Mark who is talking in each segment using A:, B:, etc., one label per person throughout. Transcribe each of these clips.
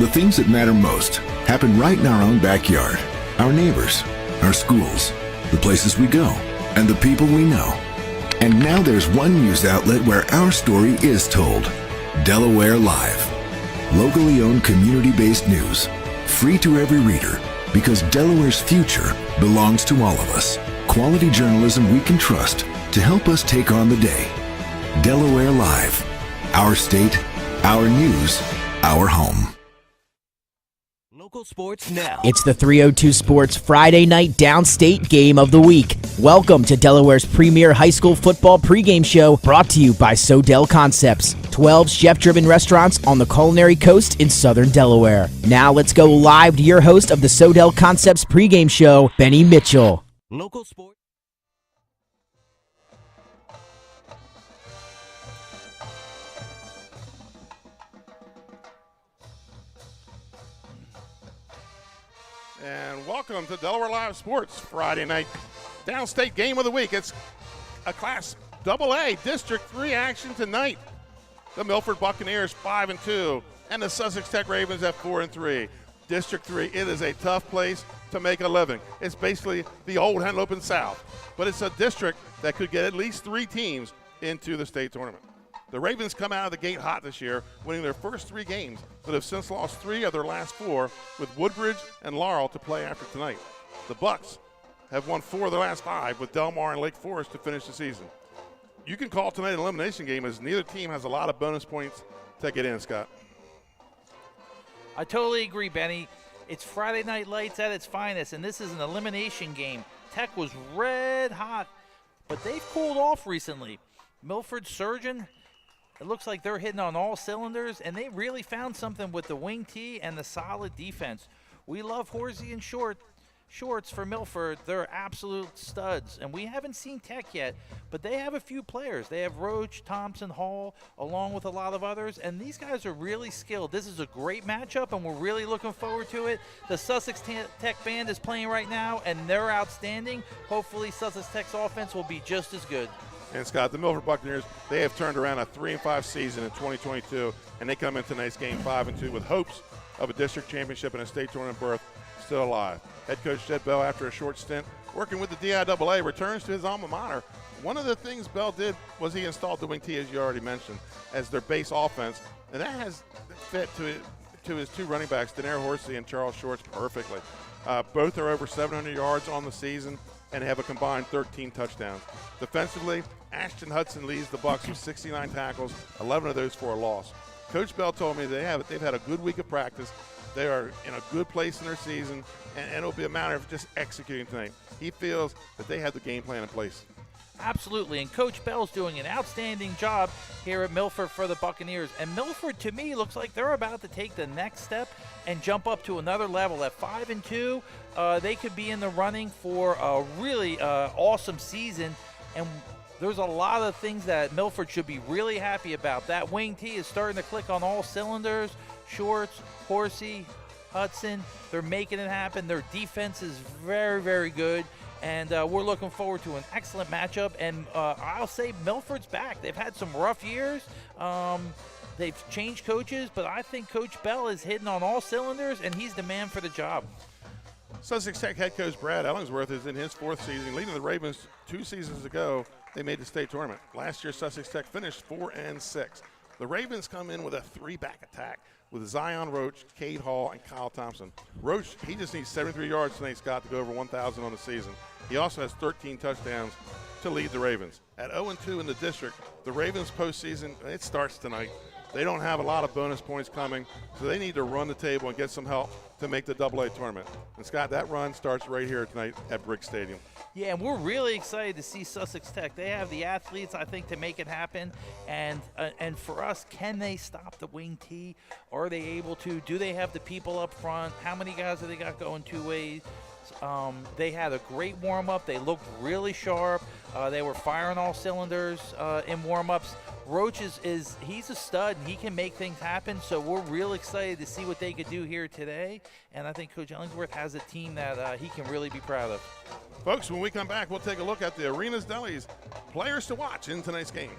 A: The things that matter most happen right in our own backyard. Our neighbors, our schools, the places we go, and the people we know. And now there's one news outlet where our story is told. Delaware Live. Locally owned, community-based news. Free to every reader, because Delaware's future belongs to all of us. Quality journalism we can trust to help us take on the day. Delaware Live. Our state, our news, our home.
B: Local sports now.
C: It's the 302 Sports Friday night downstate game of the week. Welcome to Delaware's premier high school football pregame show, brought to you by Sodell Concepts, 12 chef-driven restaurants on the culinary coast in southern Delaware. Now let's go live to your host of the Sodell Concepts pregame show, Benny Mitchell.
B: Local sports.
D: And welcome to Delaware Live Sports Friday night downstate game of the week. It's a Class AA District 3 action tonight. The Milford Buccaneers 5-2 and the Sussex Tech Ravens at 4-3. District 3, it is a tough place to make a living. It's basically the old Henlopen South, but it's a district that could get at least 3 teams into the state tournament. The Ravens come out of the gate hot this year, winning their first 3 games, but have since lost 3 of their last 4, with Woodbridge and Laurel to play after tonight. The Bucks have won 4 of their last 5, with Del Mar and Lake Forest to finish the season. You can call tonight an elimination game, as neither team has a lot of bonus points to get in, Scott.
E: I totally agree, Benny. It's Friday Night Lights at its finest, and this is an elimination game. Tech was red hot, but they've cooled off recently. Milford Surgeon, it looks like they're hitting on all cylinders, and they really found something with the wing tee and the solid defense. We love Horsey and Shorts for Milford. They're absolute studs, and we haven't seen Tech yet, but they have a few players. They have Roach, Thompson, Hall, along with a lot of others, and these guys are really skilled. This is a great matchup, and we're really looking forward to it. The Sussex Tech band is playing right now, and they're outstanding. Hopefully Sussex Tech's offense will be just as good.
D: And Scott, the Milford Buccaneers, they have turned around a 3-5 season in 2022, and they come into tonight's game 5-2 with hopes of a district championship and a state tournament berth still alive. Head coach Jed Bell, after a short stint working with the DIAA, returns to his alma mater. One of the things Bell did was he installed the wing tee, as you already mentioned, as their base offense, and that has fit to his 2 running backs, Daenerys Horsey and Charles Shorts, perfectly. Both are over 700 yards on the season and have a combined 13 touchdowns. Defensively, Ashton Hudson leads the Bucs with 69 tackles, 11 of those for a loss. Coach Bell told me they've had a good week of practice. They are in a good place in their season, and it'll be a matter of just executing tonight. He feels that they have the game plan in place.
E: Absolutely, and Coach Bell's doing an outstanding job here at Milford for the Buccaneers. And Milford, to me, looks like they're about to take the next step and jump up to another level. At 5-2, they could be in the running for a really awesome season. And there's a lot of things that Milford should be really happy about. That wing tee is starting to click on all cylinders. Shorts, Horsey, Hudson, they're making it happen. Their defense is very, very good. And we're looking forward to an excellent matchup. And I'll say Milford's back. They've had some rough years. They've changed coaches, but I think Coach Bell is hitting on all cylinders, and he's the man for the job.
D: Sussex Tech head coach Brad Ellingsworth is in his 4th season, leading the Ravens 2 seasons ago. They made the state tournament. Last year, Sussex Tech finished 4-6. The Ravens come in with a 3-back attack with Zion Roach, Cade Hall, and Kyle Thompson. Roach, he just needs 73 yards tonight, Scott, to go over 1,000 on the season. He also has 13 touchdowns to lead the Ravens. At 0-2 in the district, the Ravens postseason, it starts tonight. They don't have a lot of bonus points coming, so they need to run the table and get some help to make the AA tournament. And, Scott, that run starts right here tonight at Briggs Stadium.
E: Yeah, and we're really excited to see Sussex Tech. They have the athletes, I think, to make it happen. And for us, can they stop the wing tee? Are they able to? Do they have the people up front? How many guys have they got going 2 ways? They had a great warm-up. They looked really sharp. They were firing all cylinders in warm-ups. Roach he's a stud, and he can make things happen. So we're real excited to see what they could do here today. And I think Coach Ellingsworth has a team that he can really be proud of.
D: Folks, when we come back, we'll take a look at the Arenas Deli's players to watch in tonight's game.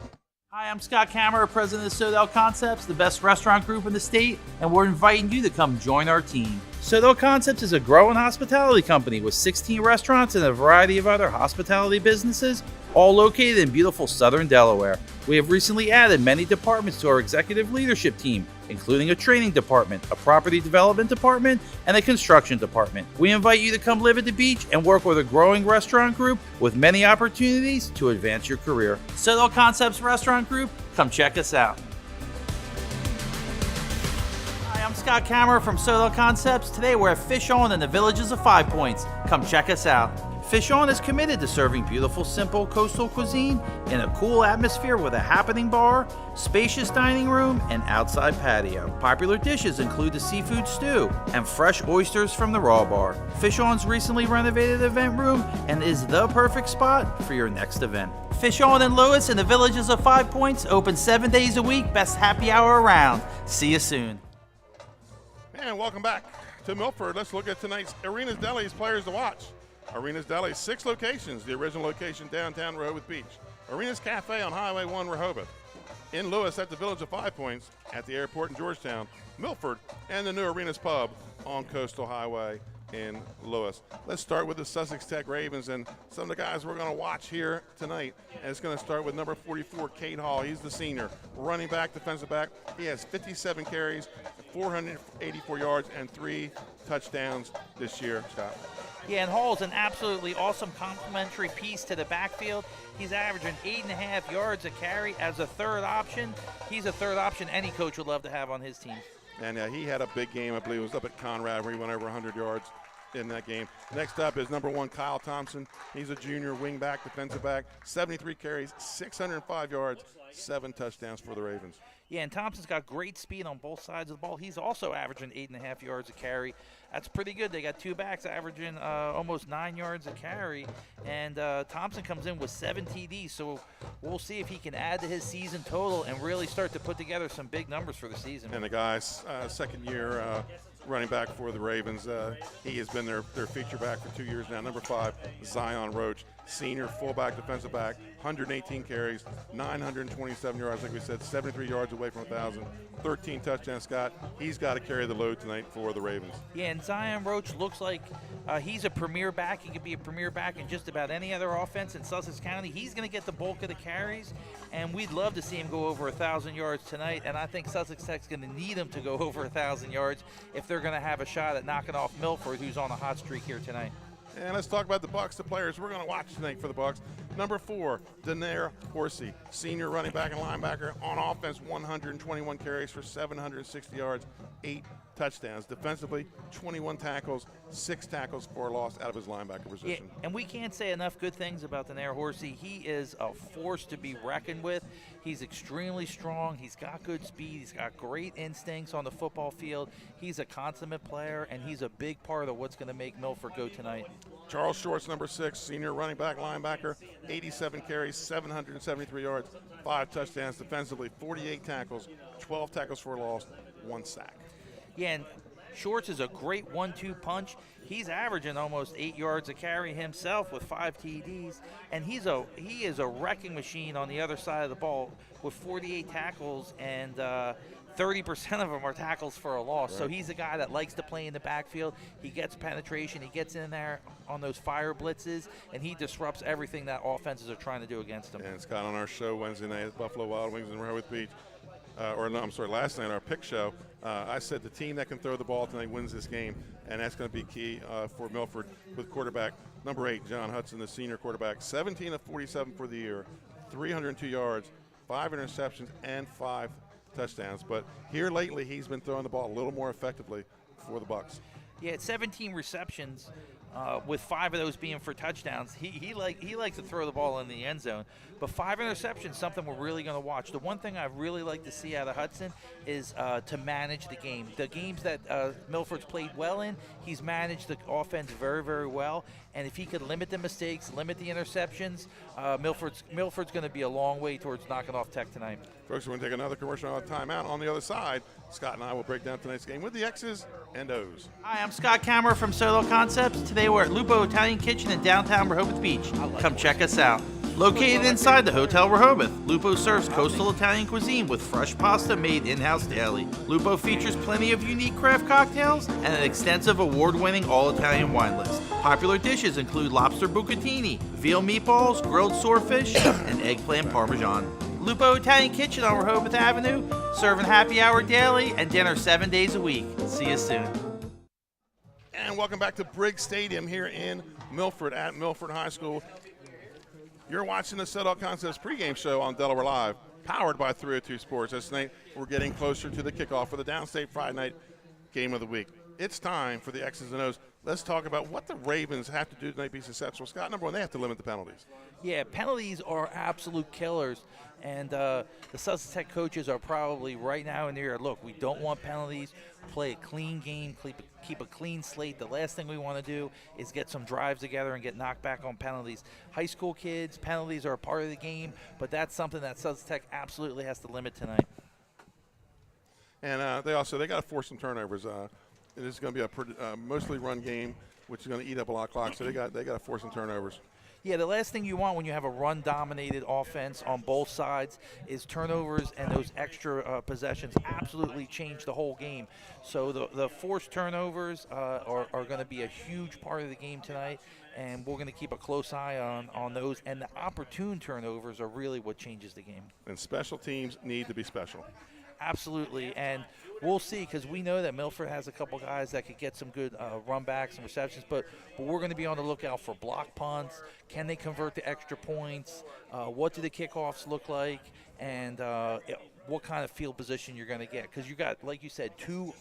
E: Hi, I'm Scott Kammerer, president of Sodell Concepts, the best restaurant group in the state, and we're inviting you to come join our team. Sodell Concepts is a growing hospitality company with 16 restaurants and a variety of other hospitality businesses, all located in beautiful southern Delaware. We have recently added many departments to our executive leadership team, including a training department, a property development department, and a construction department. We invite you to come live at the beach and work with a growing restaurant group with many opportunities to advance your career. Sodell Concepts Restaurant Group, come check us out. Hi, I'm Scott Kammerer from Sodell Concepts. Today we're at Fish On in the Villages of 5 Points. Come check us out. Fish On is committed to serving beautiful, simple coastal cuisine in a cool atmosphere with a happening bar, spacious dining room, and outside patio. Popular dishes include the seafood stew and fresh oysters from the raw bar. Fish On's recently renovated event room and is the perfect spot for your next event. Fish On in Lewis in the Villages of 5 Points, open 7 days a week, best happy hour around. See you soon.
D: And welcome back to Milford. Let's look at tonight's Arena's Deli's players to watch. Arena's Deli, 6 locations. The original location downtown Rehoboth Beach. Arena's Cafe on Highway 1 Rehoboth. In Lewis at the Village of 5 Points, at the airport in Georgetown, Milford, and the new Arena's Pub on Coastal Highway in Lewis. Let's start with the Sussex Tech Ravens and some of the guys we're going to watch here tonight. And it's going to start with number 44, Cade Hall. He's the senior, running back, defensive back. He has 57 carries, 484 yards, and 3 touchdowns this year, Scott.
E: Yeah, and Hall's an absolutely awesome complementary piece to the backfield. He's averaging 8.5 yards a carry as a third option. He's a third option any coach would love to have on his team.
D: And he had a big game, I believe it was up at Conrad, where he went over 100 yards in that game. Next up is number 1, Kyle Thompson. He's a junior wing back, defensive back, 73 carries, 605 yards, 7 touchdowns for the Ravens.
E: Yeah, and Thompson's got great speed on both sides of the ball. He's also averaging 8.5 yards a carry. That's pretty good. They got 2 backs averaging almost 9 yards a carry. And Thompson comes in with 7 TDs, so we'll see if he can add to his season total and really start to put together some big numbers for the season.
D: And the guy's second year running back for the Ravens. He has been their feature back for 2 years now. Number 5, Zion Roach, senior fullback, defensive back, 118 carries, 927 yards, like we said, 73 yards away from 1,000, 13 touchdowns, Scott. He's got to carry the load tonight for the Ravens.
E: Yeah, and Zion Roach looks like he's a premier back. He could be a premier back in just about any other offense in Sussex County. He's going to get the bulk of the carries, and we'd love to see him go over 1,000 yards tonight, and I think Sussex Tech's going to need him to go over 1,000 yards if they're going to have a shot at knocking off Milford, who's on a hot streak here tonight.
D: And let's talk about the Bucks, the players we're going to watch tonight for the Bucks. Number 4, Daenerys Horsey, senior running back and linebacker. On offense, 121 carries for 760 yards, 8 touchdowns. Defensively, 21 tackles, 6 tackles for a loss out of his linebacker position.
E: Yeah, and we can't say enough good things about Daenerys Horsey. He is a force to be reckoned with. He's extremely strong. He's got good speed. He's got great instincts on the football field. He's a consummate player, and he's a big part of what's going to make Milford go tonight.
D: Charles Shorts, number 6, senior running back, linebacker, 87 carries, 773 yards, 5 touchdowns. Defensively, 48 tackles, 12 tackles for a loss, 1 sack.
E: Yeah, and Shorts is a great 1-2 punch. He's averaging almost 8 yards a carry himself with 5 TDs, and he is a wrecking machine on the other side of the ball with 48 tackles, and 30% of them are tackles for a loss. Right. So he's a guy that likes to play in the backfield. He gets penetration. He gets in there on those fire blitzes, and he disrupts everything that offenses are trying to do against him.
D: And Scott, on our show Wednesday night at Buffalo Wild Wings in Rehoboth Beach, last night, our pick show, I said the team that can throw the ball tonight wins this game, and that's going to be key for Milford with quarterback number 8, John Hudson, the senior quarterback, 17 of 47 for the year, 302 yards, 5 interceptions, and 5 touchdowns. But here lately, he's been throwing the ball a little more effectively for the Bucks.
E: Yeah, 17 receptions. With 5 of those being for touchdowns. He likes to throw the ball in the end zone. But 5 interceptions, something we're really going to watch. The one thing I really like to see out of Hudson is to manage the game. The games that Milford's played well in, he's managed the offense very, very well. And if he could limit the mistakes, limit the interceptions, Milford's going to be a long way towards knocking off Tech tonight.
D: Folks, we're going to take another commercial timeout. On the other side, Scott and I will break down tonight's game with the X's and O's.
E: Hi, I'm Scott Kammerer from Sodell Concepts. Today we're at Lupo Italian Kitchen in downtown Rehoboth Beach. Come check us out. Located inside the Hotel Rehoboth, Lupo serves coastal Italian cuisine with fresh pasta made in-house daily. Lupo features plenty of unique craft cocktails and an extensive award-winning all-Italian wine list. Popular dishes include lobster bucatini, veal meatballs, grilled swordfish, and eggplant parmesan. Lupo Italian Kitchen on Rehoboth Avenue, serving happy hour daily and dinner 7 days a week. See you soon.
D: And welcome back to Briggs Stadium here in Milford at Milford High School. You're watching the Citadel Concepts pregame show on Delaware Live, powered by 302 Sports. This night, we're getting closer to the kickoff for the Downstate Friday night game of the week. It's time for the X's and O's. Let's talk about what the Ravens have to do tonight to be successful. Scott, number one, they have to limit the penalties.
E: Yeah, penalties are absolute killers, and the Sussex Tech coaches are probably right now in there. Look, we don't want penalties. Play a clean game, keep a clean slate. The last thing we want to do is get some drives together and get knocked back on penalties. High school kids, penalties are a part of the game, but that's something that Sussex Tech absolutely has to limit tonight.
D: And they got to force some turnovers. It is going to be a mostly run game, which is going to eat up a lot of clock. So they got to force some turnovers.
E: Yeah, the last thing you want when you have a run-dominated offense on both sides is turnovers, and those extra possessions absolutely change the whole game. So the forced turnovers are going to be a huge part of the game tonight, and we're going to keep a close eye on those. And the opportune turnovers are really what changes the game.
D: And special teams need to be special.
E: Absolutely, and we'll see, because we know that Milford has a couple guys that could get some good run backs and receptions, but we're going to be on the lookout for block punts. Can they convert to extra points? What do the kickoffs look like? And what kind of field position you're going to get? Because you got, like you said, two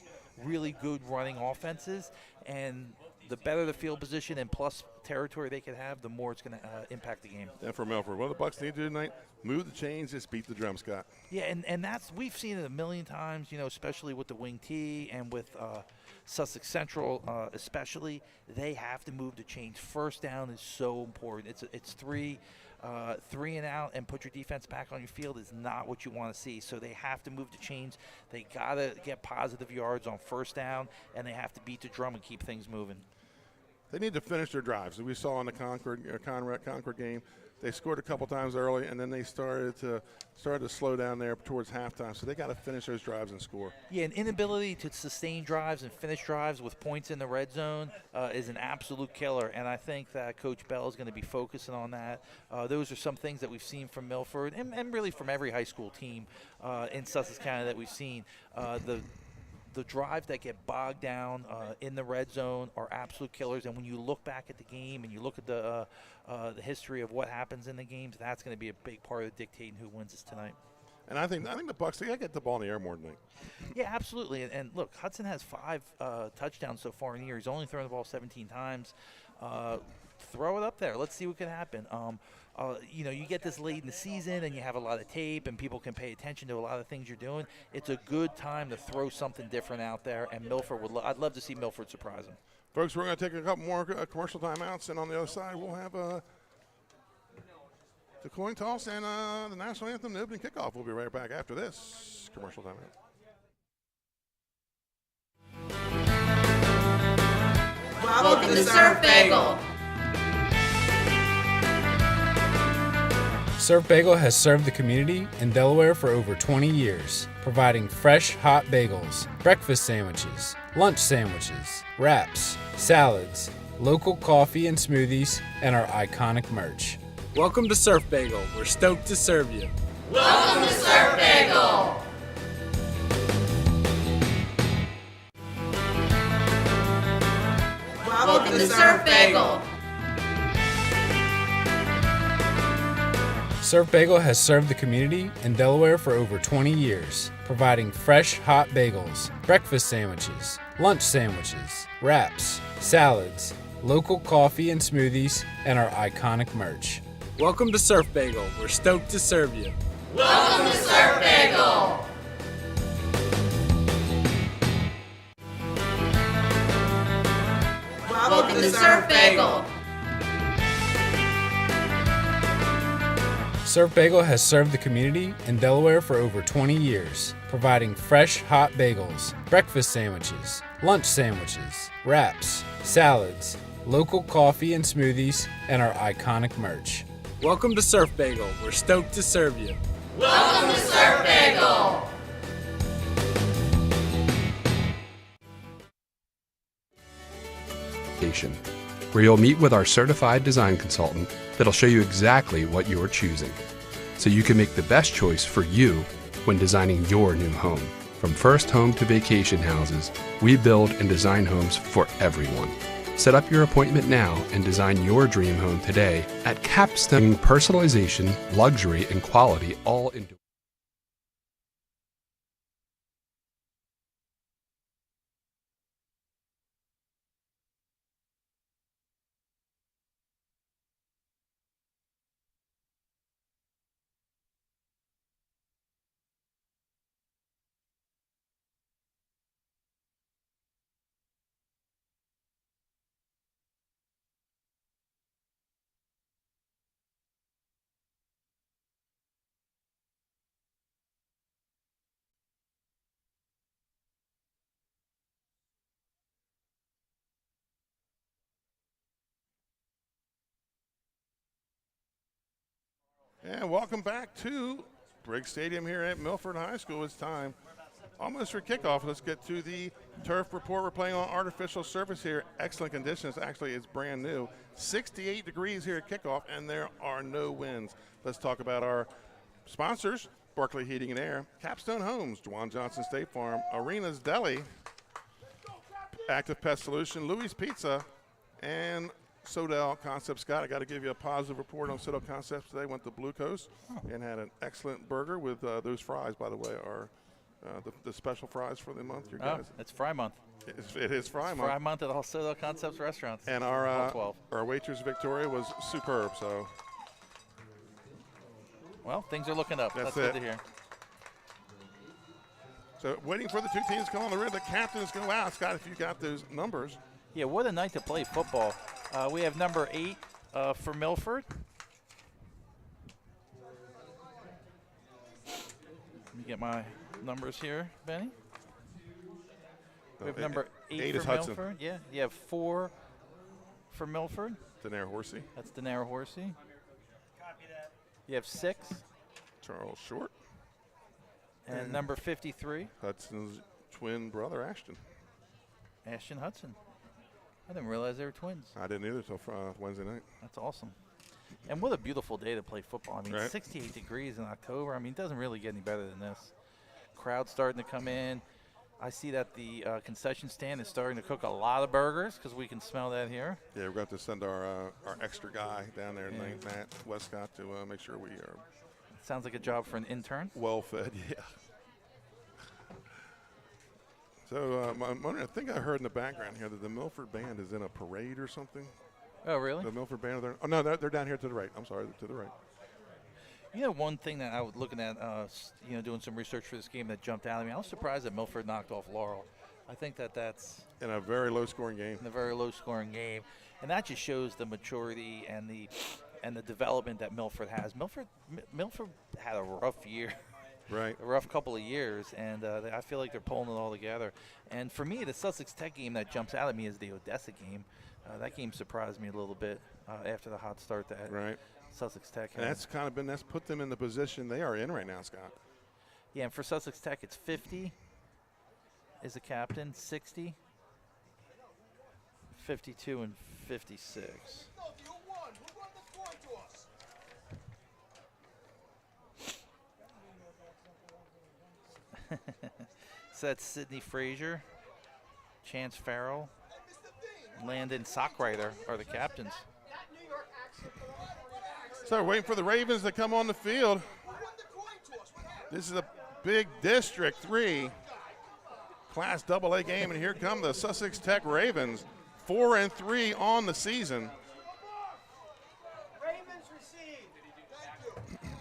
E: really good running offenses, and the better the field position and plus territory they can have, the more it's going to impact the game.
D: And for Milford, what do the Bucks need to do tonight? Move the chains, just beat the drum, Scott.
E: Yeah, and that's, we've seen it a million times, especially with the wing T and with Sussex Central especially. They have to move the chains. First down is so important. It's three and out, and put your defense back on your field is not what you want to see. So they have to move the chains. They got to get positive yards on first down, and they have to beat the drum and keep things moving.
D: They need to finish their drives. We saw in the Concord game, they scored a couple times early, and then they started to slow down there towards halftime. So they got to finish those drives and score.
E: Yeah, an inability to sustain drives and finish drives with points in the red zone is an absolute killer, and I think that Coach Bell is going to be focusing on that. Those are some things that we've seen from Milford and really from every high school team in Sussex County that we've seen. The drives that get bogged down in the red zone are absolute killers. And when you look back at the game and you look at the history of what happens in the games, that's going to be a big part of dictating who wins this tonight. And
D: I think the Bucks, they got to get the ball in the air more tonight.
E: Yeah, absolutely. And look, Hudson has 5 touchdowns so far in the year. He's only thrown the ball 17 times. Throw it up there. Let's see what can happen. You get this late in the season and you have a lot of tape and people can pay attention to a lot of things you're doing. It's a good time to throw something different out there, and Milford I'd love to see Milford surprise them.
D: Folks, we're going to take a couple more commercial timeouts, and on the other side we'll have the coin toss and the national anthem, the opening kickoff. We'll be right back after this commercial timeout.
F: Welcome to Surf Bagel.
G: Surf Bagel has served the community in Delaware for over 20 years, providing fresh, hot bagels, breakfast sandwiches, lunch sandwiches, wraps, salads, local coffee and smoothies, and our iconic merch. Welcome to Surf Bagel. We're stoked to serve you.
F: Welcome to Surf Bagel. Welcome to Surf Bagel.
G: Surf Bagel has served the community in Delaware for over 20 years, providing fresh, hot bagels, breakfast sandwiches, lunch sandwiches, wraps, salads, local coffee and smoothies, and our iconic merch. Welcome to Surf Bagel. We're stoked to serve you.
F: Welcome to Surf Bagel. Welcome to Surf Bagel.
G: Surf Bagel has served the community in Delaware for over 20 years, providing fresh, hot bagels, breakfast sandwiches, lunch sandwiches, wraps, salads, local coffee and smoothies, and our iconic merch. Welcome to Surf Bagel. We're stoked to serve you.
F: Welcome to Surf Bagel.
H: Where you'll meet with our certified design consultant that'll show you exactly what you're choosing, so you can make the best choice for you when designing your new home. From first home to vacation houses, we build and design homes for everyone. Set up your appointment now and design your dream home today at Capstone. Personalization, luxury, and quality all into.
D: And welcome back to Briggs Stadium here at Milford High School. It's time almost for kickoff. Let's get to the turf report. We're playing on artificial surface here. Excellent conditions. Actually, it's brand new. 68 degrees here at kickoff, and there are no winds. Let's talk about our sponsors: Barclay Heating and Air, Capstone Homes, Dwan Johnson State Farm, Arena's Deli, Active Pest Solution, Louis Pizza, and Sodell Concepts. Scott, I got to give you a positive report on Sodell Concepts today. Went to Blue Coast and had an excellent burger with those fries, by the way, are the special fries for the month. Your guys.
E: It's Fry Month.
D: It is Fry Month.
E: Fry Month at all Sodell Concepts restaurants.
D: And our waitress, Victoria, was superb. So,
E: well, things are looking up. That's good to hear.
D: So, waiting for the two teams to come on the rim. The captains go out. Scott, if you got those numbers.
E: Yeah, what a night to play football. We have number 8 for Milford. Let me get my numbers here, Benny. We have number 8 for
D: Hudson.
E: Milford. Yeah, you have 4 for Milford.
D: Daenerys Horsey.
E: That's Daenerys Horsey. You have 6.
D: Charles Short.
E: And number 53.
D: Hudson's twin brother, Ashton.
E: Ashton Hudson. I didn't realize they were twins.
D: I didn't either until Wednesday night.
E: That's awesome. And what a beautiful day to play football. I mean,
D: right.
E: 68 degrees in October. I mean, it doesn't really get any better than this. Crowd's starting to come in. I see that the concession stand is starting to cook a lot of burgers because we can smell that here.
D: Yeah, we're going to send our extra guy down there, Matt Westcott, to make sure we are.
E: Sounds like a job for an intern.
D: Well fed, yeah. So I'm wondering, I think I heard in the background here that the Milford band is in a parade or something.
E: Oh, really?
D: The Milford band, they're down here to the right. I'm sorry, to the right.
E: You know, one thing that I was looking at, doing some research for this game that jumped out at me, I was surprised that Milford knocked off Laurel. I think that's
D: in a very low-scoring game.
E: In a very low-scoring game, and that just shows the maturity and the development that Milford has. Milford had a rough year.
D: Right.
E: A rough couple of years, and I feel like they're pulling it all together. And for me, the Sussex Tech game that jumps out at me is the Odessa game. That game surprised me a little bit after the hot start that Sussex Tech had.
D: And that's put them in the position they are in right now, Scott.
E: Yeah, and for Sussex Tech, it's 50 is the captain, 60, 52, and 56. So that's Sidney Frazier, Chance Farrell, Landon Sockreiter are the captains.
D: So we're waiting for the Ravens to come on the field. This is a big District 3 Class AA game, and here come the Sussex Tech Ravens, 4-3 on the season.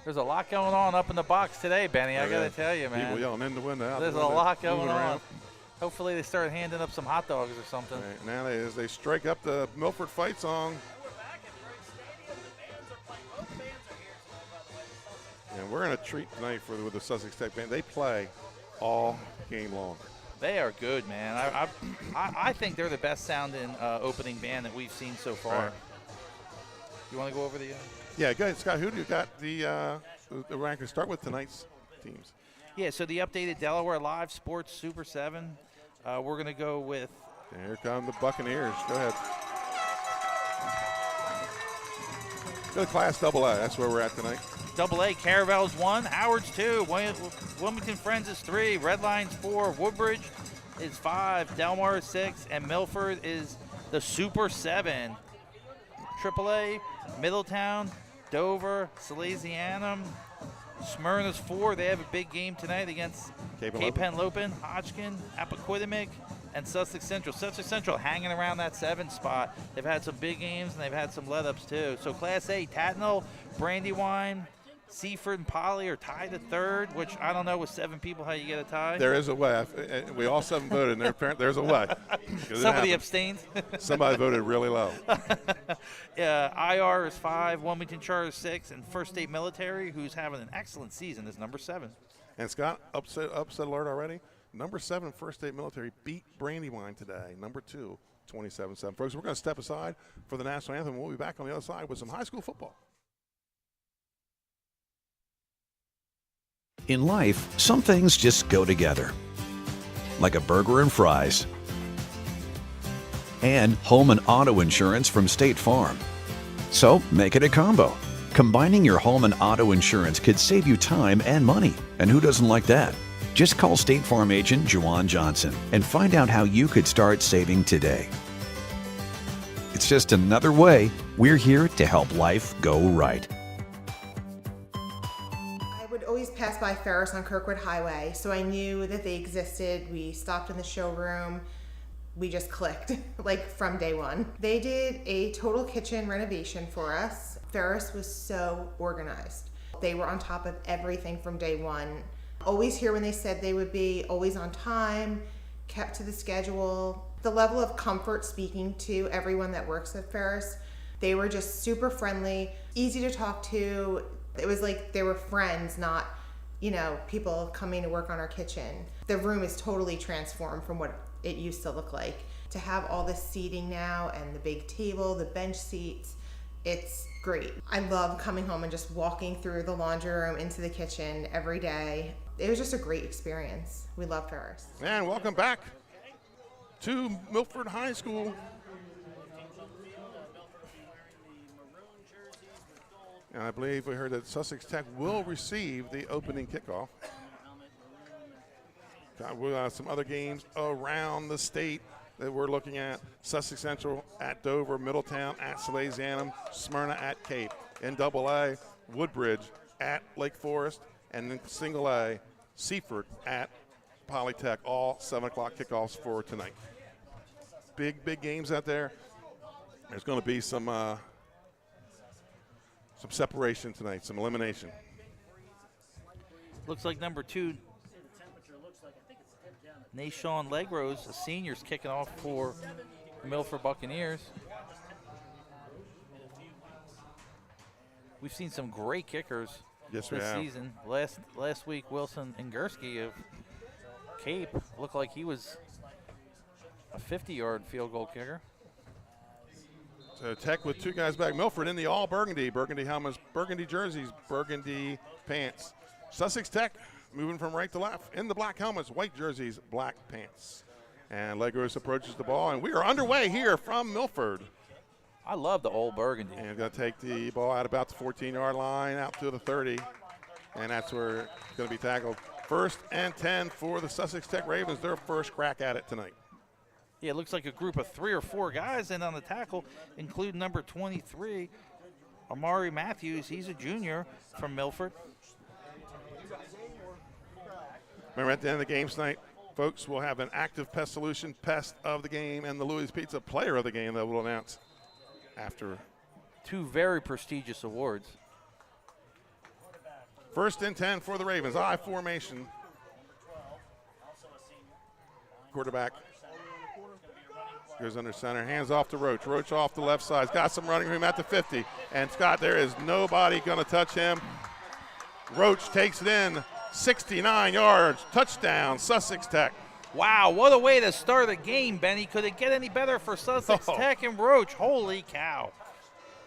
E: There's a lot going on up in the box today, Benny. I got to tell you, man.
D: People yelling in the window.
E: There's a lot going on. Hopefully they start handing up some hot dogs or something.
D: Right, now as they strike up the Milford fight song. And we're in a treat tonight with the Sussex Tech band. They play all game long.
E: They are good, man. I think they're the best sounding opening band that we've seen so far.
D: Right.
E: You want to go over the?
D: Yeah, go ahead, Scott. Who do you got the rank to start with tonight's teams?
E: Yeah, so the updated Delaware Live Sports Super 7. We're going to go with.
D: Here come the Buccaneers. Go ahead. Go to Class AA. That's where we're at tonight.
E: AA, Caravel's 1, Howard's 2, Wilmington Friends is 3, Red Lions 4, Woodbridge is 5, Delmar is 6, and Milford is the Super 7. AAA, Middletown, Dover, Salesianum, Smyrna's 4. They have a big game tonight against Cape Henlopen, Hodgkin, Appoquidimic, and Sussex Central. Sussex Central hanging around that 7 spot. They've had some big games, and they've had some let-ups, too. So Class A, Tatnall, Brandywine, Seaford, and Poly are tied at 3rd, which I don't know with 7 people how you get a tie.
D: There is a way. We all 7 voted, and there's a way.
E: Somebody abstained.
D: Somebody voted really low.
E: IR is 5, Wilmington Charter is 6, and First State Military, who's having an excellent season, is number 7.
D: And Scott, upset alert already. Number 7, First State Military beat Brandywine today. Number 2, 27-7. Folks, we're going to step aside for the national anthem. We'll be back on the other side with some high school football.
I: In life, some things just go together, like a burger and fries, and home and auto insurance from State Farm. So make it a combo. Combining your home and auto insurance could save you time and money, and who doesn't like that? Just call State Farm agent Juwan Johnson and find out how you could start saving today. It's just another way we're here to help life go right.
J: Always pass by Ferris on Kirkwood Highway, so I knew that they existed. We stopped in the showroom. We just clicked, like from day one. They did a total kitchen renovation for us. Ferris was so organized. They were on top of everything from day one. Always here when they said they would be, always on time, kept to the schedule. The level of comfort speaking to everyone that works at Ferris, they were just super friendly, easy to talk to. It was like they were friends, not, people coming to work on our kitchen. The room is totally transformed from what it used to look like. To have all this seating now and the big table, the bench seats, it's great. I love coming home and just walking through the laundry room into the kitchen every day. It was just a great experience. We love Ferris.
D: And welcome back to Milford High School. And I believe we heard that Sussex Tech will receive the opening kickoff. We'll have some other games around the state that we're looking at. Sussex Central at Dover, Middletown at Salesianum, Smyrna at Cape. In AA, Woodbridge at Lake Forest, and in single A, Seaford at Polytech. All 7 o'clock kickoffs for tonight. Big games out there. There's going to be some separation tonight, some elimination.
E: Looks like number 2, Nashawn Legrose, a senior's kicking off for Milford Buccaneers. We've seen some great kickers this season. Last week, Wilson Ingursky of Cape looked like he was a 50-yard field goal kicker.
D: So Tech with 2 guys back. Milford in the all burgundy helmets, burgundy jerseys, burgundy pants. Sussex Tech moving from right to left in the black helmets, white jerseys, black pants. And Legros approaches the ball, and we are underway here from Milford.
E: I love the old burgundy.
D: And going to take the ball out about the 14-yard line, out to the 30, and that's where it's going to be tackled. 1st and 10 for the Sussex Tech Ravens, their first crack at it tonight.
E: Yeah, it looks like a group of 3 or 4 guys in on the tackle, including number 23, Amari Matthews. He's a junior from Milford.
D: Remember, at the end of the game tonight, folks, we'll have an active pest solution, pest of the game, and the Louis Pizza player of the game that we'll announce after. 2
E: very prestigious awards.
D: 1st and 10 for the Ravens. I formation. Quarterback goes under center, hands off to Roach. Roach off the left side. He's got some running room at the 50. And Scott, there is nobody going to touch him. Roach takes it in, 69 yards, touchdown, Sussex Tech.
E: Wow, what a way to start the game, Benny. Could it get any better for Sussex Tech and Roach? Holy cow.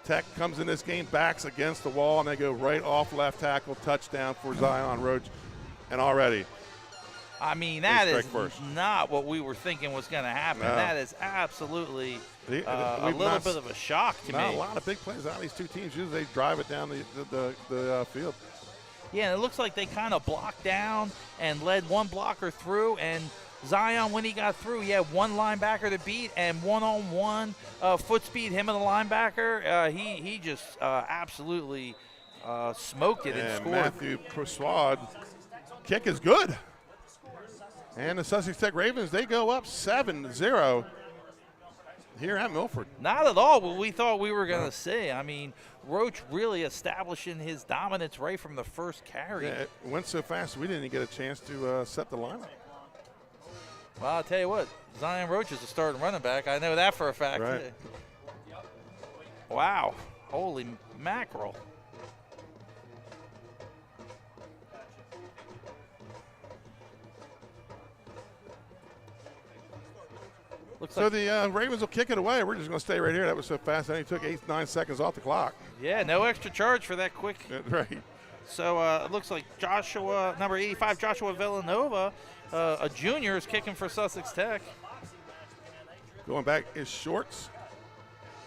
D: Tech comes in this game, backs against the wall, and they go right off left tackle, touchdown for Zion Roach. And already,
E: I mean, that is not what we were thinking was going to happen.
D: No.
E: That is absolutely a little bit of a shock to me.
D: A lot of big plays out of these two teams. Usually they drive it down the field.
E: Yeah, and it looks like they kind of blocked down and led one blocker through. And Zion, when he got through, he had one linebacker to beat, and one-on-one foot speed, him and the linebacker. He just absolutely smoked it and scored.
D: Matthew Persaud, kick is good. And the Sussex Tech Ravens, they go up 7-0 here at Milford.
E: Not at all what we thought we were going to see. I mean, Roach really establishing his dominance right from the first carry.
D: Yeah, it went so fast we didn't get a chance to set the lineup.
E: Well, I'll tell you what, Zion Roach is the starting running back. I know that for a fact.
D: Right.
E: Wow. Holy mackerel.
D: So the Ravens will kick it away. We're just going to stay right here. That was so fast. I only took 8-9 seconds off the clock.
E: Yeah, no extra charge for that quick.
D: Right.
E: So it looks like Joshua, number 85, Joshua Villanova, a junior, is kicking for Sussex Tech.
D: Going back is Shorts.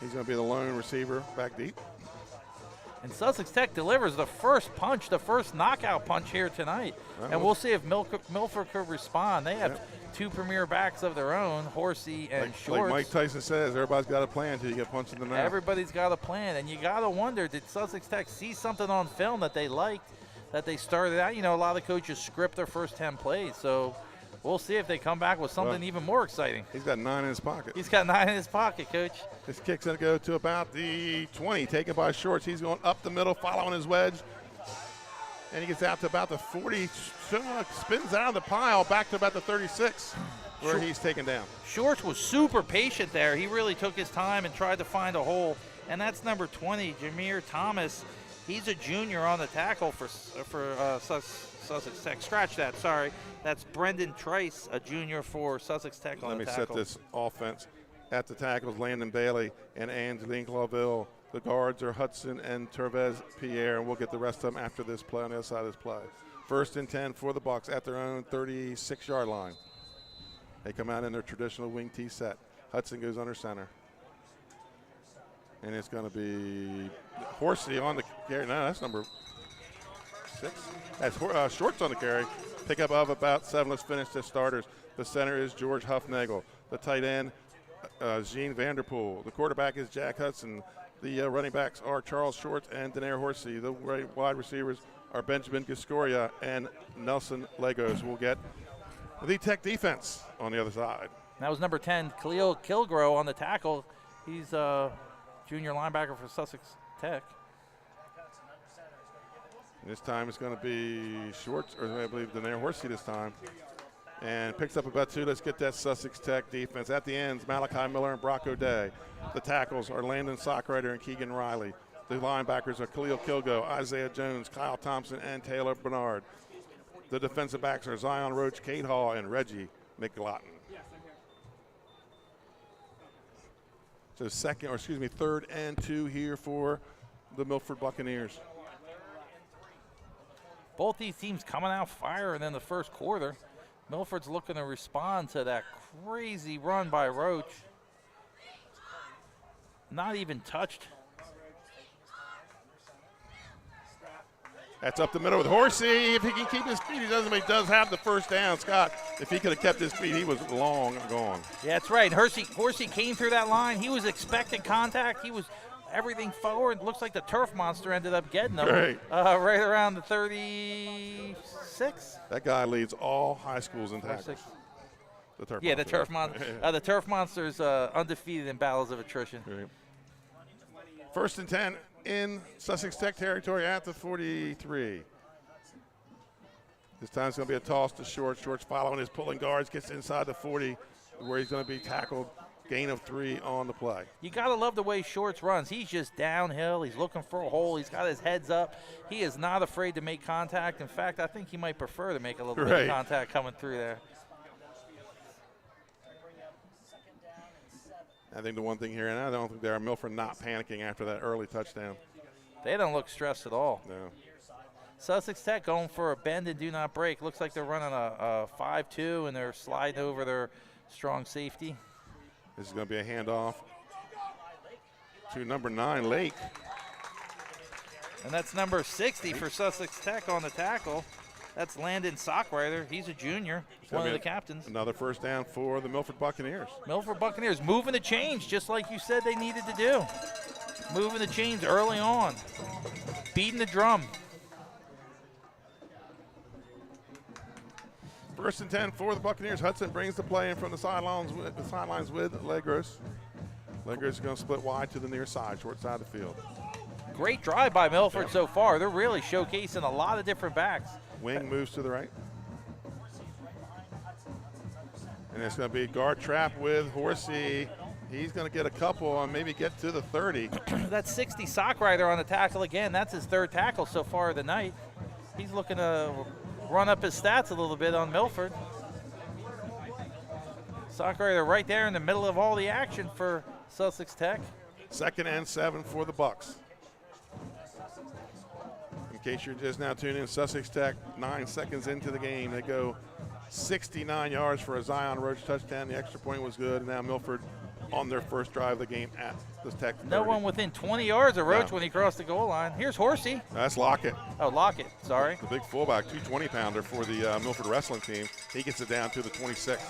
D: He's going to be the lone receiver back deep.
E: And Sussex Tech delivers the first punch, the first knockout punch here tonight. And we'll see if Milford could respond. They have two premier backs of their own, Horsey and Shorts.
D: Like Mike Tyson says, everybody's got a plan until you get punched in the mouth.
E: Everybody's got a plan. And you got to wonder, did Sussex Tech see something on film that they liked, that they started out? You know, a lot of coaches script their first 10 plays. So we'll see if they come back with something even more exciting.
D: He's got 9 in his pocket.
E: He's got 9 in his pocket, Coach.
D: This kick's going to go to about the 20, taken by Shorts. He's going up the middle, following his wedge. And he gets out to about the 40, spins out of the pile, back to about the 36, where he's taken down.
E: Shorts was super patient there. He really took his time and tried to find a hole. And that's number 20, Jameer Thomas. He's a junior on the tackle for Sussex Tech. Scratch that, sorry. That's Brendan Trice, a junior for Sussex Tech on the tackle.
D: Let me set this offense. At the tackles, Landon Bailey and Angeline Clauville. The guards are Hudson and Tervez Pierre, and we'll get the rest of them after this play on the other side of this play. 1st and 10 for the Bucs at their own 36-yard line. They come out in their traditional wing T set. Hudson goes under center. And it's going to be Horsey on the carry. No, that's number 6. That's Shorts on the carry. Pickup of about 7. Let's finish the starters. The center is George Huffnagel. The tight end, Gene Vanderpool. The quarterback is Jack Hudson. The running backs are Charles Shorts and Denaire Horsey. The wide receivers are Benjamin Gascoria and Nelson Legos. We'll get the Tech defense on the other side.
E: That was number 10, Khalil Kilgro on the tackle. He's a junior linebacker for Sussex Tech.
D: And this time it's going to be Shorts, or I believe Denaire Horsey this time. And picks up about 2. Let's get that Sussex Tech defense. At the ends, Malachi Miller and Brock O'Day. The tackles are Landon Sockrider and Keegan Riley. The linebackers are Khalil Kilgo, Isaiah Jones, Kyle Thompson, and Taylor Bernard. The defensive backs are Zion Roach, Kate Hall, and Reggie McLaughlin. So 3rd and 2 here for the Milford Buccaneers.
E: Both these teams coming out firing in the first quarter. Milford's looking to respond to that crazy run by Roach. Not even touched.
D: That's up the middle with Horsey. If he can keep his feet, he doesn't, but he does have the first down. Scott, if he could have kept his feet, he was long gone.
E: Yeah, that's right. Horsey came through that line. He was expecting contact. He was everything forward. Looks like the turf monster ended up getting him.
D: Right.
E: Right around the 36.
D: That guy leads all high schools in tackles. The turf monster.
E: The turf monster. The turf monster is undefeated in battles of attrition.
D: Right. 1st and 10 in Sussex Tech territory at the 43. This time it's going to be a toss to Shorts. Shorts following his pulling guards, gets inside the 40 where he's going to be tackled. Gain of 3 on the play.
E: You got to love the way Shorts runs. He's just downhill. He's looking for a hole. He's got his heads up. He is not afraid to make contact. In fact, I think he might prefer to make a little bit of contact coming through there.
D: I think the one thing here, and I don't think they're Milford not panicking after that early touchdown.
E: They don't look stressed at all.
D: No.
E: Sussex Tech going for a bend and do not break. Looks like they're running a 5-2, and they're sliding over their strong safety.
D: This is going to be a handoff to number 9, Lake.
E: And that's number 60 for Sussex Tech on the tackle. That's Landon Sockrider. He's a junior, one of the captains.
D: Another first down for the Milford Buccaneers.
E: Milford Buccaneers moving the chains just like you said they needed to do. Moving the chains early on. Beating the drum.
D: First and 10 for the Buccaneers. Hudson brings the play in from the sidelines with Legros. Legros is going to split wide to the near side, short side of the field.
E: Great drive by Milford so far. They're really showcasing a lot of different backs.
D: Wing moves to the right. And it's going to be guard trap with Horsey. He's going to get a couple and maybe get to the 30.
E: That's 60 Sockrider on the tackle again. That's his third tackle so far of the night. He's looking to run up his stats a little bit on Milford. Sockrider right there in the middle of all the action for Sussex Tech.
D: 2nd and 7 for the Bucks. In case you're just now tuning in, Sussex Tech 9 seconds into the game. They go 69 yards for a Zion Roach touchdown. The extra point was good. And now Milford on their first drive of the game at the Tech 30.
E: No one within 20 yards of Roach when he crossed the goal line. Here's Horsey.
D: That's Lockett.
E: Oh, Lockett, sorry.
D: The big fullback, 220-pounder for the Milford wrestling team. He gets it down to the 26.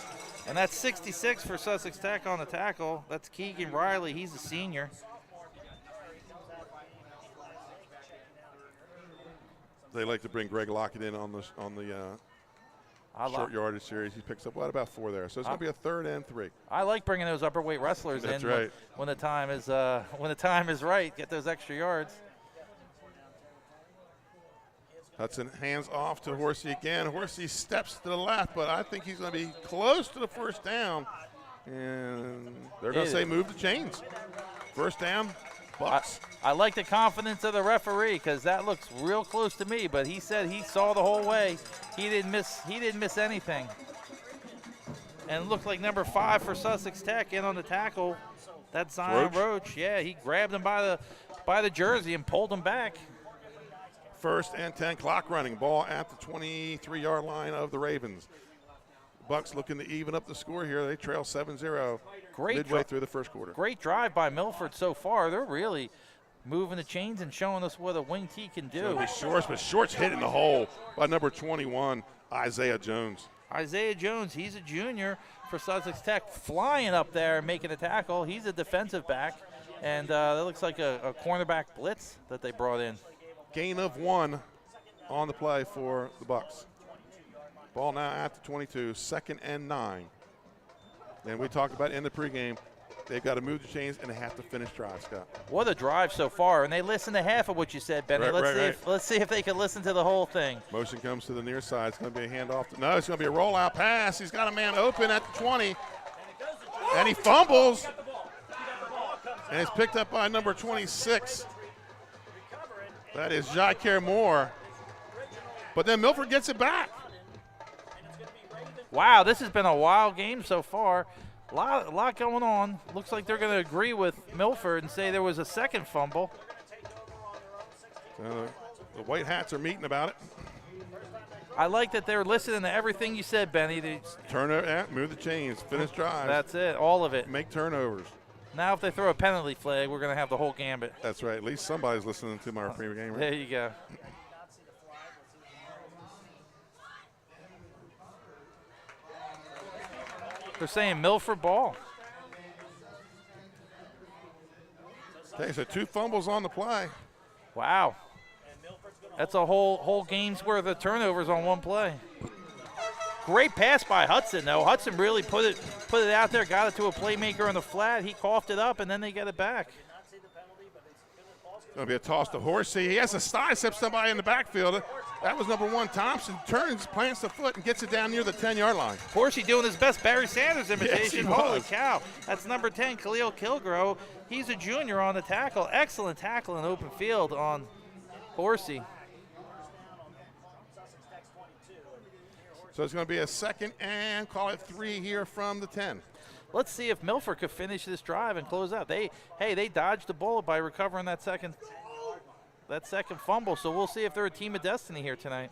E: And that's 66 for Sussex Tech on the tackle. That's Keegan Riley. He's a senior.
D: They like to bring Greg Lockett in on the short yardage series. He picks up, about 4 there. So it's going to be a 3rd and 3.
E: I like bringing those upperweight wrestlers
D: That's
E: in
D: right.
E: when the time is right. Get those extra yards.
D: Hudson hands off to Horsey again. Horsey steps to the left, but I think he's going to be close to the first down. And they're going to say move the chains. First down, Bucks.
E: I like the confidence of the referee because that looks real close to me, but he said he saw the whole way. He didn't miss anything. And it looked like number 5 for Sussex Tech in on the tackle. That's Zion Roach. Yeah, he grabbed him by the jersey and pulled him back.
D: 1st and 10, clock running. Ball at the 23-yard line of the Ravens. Bucks looking to even up the score here. They trail 7-0 midway through the first quarter.
E: Great drive by Milford so far. They're really moving the chains and showing us what a wing T can do.
D: Shorts, but Shorts hitting the hole by number 21, Isaiah Jones.
E: Isaiah Jones, he's a junior for Sussex Tech, flying up there and making a tackle. He's a defensive back, and that looks like a cornerback blitz that they brought in.
D: Gain of 1 on the play for the Bucks. Ball now at the 22, 2nd and 9. And we talked about in the pregame, they've got to move the chains and they have to finish drive, Scott.
E: What a drive so far, and they listened to half of what you said, Benny. Let's see if they can listen to the whole thing.
D: Motion comes to the near side. It's going to be a handoff. No, it's going to be a rollout pass. He's got a man open at the 20, and he fumbles. And it's picked up by number 26. That is Jaquer Moore. But then Milford gets it back.
E: Wow, this has been a wild game so far. A lot going on. Looks like they're going to agree with Milford and say there was a second fumble.
D: The White Hats are meeting about it.
E: I like that they're listening to everything you said, Benny.
D: Move the chains, finish drive.
E: That's it, all of it.
D: Make turnovers.
E: Now if they throw a penalty flag, we're going to have the whole gambit.
D: That's right. At least somebody's listening to my pregame. Right?
E: There you go. They're saying Milford ball.
D: Okay, so 2 fumbles on the play.
E: Wow. That's a whole game's worth of turnovers on one play. Great pass by Hudson, though. Hudson really put it out there, got it to a playmaker on the flat. He coughed it up, and then they get it back.
D: Going to be a toss to Horsey. He has to sidestep somebody in the backfield. That was number 1, Thompson. Turns, plants the foot, and gets it down near the 10-yard line.
E: Horsey doing his best Barry Sanders imitation.
D: Yes,
E: Holy cow. That's number 10, Khalil Kilgrove. He's a junior on the tackle. Excellent tackle in open field on Horsey.
D: So it's going to be a 2nd and call it 3 here from the 10.
E: let's see if Milford could finish this drive and close out. They dodged the bullet by recovering that second fumble. So we'll see if they're a team of destiny here tonight.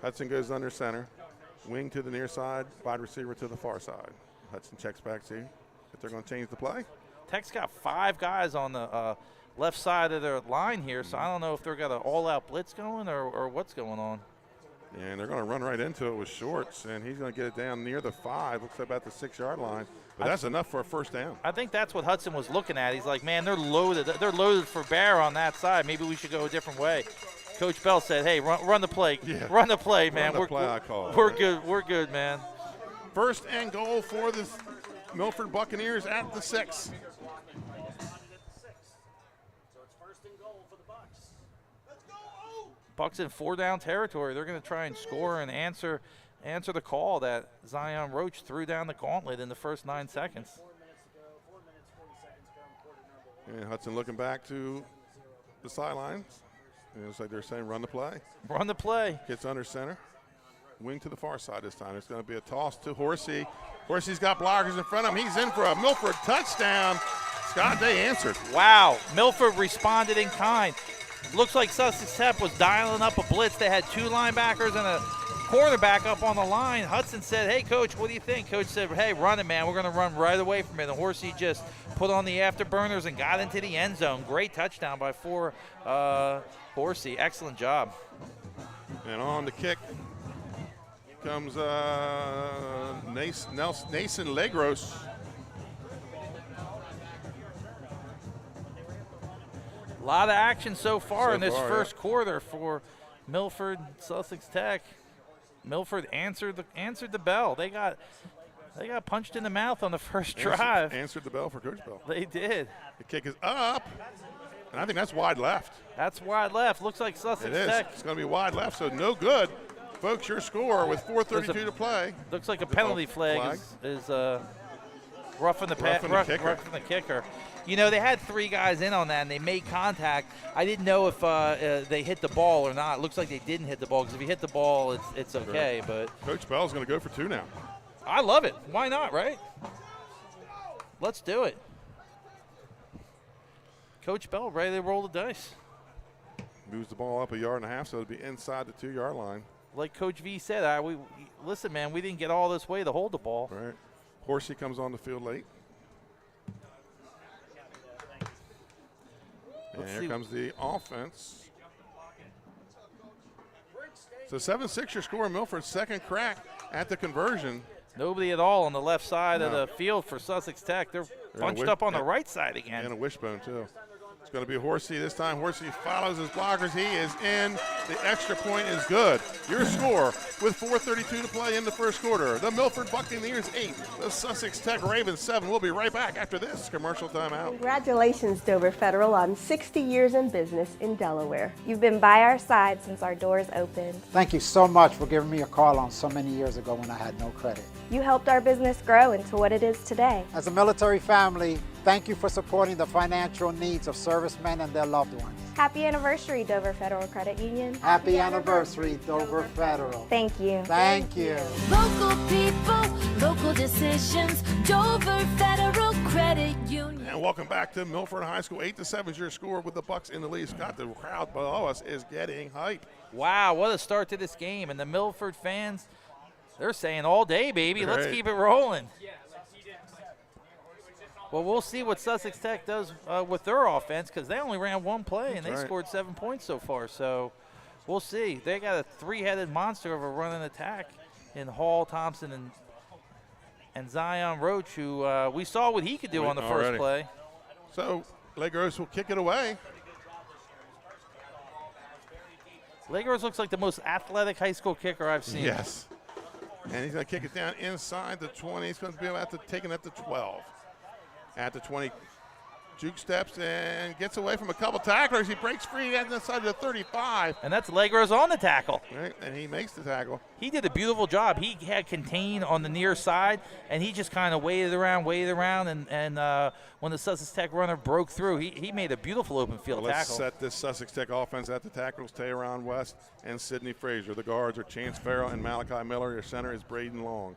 D: Hudson goes under center. Wing to the near side, wide receiver to the far side. Hudson checks back, see if they're going to change the play.
E: Tech's got 5 guys on the left side of their line here, so I don't know if they've got an all-out blitz going or what's going on.
D: Yeah, and they're going to run right into it with Shorts, and he's going to get it down near the 5, looks like about the 6-yard line. But that's enough for a first down.
E: I think that's what Hudson was looking at. He's like, man, they're loaded. They're loaded for bear on that side. Maybe we should go a different way. Coach Bell said, hey, run the play.
D: Yeah.
E: Run the play, man.
D: Run the play, I call it.
E: We're good. We're good, man.
D: First and goal for the Milford Buccaneers at the 6.
E: Bucks in 4-down territory. They're going to try and score and answer the call that Zion Roach threw down the gauntlet in the first 9 seconds.
D: And Hudson looking back to the sidelines. It looks like they're saying run the play.
E: Run the play.
D: Gets under center. Wing to the far side this time. It's going to be a toss to Horsey. Horsey's got blockers in front of him. He's in for a Milford touchdown. Scott, they answered.
E: Wow. Milford responded in kind. Looks like Sussex Tech was dialing up a blitz. They had 2 linebackers and a cornerback up on the line. Hudson said, hey, Coach, what do you think? Coach said, hey, run it, man. We're going to run right away from it. And Horsey just put on the afterburners and got into the end zone. Great touchdown by Horsey. Excellent job.
D: And on the kick comes Nason Legros.
E: A lot of action so far in this first quarter for Milford, Sussex Tech. Milford answered the bell. They got punched in the mouth on the first drive.
D: Answered the bell for Coach Bell.
E: They did.
D: The kick is up, and I think that's wide left.
E: That's wide left. Looks like Sussex Tech.
D: It's going to be wide left, so no good. Folks, your score with 4:32 to play.
E: Looks like a penalty flag is roughing the kicker. You know, they had 3 guys in on that, and they made contact. I didn't know if they hit the ball or not. It looks like they didn't hit the ball, because if you hit the ball, it's okay.
D: Sure.
E: But
D: Coach Bell's going to go for 2 now.
E: I love it. Why not, right? Let's do it. Coach Bell ready to roll the dice.
D: Moves the ball up 1.5 yards, so it'll be inside the 2-yard line.
E: Like Coach V said, listen, man, we didn't get all this way to hold the ball.
D: Right. Horsey comes on the field late. And here comes the offense. So 7-6 your score. Milford's second crack at the conversion.
E: Nobody at all on the left side of the field for Sussex Tech. They're bunched up on the right side again.
D: And a wishbone, too. It's going to be Horsey this time. Horsey follows his blockers. He is in. The extra point is good. Your score with 4:32 to play in the first quarter. The Milford Buccaneers 8. The Sussex Tech Ravens 7. We'll be right back after this commercial timeout.
K: Congratulations, Dover Federal, on 60 years in business in Delaware. You've been by our side since our doors opened.
L: Thank you so much for giving me a call on so many years ago when I had no credit.
K: You helped our business grow into what it is today.
L: As a military family, thank you for supporting the financial needs of servicemen and their loved ones.
K: Happy anniversary, Dover Federal Credit Union.
L: Happy anniversary, Dover Federal.
K: Thank you.
L: Thank you.
F: Local people, local decisions, Dover Federal Credit Union.
D: And welcome back to Milford High School. 8-7 is your score with the Bucks in the lead. Scott, the crowd below us is getting hype.
E: Wow, what a start to this game. And the Milford fans, they're saying all day, baby.
D: Right.
E: Let's keep it rolling. Well, we'll see what Sussex Tech does with their offense, because they only ran 1 play, and they scored 7 points so far. So we'll see. They got a 3-headed monster of a running attack in Hall, Thompson, and Zion Roach, who we saw what he could do on the first play.
D: So Legros will kick it away.
E: Legros looks like the most athletic high school kicker I've seen.
D: Yes. And he's going to kick it down inside the 20. He's going to be able to take it at the 12. At the 20, Juke steps and gets away from a couple tacklers. He breaks free at the side of the 35.
E: And that's Legros on the tackle.
D: Right, and he makes the tackle.
E: He did a beautiful job. He had contained on the near side, and he just kind of waited around, and when the Sussex Tech runner broke through, he made a beautiful open field
D: Let's
E: tackle.
D: set this Sussex Tech offense at the tackles. Taron West and Sidney Frazier. The guards are Chance Farrell and Malachi Miller. Your center is Braden Long.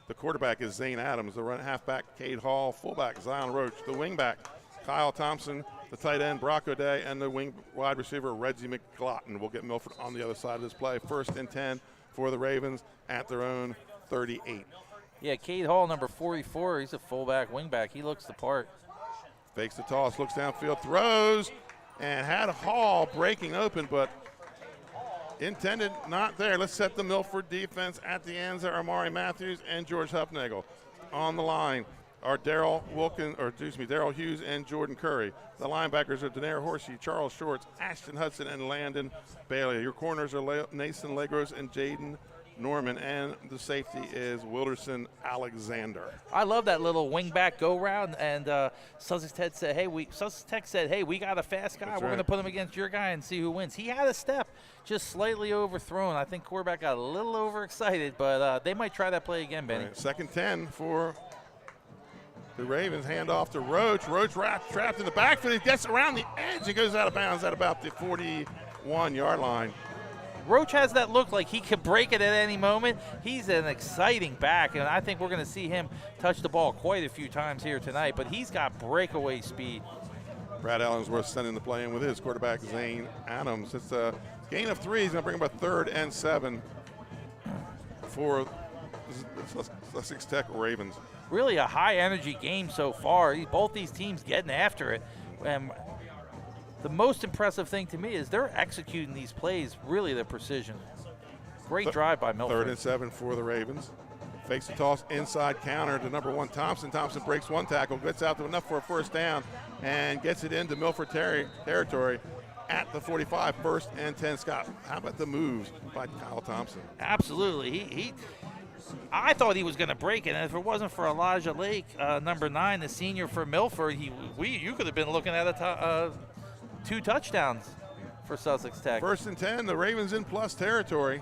D: The quarterback is Zane Adams. The run halfback, Cade Hall. Fullback, Zion Roach. The wingback, Kyle Thompson. The tight end, Brock O'Day. And the wide receiver, Reggie McGlotton. We'll get Milford on the other side of this play. 1st and 10 for the Ravens at their own 38.
E: Yeah, Cade Hall, number 44. He's a fullback, wingback. He looks the part.
D: Fakes the toss, looks downfield, throws, and had Hall breaking open, but intended not there. Let's set the Milford defense at the ends. There are Amari Matthews and George Huffnagel. On the line are Daryl Hughes and Jordan Curry. The linebackers are Daenerys Horsey, Charles Shorts, Ashton Hudson, and Landon Bailey. Your corners are Nathan Legros and Jaden Norman, and the safety is Wilderson Alexander.
E: I love that little wingback go round, and Sussex Tech said, "Hey, we got a fast guy.
D: That's
E: We're
D: right.
E: going to put him against your guy and see who wins." He had a step, just slightly overthrown. I think quarterback got a little overexcited, but they might try that play again, Benny.
D: Right, 2nd 10 for the Ravens. Hand off to Roach. Roach trapped in the backfield. He gets around the edge and goes out of bounds at about the 41-yard line.
E: Roach has that look like he could break it at any moment. He's an exciting back, and I think we're going to see him touch the ball quite a few times here tonight, but he's got breakaway speed.
D: Brad Ellensworth sending the play in with his quarterback, Zane Adams. It's a gain of 3. He's going to bring him a 3rd and 7 for the Sussex Tech Ravens.
E: Really a high-energy game so far. Both these teams getting after it. The most impressive thing to me is they're executing these plays, really the precision. Great drive by Milford.
D: 3rd and 7 for the Ravens. Fakes the toss, inside counter to number 1 Thompson. Thompson breaks one tackle, gets out to enough for a 1st down, and gets it into Milford territory at the 45. 1st and 10. Scott, how about the moves by Kyle Thompson?
E: Absolutely. I thought he was going to break it, and if it wasn't for Elijah Lake, number 9, the senior for Milford, you could have been looking at 2 touchdowns for Sussex Tech.
D: 1st and 10, the Ravens in plus territory.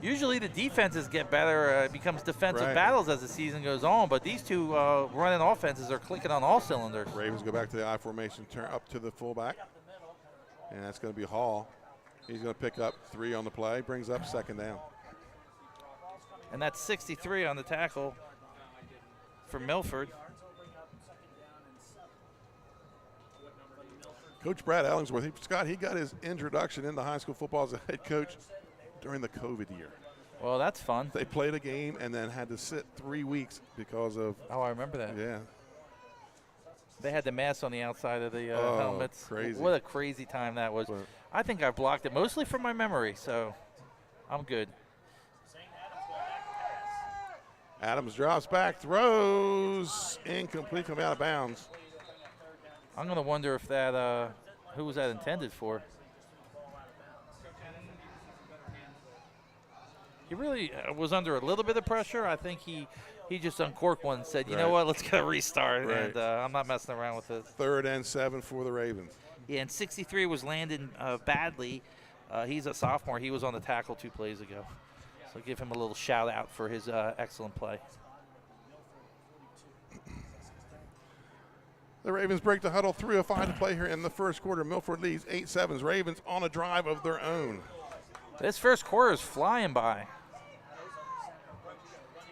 E: Usually the defenses get better. It becomes defensive
D: Right.
E: battles as the season goes on, but these two running offenses are clicking on all cylinders.
D: Ravens go back to the I formation, turn up to the fullback, and that's going to be Hall. He's going to pick up 3 on the play, brings up 2nd down.
E: And that's 63 on the tackle for Milford.
D: Coach Brad Ellingsworth, Scott, he got his introduction into high school football as a head coach during the COVID year.
E: Well, that's fun.
D: They played a game and then had to sit 3 weeks because of.
E: Oh, I remember that.
D: Yeah.
E: They had the mask on the outside of the helmets.
D: Crazy.
E: What a crazy time that was.
D: But
E: I think I blocked it mostly from my memory, so I'm good.
D: Adams drops back, throws, incomplete, come out of bounds.
E: I'm going to wonder if that, who was that intended for? He really was under a little bit of pressure. I think he just uncorked one and said, you know what, let's get a restart.
D: Right.
E: And I'm not messing around with this.
D: 3rd and 7 for the Ravens.
E: Yeah, and 63 was Landon Badley. He's a sophomore. He was on the tackle 2 plays ago. So give him a little shout out for his excellent play.
D: The Ravens break the huddle, 3:05 to play here in the 1st quarter. Milford leads 8-7. Ravens on a drive of their own.
E: This 1st quarter is flying by.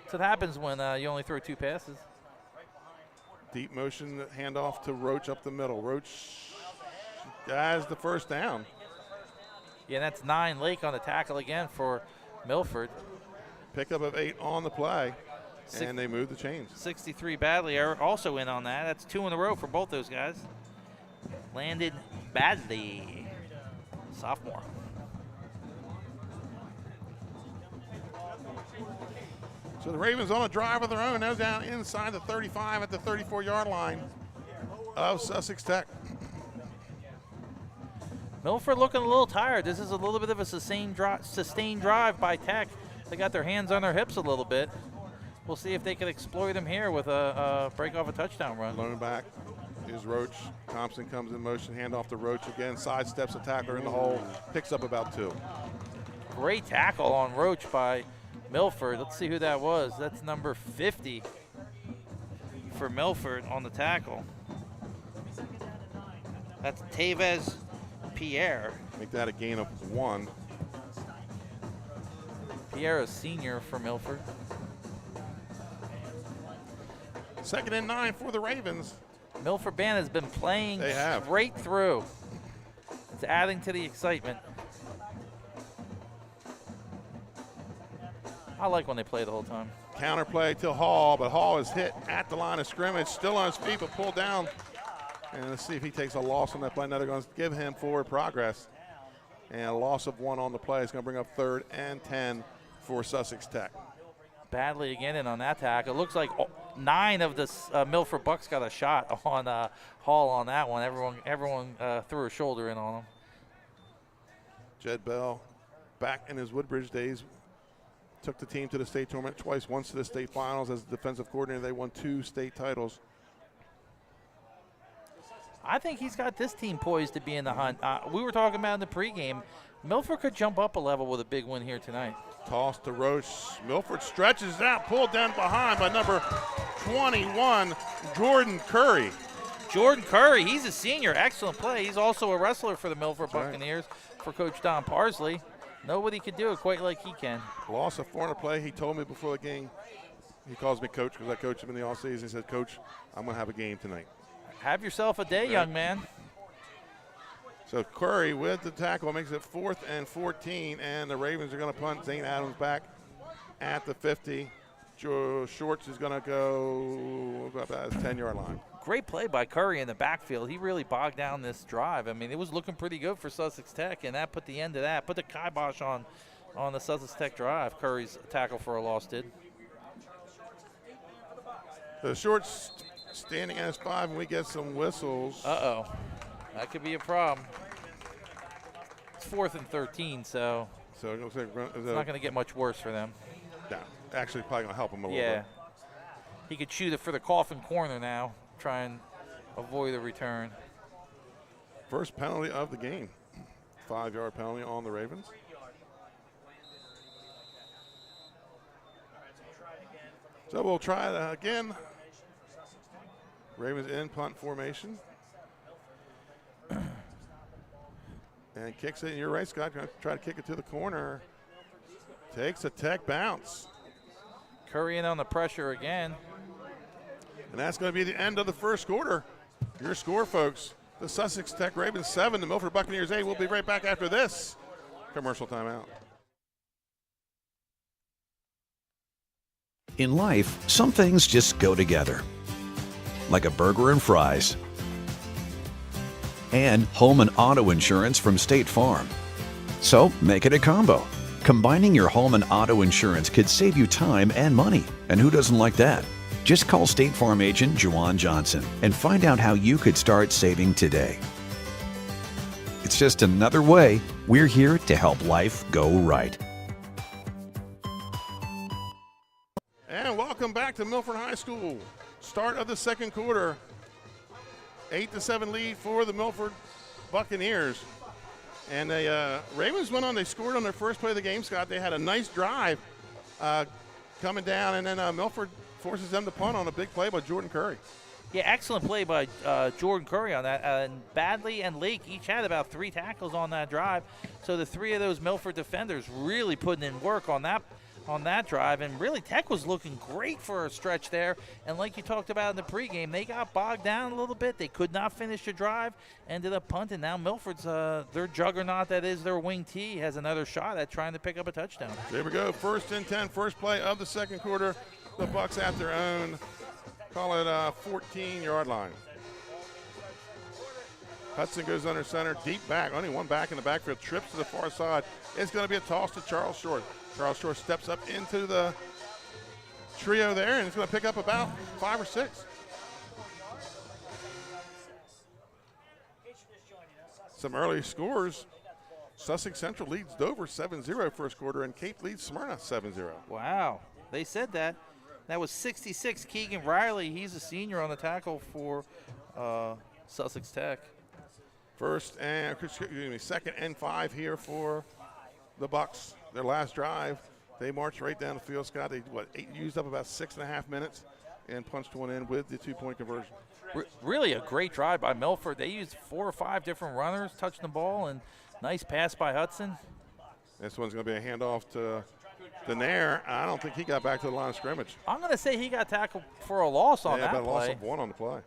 E: That's what happens when you only throw 2 passes.
D: Deep motion handoff to Roach up the middle. Roach has the 1st down.
E: Yeah, that's 9 Lake on the tackle again for Milford.
D: Pickup of 8 on the play, and they move the chains.
E: 63 Badley are also in on that. That's 2 in a row for both those guys. Landon Badley, sophomore.
D: So the Ravens on a drive of their own, now down inside the 35 at the 34-yard line of Sussex Tech.
E: Milford looking a little tired. This is a little bit of a sustained drive by Tech. They got their hands on their hips a little bit. we'll see if they can exploit him here with a break off a touchdown run.
D: Lone back is Roach. Thompson comes in motion, hand off to Roach again, sidesteps a tackler in the hole, picks up about 2.
E: Great tackle on Roach by Milford. Let's see who that was. That's number 50 for Milford on the tackle. That's Tevez Pierre.
D: Make that a gain of 1.
E: Pierre is senior for Milford.
D: 2nd and 9 for the Ravens.
E: Milford band has been playing
D: They have.
E: straight through. It's adding to the excitement. I like when they play the whole time.
D: Counter play to Hall, but Hall is hit at the line of scrimmage, still on his feet, but pulled down. And let's see if he takes a loss on that play. Now they're going to give him forward progress. And a loss of 1 on the play is going to bring up 3rd and 10 for Sussex Tech.
E: Badly again in on that tackle. It looks like 9 of the Milford Bucks got a shot on Hall on that one. Everyone threw a shoulder in on him.
D: Jed Bell, back in his Woodbridge days, took the team to the state tournament twice, once to the state finals as defensive coordinator. They won 2 state titles.
E: I think he's got this team poised to be in the hunt. We were talking about in the pregame, Milford could jump up a level with a big win here tonight.
D: Toss to Roach. Milford stretches out, pulled down behind by number 21, Jordan Curry.
E: Jordan Curry, he's a senior. Excellent play. He's also a wrestler for the Milford Buccaneers for Coach Don Parsley. Nobody could do it quite like he can.
D: Loss of 4 on the play. He told me before the game, he calls me coach because I coach him in the offseason. He said, Coach, I'm going to have a game tonight.
E: Have yourself a day, young man.
D: So Curry with the tackle makes it 4th and 14, and the Ravens are going to punt. Zane Adams back at the 50. Joe Shorts is going to go about his 10-yard line.
E: Great play by Curry in the backfield. He really bogged down this drive. I mean, it was looking pretty good for Sussex Tech, and that put the end to that. Put the kibosh on the Sussex Tech drive. Curry's tackle for a loss did.
D: The Shorts standing at his 5, and we get some whistles.
E: Uh-oh. That could be a problem. It's 4th and 13, so
D: it looks like
E: it's not going to get much worse for them.
D: No, actually probably going to help him a little bit.
E: Yeah. He could shoot it for the coffin corner now, try and avoid a return.
D: First penalty of the game. 5-yard penalty on the Ravens. So we'll try it again. Ravens in punt formation. And kicks it. And you're right, Scott. Going to try to kick it to the corner. Takes a Tech bounce.
E: Curry in on the pressure again.
D: And that's going to be the end of the first quarter. Your score, folks. The Sussex Tech Ravens 7, the Milford Buccaneers 8. We'll be right back after this commercial timeout.
I: In life, some things just go together. Like a burger and fries. And home and auto insurance from State Farm. So make it a combo. Combining your home and auto insurance could save you time and money. And who doesn't like that? Just call State Farm agent Juwan Johnson and find out how you could start saving today. It's just another way we're here to help life go right.
D: And welcome back to Milford High School. Start of the second quarter. 8-7 lead for the Milford Buccaneers. And the Ravens went on, they scored on their first play of the game, Scott. They had a nice drive coming down, and then Milford forces them to punt on a big play by Jordan Curry.
E: Yeah, excellent play by Jordan Curry on that. And Badley and Lake each had about 3 tackles on that drive. So the 3 of those Milford defenders really putting in work on that drive. And really, Tech was looking great for a stretch there. And like you talked about in the pregame, they got bogged down a little bit. They could not finish the drive, ended up punting. Now Milford's, their juggernaut that is their wing T, has another shot at trying to pick up a touchdown.
D: There we go, 1st and 10, first play of the second quarter. The Bucks at their own, call it a 14-yard line. Hudson goes under center, deep back, only one back in the backfield, trips to the far side. It's going to be a toss to Charles Short. Charles Short steps up into the trio there, and it's going to pick up about 5 or 6. Some early scores. Sussex Central leads Dover 7-0 first quarter, and Cape leads Smyrna 7-0.
E: Wow, they said that. That was 66. Keegan Riley, he's a senior on the tackle for Sussex Tech.
D: Second and 5 here for the Bucks. Their last drive, they marched right down the field. Scott, they used up about 6.5 minutes and punched one in with the 2-point conversion.
E: Really a great drive by Milford. They used 4 or 5 different runners touching the ball, and nice pass by Hudson.
D: This one's going to be a handoff to Nair. I don't think he got back to the line of scrimmage.
E: I'm going to say he got tackled for a loss on that
D: about
E: play.
D: a loss of 1 on the play.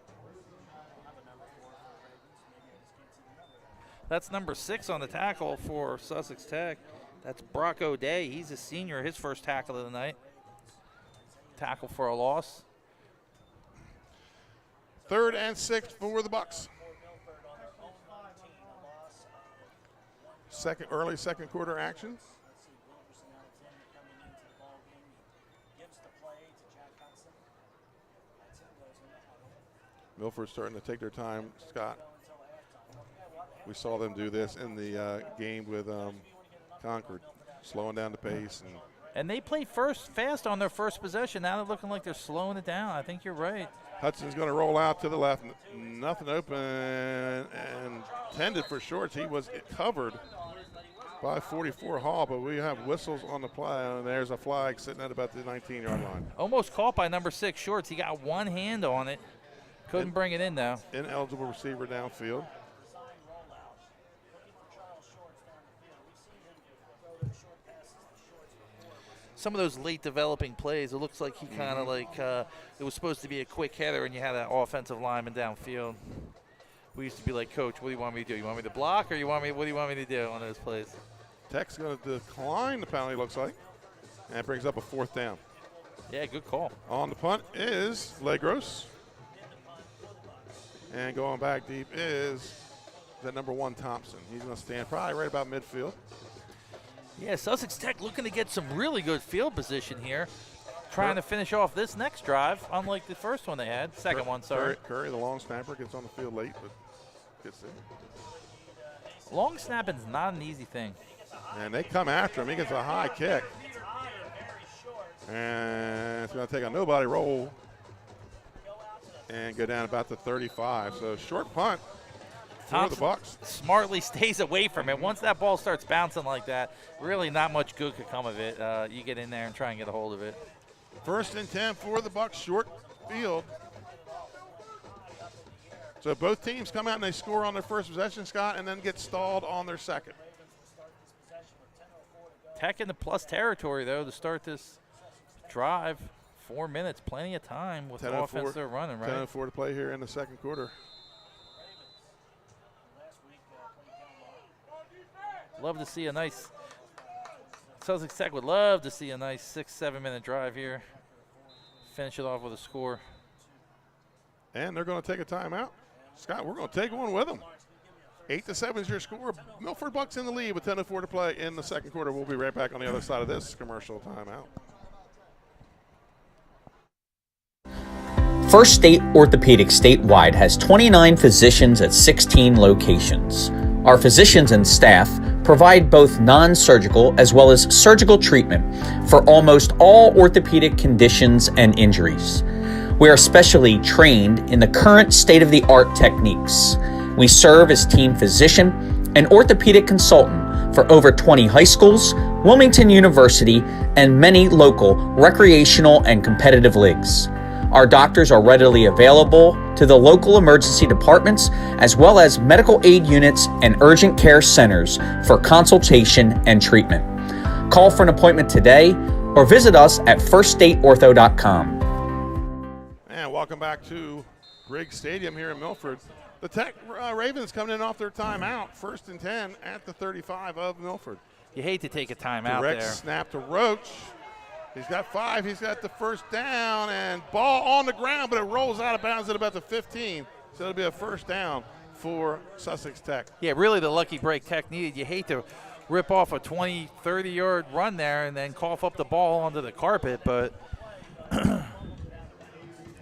E: That's number 6 on the tackle for Sussex Tech. That's Brock O'Day. He's a senior, his first tackle of the night. Tackle for a loss.
D: 3rd and 6 for the Bucks. Early second quarter action. Milford's starting to take their time, Scott. We saw them do this in the game with Concord, slowing down the pace.
E: And they played fast on their first possession. Now they're looking like they're slowing it down. I think you're right.
D: Hudson's going to roll out to the left. Nothing open and tended for shorts. He was covered by 44 Hall, but we have whistles on the play, and there's a flag sitting at about the 19-yard line.
E: Almost caught by number 6 Shorts. He got one hand on it. Couldn't bring it in, though.
D: Ineligible receiver downfield.
E: Some of those late developing plays, it looks like he kind of it was supposed to be a quick header, and you had that offensive lineman downfield. We used to be like, Coach, what do you want me to do? You want me to block, or what do you want me to do on those plays?
D: Tech's going to decline the penalty, looks like. And it brings up a 4th down.
E: Yeah, good call.
D: On the punt is Legros. And going back deep is that number 1 Thompson. He's going to stand probably right about midfield.
E: Yeah, Sussex Tech looking to get some really good field position here. Trying to finish off this next drive, unlike the first one they had. Second one, sorry.
D: Curry, the long snapper, gets on the field late, but gets there.
E: Long snapping's not an easy thing.
D: And they come after him. He gets a high kick. And it's going to take a nobody roll and go down about the 35. So short punt for the Bucks.
E: Smartly stays away from it. Once that ball starts bouncing like that, really not much good could come of it. You get in there and try and get a hold of it.
D: 1st and 10 for the Bucks, short field. So both teams come out and they score on their first possession, Scott, and then get stalled on their second.
E: Tech in the plus territory, though, to start this drive. 4 minutes, plenty of time with the offense they're running, right?
D: 10:04 to play here in the second quarter.
E: Love to see a nice Sussex Tech would love to see a nice 6-7 minute drive here. Finish it off with a score.
D: And they're going to take a timeout. Scott, we're going to take one with them. 8-7 is your score. Milford Bucks in the lead with 10:04 to play in the second quarter. We'll be right back on the other side of this commercial timeout.
M: First State Orthopedic statewide has 29 physicians at 16 locations. Our physicians and staff provide both non-surgical as well as surgical treatment for almost all orthopedic conditions and injuries. We are specially trained in the current state-of-the-art techniques. We serve as team physician and orthopedic consultant for over 20 high schools, Wilmington University, and many local recreational and competitive leagues. Our doctors are readily available to the local emergency departments as well as medical aid units and urgent care centers for consultation and treatment. Call for an appointment today or visit us at firststateortho.com.
D: And welcome back to Briggs Stadium here in Milford. The Tech Ravens coming in off their timeout, 1st and 10 at the 35 of Milford.
E: You hate to take a timeout there.
D: Direct snap to Roach. He's got 5. He's got the first down and ball on the ground, but it rolls out of bounds at about the 15. So it'll be a first down for Sussex Tech.
E: Yeah, really the lucky break Tech needed. You hate to rip off a 20, 30-yard run there and then cough up the ball onto the carpet, but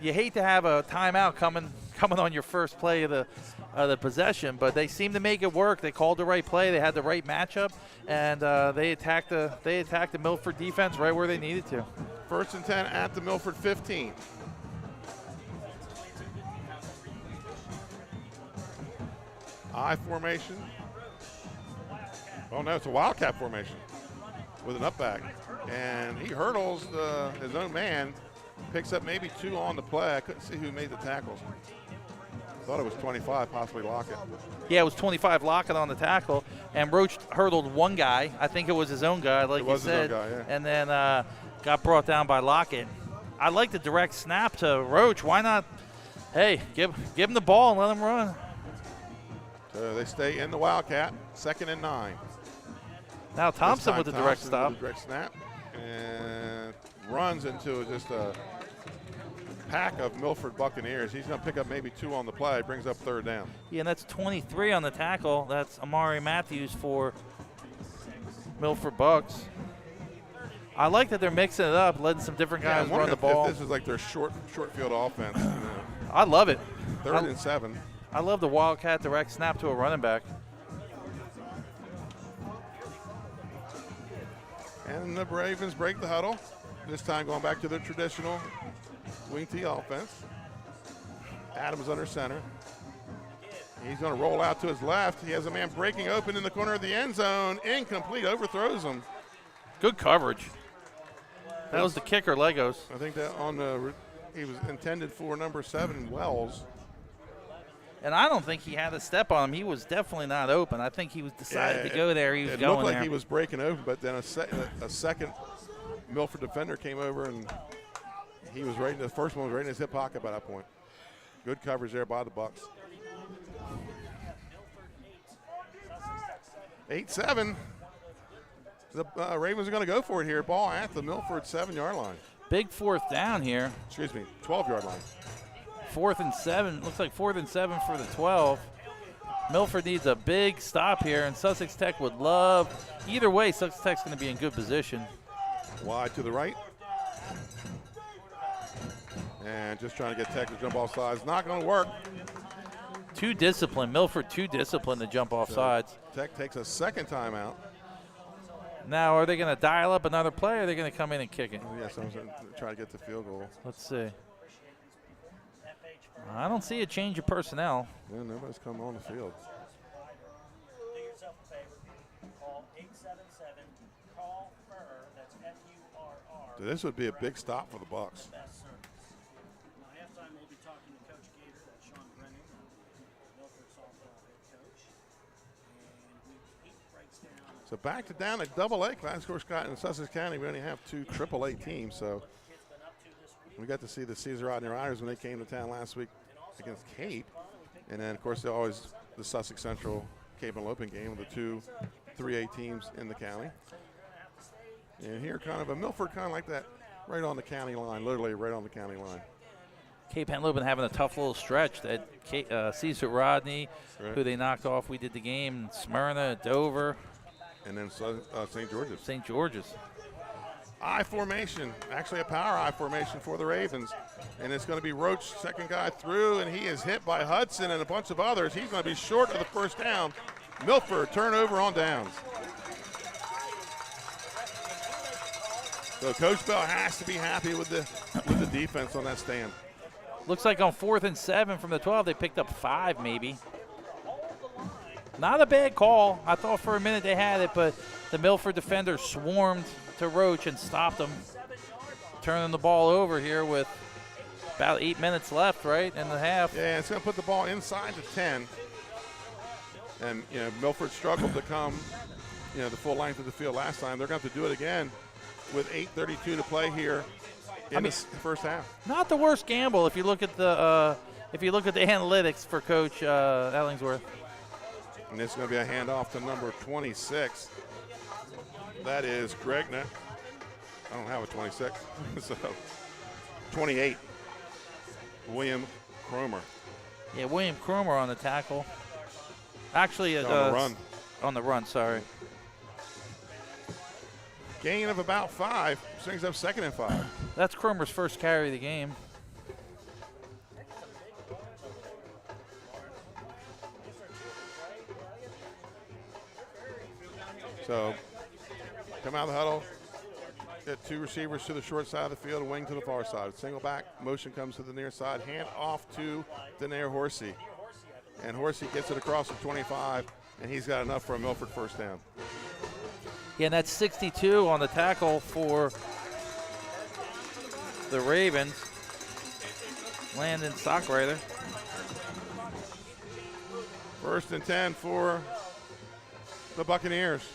E: you hate to have a timeout coming on your first play of the possession, but they seemed to make it work. They called the right play. They had the right matchup, and they attacked the Milford defense right where they needed to.
D: 1st and 10 at the Milford 15. I formation. Oh no, it's a Wildcat formation with an up back. And he hurdles his own man, picks up maybe 2 on the play. I couldn't see who made the tackles. Thought it was 25, possibly Lockett.
E: Yeah, it was 25 Lockett on the tackle, and Roach hurdled one guy. I think it was his own guy, like you said.
D: His own guy, yeah.
E: And then got brought down by Lockett. I like the direct snap to Roach. Why not? Hey, give him the ball and let him run.
D: So they stay in the Wildcat, 2nd and 9.
E: Now Thompson with the direct stop.
D: With the direct snap, and runs into just a pack of Milford Buccaneers. He's going to pick up maybe 2 on the play, brings up 3rd down.
E: Yeah, and that's 23 on the tackle. That's Amari Matthews for Milford Bucks. I like that they're mixing it up, letting some different guys run the ball.
D: If this is like their short field offense. You know.
E: I love it.
D: 3rd and 7.
E: I love the Wildcat direct snap to a running back.
D: And the Ravens break the huddle. This time going back to their traditional wing T offense. Adams under center. He's going to roll out to his left. He has a man breaking open in the corner of the end zone. Incomplete, overthrows him.
E: Good coverage. That was the kicker, Legos.
D: I think that he was intended for number 7, Wells.
E: And I don't think he had a step on him. He was definitely not open. I think he was decided to go there. He was going there.
D: It looked like he was breaking open, but then a second Milford defender came over, and he was right in the first one was right in his hip pocket by that point. Good coverage there by the Bucks. 8-7. The Ravens are going to go for it here. Ball at the Milford 7-yard line.
E: Big 4th down here.
D: Excuse me, 12-yard line.
E: 4th and 7. Looks like 4th and 7 for the 12. Milford needs a big stop here, and Sussex Tech would love. Either way, Sussex Tech's going to be in good position.
D: Wide to the right. And just trying to get Tech to jump off sides. Not going to work.
E: Too disciplined. Milford too disciplined to jump off sides.
D: Tech takes a second timeout.
E: Now, are they going to dial up another play, or are they going to come in and kick it?
D: Yes, I'm going to try to get the field goal.
E: Let's see. I don't see a change of personnel.
D: Yeah, nobody's come on the field.
N: Do yourself a favor. Call 877-CALL-FURR. That's F-U-R-R.
D: So this would be a big stop for the Bucks.
N: Halftime, we'll be talking to Coach Gator, that's Sean Brennan, Milford softball head coach. And he breaks down.
D: So back to down at AA class. Of course, Scott in Sussex County, we only have 2 AAA teams, so we got to see the Caesar Rodney Riders when they came to town last week against Cape. And then, of course, always the Sussex Central Cape and Loping game with the 2 3A teams in the county. And here kind of a Milford kind of like that right on the county line, literally right on the county line.
E: Cape Henlopen having a tough little stretch. That Caesar Rodney,
D: right,
E: who they knocked off. We did the game. Smyrna, Dover.
D: And then St. George's.
E: St. George's.
D: I formation, actually a power I formation for the Ravens. And it's going to be Roach, second guy through, and he is hit by Hudson and a bunch of others. He's going to be short of the first down. Milford, turnover on downs. So Coach Bell has to be happy with the defense on that stand.
E: Looks like on 4th and 7 from the 12, they picked up 5 maybe. Not a bad call. I thought for a minute they had it, but the Milford defender swarmed to Roach and stopped him. Turning the ball over here with about 8 minutes left, right, in the half.
D: Yeah, it's going to put the ball inside the 10. And, you know, Milford struggled to come, you know, the full length of the field last time. They're going to have to do it again with 8:32 to play here in the first half.
E: Not the worst gamble if you look at the analytics for Coach Ellingsworth.
D: And it's going to be a handoff to number 26. That is Greg. I don't have a 26. So 28. William Cromer.
E: Yeah, William Cromer on the tackle. Actually,
D: on the run.
E: On the run, sorry.
D: Gain of about 5. Brings up 2nd and 5.
E: That's Cromer's first carry of the game.
D: So come out of the huddle, get 2 receivers to the short side of the field, wing to the far side. Single back, motion comes to the near side, hand off to Danair Horsey. And Horsey gets it across the 25, and he's got enough for a Milford first down.
E: Yeah, and that's 62 on the tackle for the Ravens. Landon Stockrider.
D: 1st and 10 for the Buccaneers.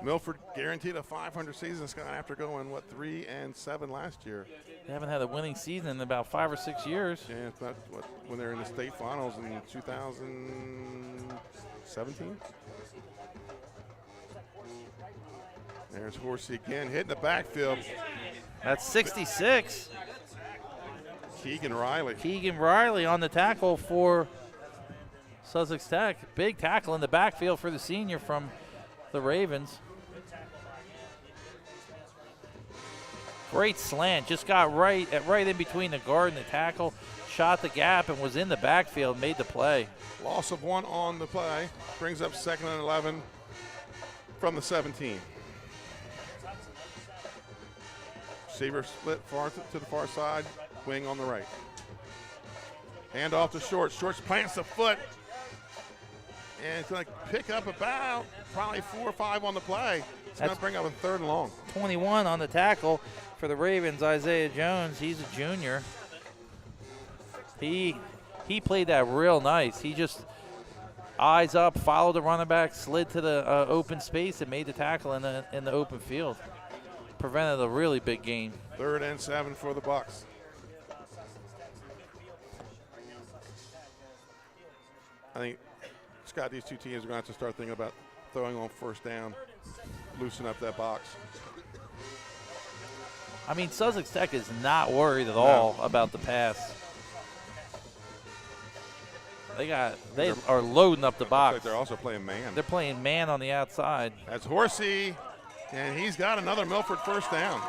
D: Milford guaranteed a 500 season, Scott, after going, 3-7 last year.
E: They haven't had a winning season in about 5 or 6 years.
D: Yeah, it's not when they were in the state finals in 2017. There's Horsey again, hitting the backfield.
E: That's 66.
D: Keegan Riley.
E: Keegan Riley on the tackle for Sussex Tech. Big tackle in the backfield for the senior from the Ravens. Great slant, just got right in between the guard and the tackle, shot the gap and was in the backfield, made the play.
D: Loss of 1 on the play, brings up 2nd and 11 from the 17. Receiver split far to the far side, wing on the right. Hand off to Shorts. Shorts plants the foot, and it's going to pick up about probably 4 or 5 on the play. It's going to bring up a 3rd and long.
E: 21 on the tackle for the Ravens, Isaiah Jones. He's a junior. He played that real nice. He just eyes up, followed the running back, slid to the open space, and made the tackle in the open field. Prevented a really big gain.
D: 3rd and 7 for the Bucks. I think, Scott, these two teams are going to have to start thinking about throwing on 1st down, loosen up that box.
E: I mean, Sussex Tech is not worried at all about the pass. They are loading up the box.
D: Like they're also playing man.
E: They're playing man on the outside.
D: That's Horsey, and he's got another Milford first down.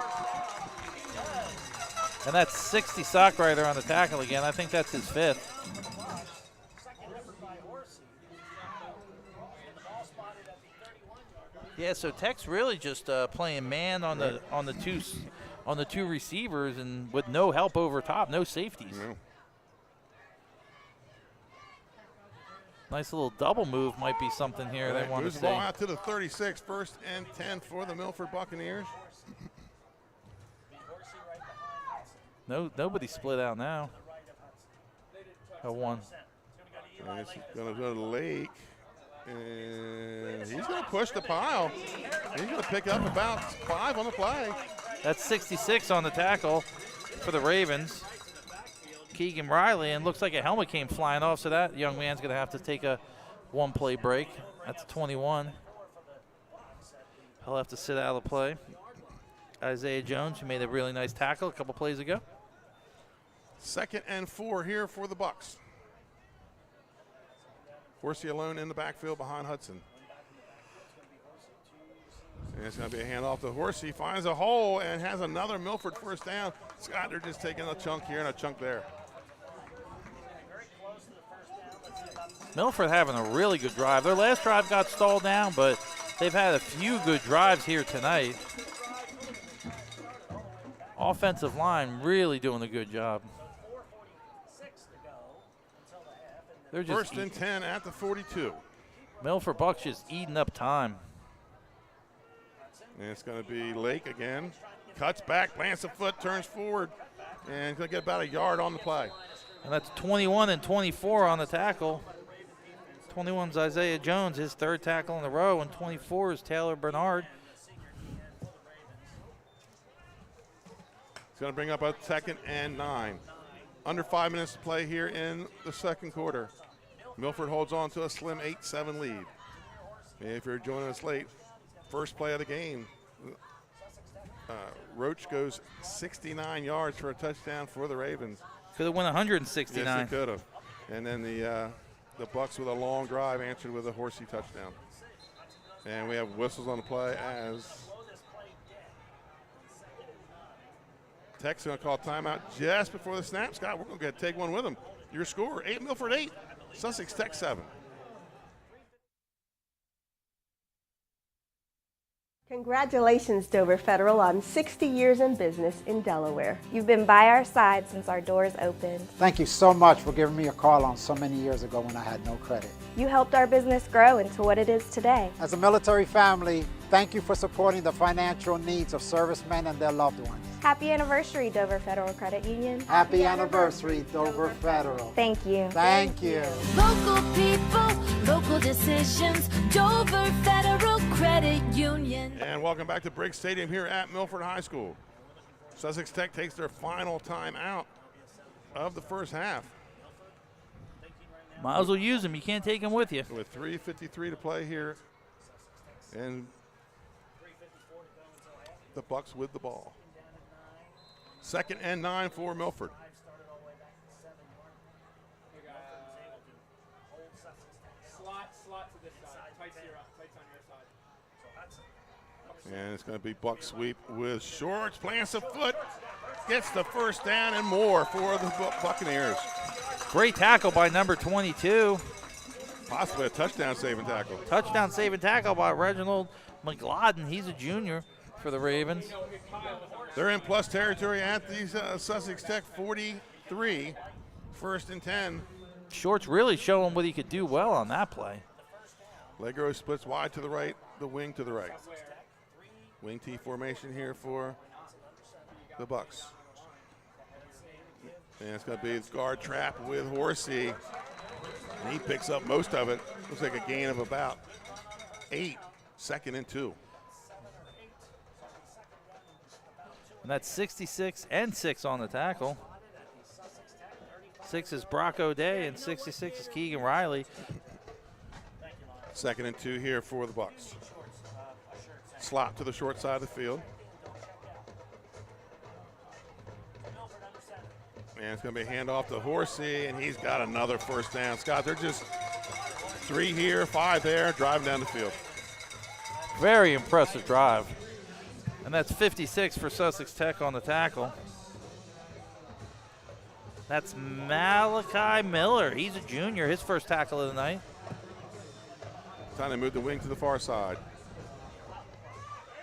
E: And that's 60 Stockrider on the tackle again. I think that's his 5th. Yeah, so Tech's really just playing man on the two receivers and with no help over top, no safeties.
D: No.
E: Nice little double move might be something here they want to see.
D: Moves the ball out to the 36, 1st and 10 for the Milford Buccaneers.
E: Nobody split out now. A 1.
D: And it's going to go to Lake. And he's going to push the pile. He's going to pick up about 5 on the play.
E: That's 66 on the tackle for the Ravens. Keegan Riley, and looks like a helmet came flying off, so that young man's going to have to take a 1-play break. That's 21. He'll have to sit out of the play. Isaiah Jones, who made a really nice tackle a couple plays ago.
D: 2nd and 4 here for the Bucks. Horsey alone in the backfield behind Hudson. And it's going to be a handoff to Horsey. Finds a hole and has another Milford first down. Scott, they're just taking a chunk here and a chunk there.
E: Milford having a really good drive. Their last drive got stalled down, but they've had a few good drives here tonight. Offensive line really doing a good job. They're just
D: 1st and 10 at the 42.
E: Milford Bucks just eating up time.
D: And it's going to be Lake again. Cuts back, plants a foot, turns forward, and going to get about a yard on the play.
E: And that's 21 and 24 on the tackle. 21's Isaiah Jones, his 3rd tackle in a row, and 24 is Taylor Bernard.
D: It's going to bring up a 2nd and 9. Under 5 minutes to play here in the 2nd quarter. Milford holds on to a slim 8-7 lead. And if you're joining us late, first play of the game, Roach goes 69 yards for a touchdown for the Ravens.
E: Could have won 169.
D: Yes, he could have. And then the Bucks with a long drive answered with a Horsey touchdown. And we have whistles on the play as Tech's going to call timeout just before the snap. Scott, we're going to take one with them. Your score, Milford 8, Sussex Tech 7.
K: Congratulations, Dover Federal, on 60 years in business in Delaware. You've been by our side since our doors opened.
L: Thank you so much for giving me a call on so many years ago when I had no credit.
K: You helped our business grow into what it is today.
L: As a military family, thank you for supporting the financial needs of servicemen and their loved ones.
K: Happy anniversary, Dover Federal Credit Union.
L: Happy anniversary, Dover Federal.
K: Thank you.
L: Thank you.
F: Local people, local decisions, Dover Federal Credit Union.
D: And welcome back to Briggs Stadium here at Milford High School. Sussex Tech takes their final time out of the first half.
E: Might as well use them. You can't take them with you.
D: With 3:53 to play here. And the Bucks with the ball. 2nd and 9 for Milford. And it's going to be buck sweep with Shorts. Plants a foot. Gets the first down and more for the Buccaneers.
E: Great tackle by number 22.
D: Possibly a touchdown saving tackle.
E: Touchdown saving tackle by Reginald McLaughlin. He's a junior for the Ravens.
D: They're in plus territory at the Sussex Tech 43. 1st and 10.
E: Shorts really showing what he could do well on that play.
D: Legro splits wide to the right, the wing to the right. Wing T formation here for the Bucks. And it's going to be guard trap with Horsey. And he picks up most of it. Looks like a gain of about 8. 2nd and 2.
E: And that's 66 and 6 on the tackle. 6 is Brock O'Day and 66 is Keegan Riley.
D: 2nd and 2 here for the Bucks. Slot to the short side of the field. And it's going to be a handoff to Horsey, and he's got another first down. Scott, they're just 3 here, 5 there, driving down the field.
E: Very impressive drive. And that's 56 for Sussex Tech on the tackle. That's Malachi Miller. He's a junior, his first tackle of the night.
D: Time to move the wing to the far side.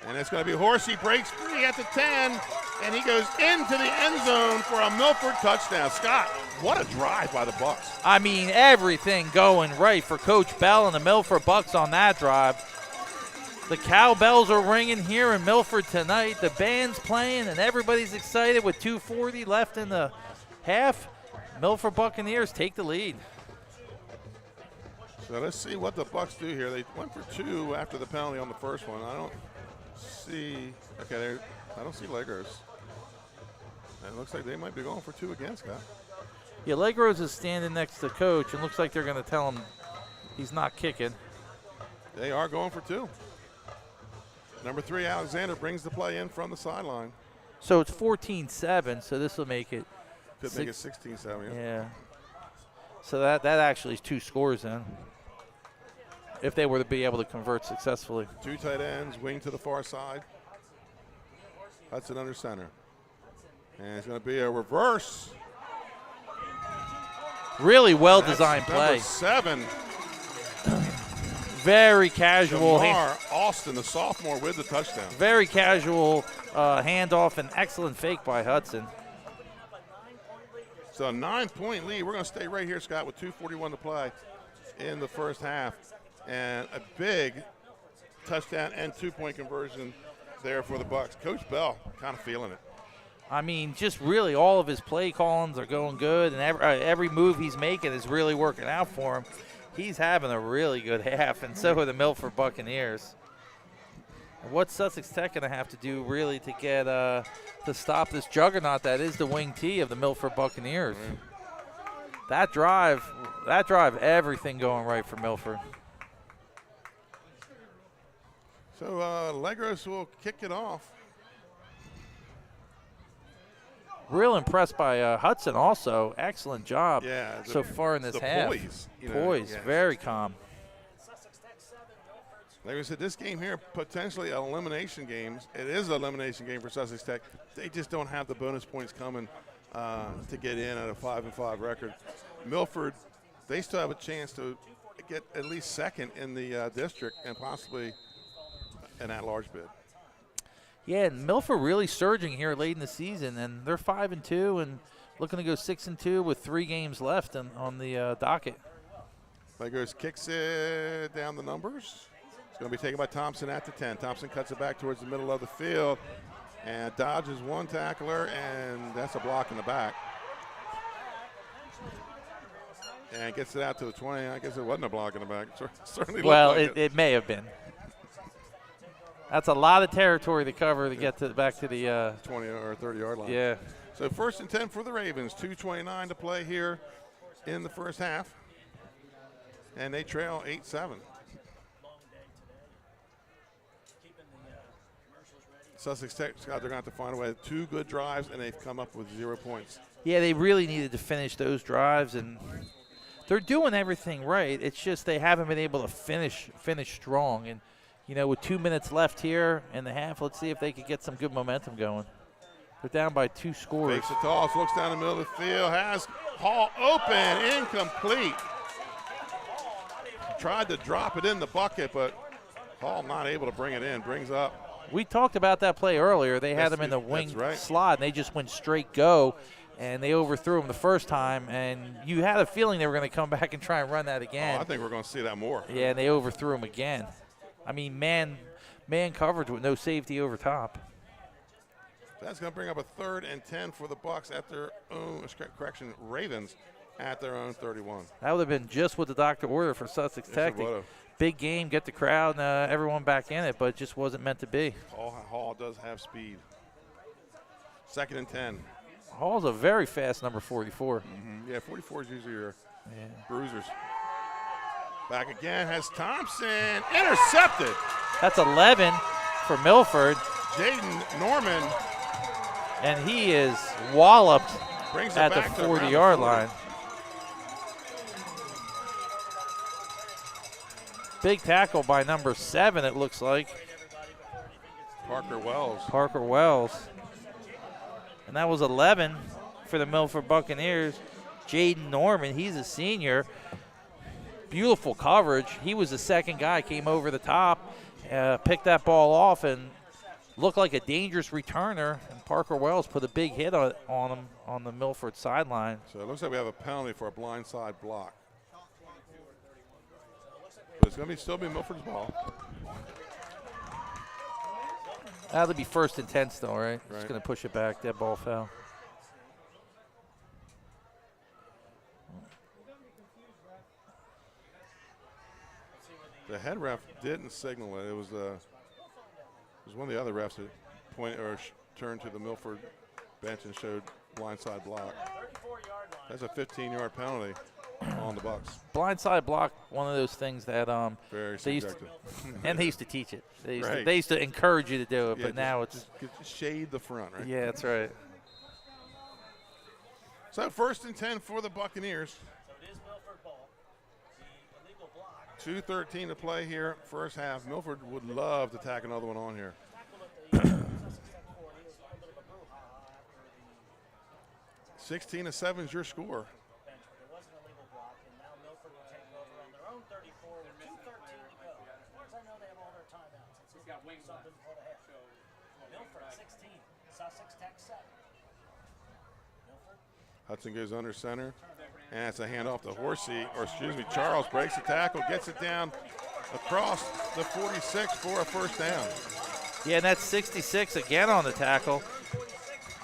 D: And it's going to be Horsey breaks free at the 10, and he goes into the end zone for a Milford touchdown. Scott, what a drive by the Bucks.
E: I mean, everything going right for Coach Bell and the Milford Bucks on that drive. The cowbells are ringing here in Milford tonight. The band's playing, and everybody's excited with 2:40 left in the half. Milford Buccaneers take the lead.
D: So let's see what the Bucks do here. They went for 2 after the penalty on the first one. I don't see, okay, I don't see Legros. And it looks like they might be going for 2 again, Scott.
E: Yeah, Legros is standing next to Coach, and looks like they're going to tell him he's not kicking.
D: They are going for 2. Number 3, Alexander, brings the play in from the sideline.
E: So it's 14-7, so this will make it.
D: Could make it 16-7,
E: yeah. So that actually is 2 scores then, if they were to be able to convert successfully.
D: 2 tight ends, wing to the far side. Hudson under center. And it's going to be a reverse.
E: Really well-designed play.
D: Number 7.
E: Very casual.
D: Jamar Austin, the sophomore, with the touchdown.
E: Very casual handoff and excellent fake by Hudson.
D: So a 9-point lead. We're going to stay right here, Scott, with 2:41 to play in the first half. And a big touchdown and 2-point conversion there for the Bucks. Coach Bell kind of feeling it.
E: I mean, just really all of his play callings are going good, and every move he's making is really working out for him. He's having a really good half, and so are the Milford Buccaneers. What's Sussex Tech going to have to do really to get to stop this juggernaut that is the wing T of the Milford Buccaneers? That drive, everything going right for Milford.
D: So Legros will kick it off.
E: Real impressed by Hudson also. Excellent job so far in this half.
D: Poise.
E: Poise, very calm.
D: Like I said, this game here, potentially an elimination game. It is an elimination game for Sussex Tech. They just don't have the bonus points coming to get in at a 5-5 record. Milford, they still have a chance to get at least second in the district and possibly an at-large bid.
E: Yeah, and Milford really surging here late in the season, and they're 5-2 and looking to go 6-2 with 3 games left on the docket.
D: Legos kicks it down the numbers. It's going to be taken by Thompson at the 10. Thompson cuts it back towards the middle of the field and dodges one tackler, and that's a block in the back. And gets it out to the 20. I guess it wasn't a block in the back. It certainly
E: well,
D: looked like
E: it may have been. That's a lot of territory to cover to get back to the
D: 20 or 30-yard line.
E: Yeah.
D: So 1st and 10 for the Ravens. 2:29 to play here in the first half. And they trail 8-7. Sussex Tech, Scott, they're going to have to find a way. 2 good drives, and they've come up with 0 points.
E: Yeah, they really needed to finish those drives, and they're doing everything right. It's just they haven't been able to finish strong. And, you know, with 2 minutes left here in the half, let's see if they could get some good momentum going. They're down by 2 scores.
D: Fakes the toss, looks down the middle of the field, has Hall open, incomplete. Tried to drop it in the bucket, but Hall not able to bring it in. Brings up.
E: We talked about that play earlier. They had him in the wing slot, and they just went straight go, and they overthrew him the first time, and you had a feeling they were going to come back and try and run that again.
D: Oh, I think we're going to see that more.
E: Yeah, and they overthrew him again. I mean, man coverage with no safety over top.
D: That's going to bring up a 3rd and 10 for the Bucks at their own, Ravens at their own 31.
E: That would have been just what the doctor ordered for Sussex Tech. Big game, get the crowd and everyone back in it, but it just wasn't meant to be.
D: Hall does have speed. 2nd and 10.
E: Hall's a very fast number 44.
D: Yeah, 44 is usually your bruisers. Back again, has Thompson intercepted.
E: That's 11 for Milford.
D: Jaden Norman.
E: And he is walloped
D: Brings
E: at the 40-yard line. Big tackle by number 7, it looks like.
D: Parker
E: Wells. And that was 11 for the Milford Buccaneers. Jaden Norman, he's a senior. Beautiful coverage. He was the second guy, came over the top, picked that ball off, and looked like a dangerous returner. And Parker Wells put a big hit on him on the Milford sideline.
D: So it looks like we have a penalty for a blindside block. But it's going to still be Milford's ball.
E: That'll be 1st and 10 still, right? Just going to push it back. That ball fell.
D: The head ref didn't signal it. It was one of the other refs that turned to the Milford bench and showed blindside block. That's a 15-yard penalty on the Bucks.
E: Blindside block, one of those things that
D: very
E: they used to, and they used to teach it. They used to encourage you to do it, but now it's
D: just shade the front, right?
E: Yeah, that's right.
D: So 1st and 10 for the Buccaneers.
N: So it is Milford ball. The illegal block.
D: 2:13 to play here, first half. Milford would love to tack another one on here. 16-7 is your score.
N: There was an illegal block, and now Milford will take over on their own 34 with 2:13 to go. As far as I know, they have all their timeouts. It's got wings something before the half. Milford 16, Sussex Tech 7. Milford.
D: Hudson goes under center, and it's a handoff to Charles breaks the tackle, gets it down across the 46 for a 1st down.
E: Yeah, and that's 66 again on the tackle.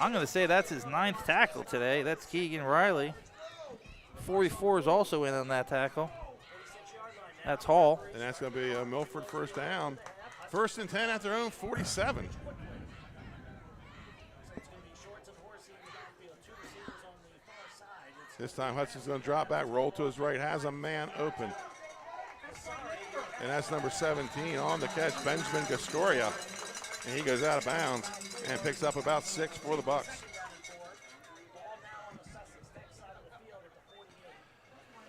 E: I'm going to say that's his 9th tackle today. That's Keegan Riley. 44 is also in on that tackle. That's Hall.
D: And that's going to be a Milford 1st down. 1st and 10 at their own 47. This time Hudson's going to drop back, roll to his right, has a man open. And that's number 17 on the catch, Benjamin Gastoria. And he goes out of bounds and picks up about 6 for the Bucks.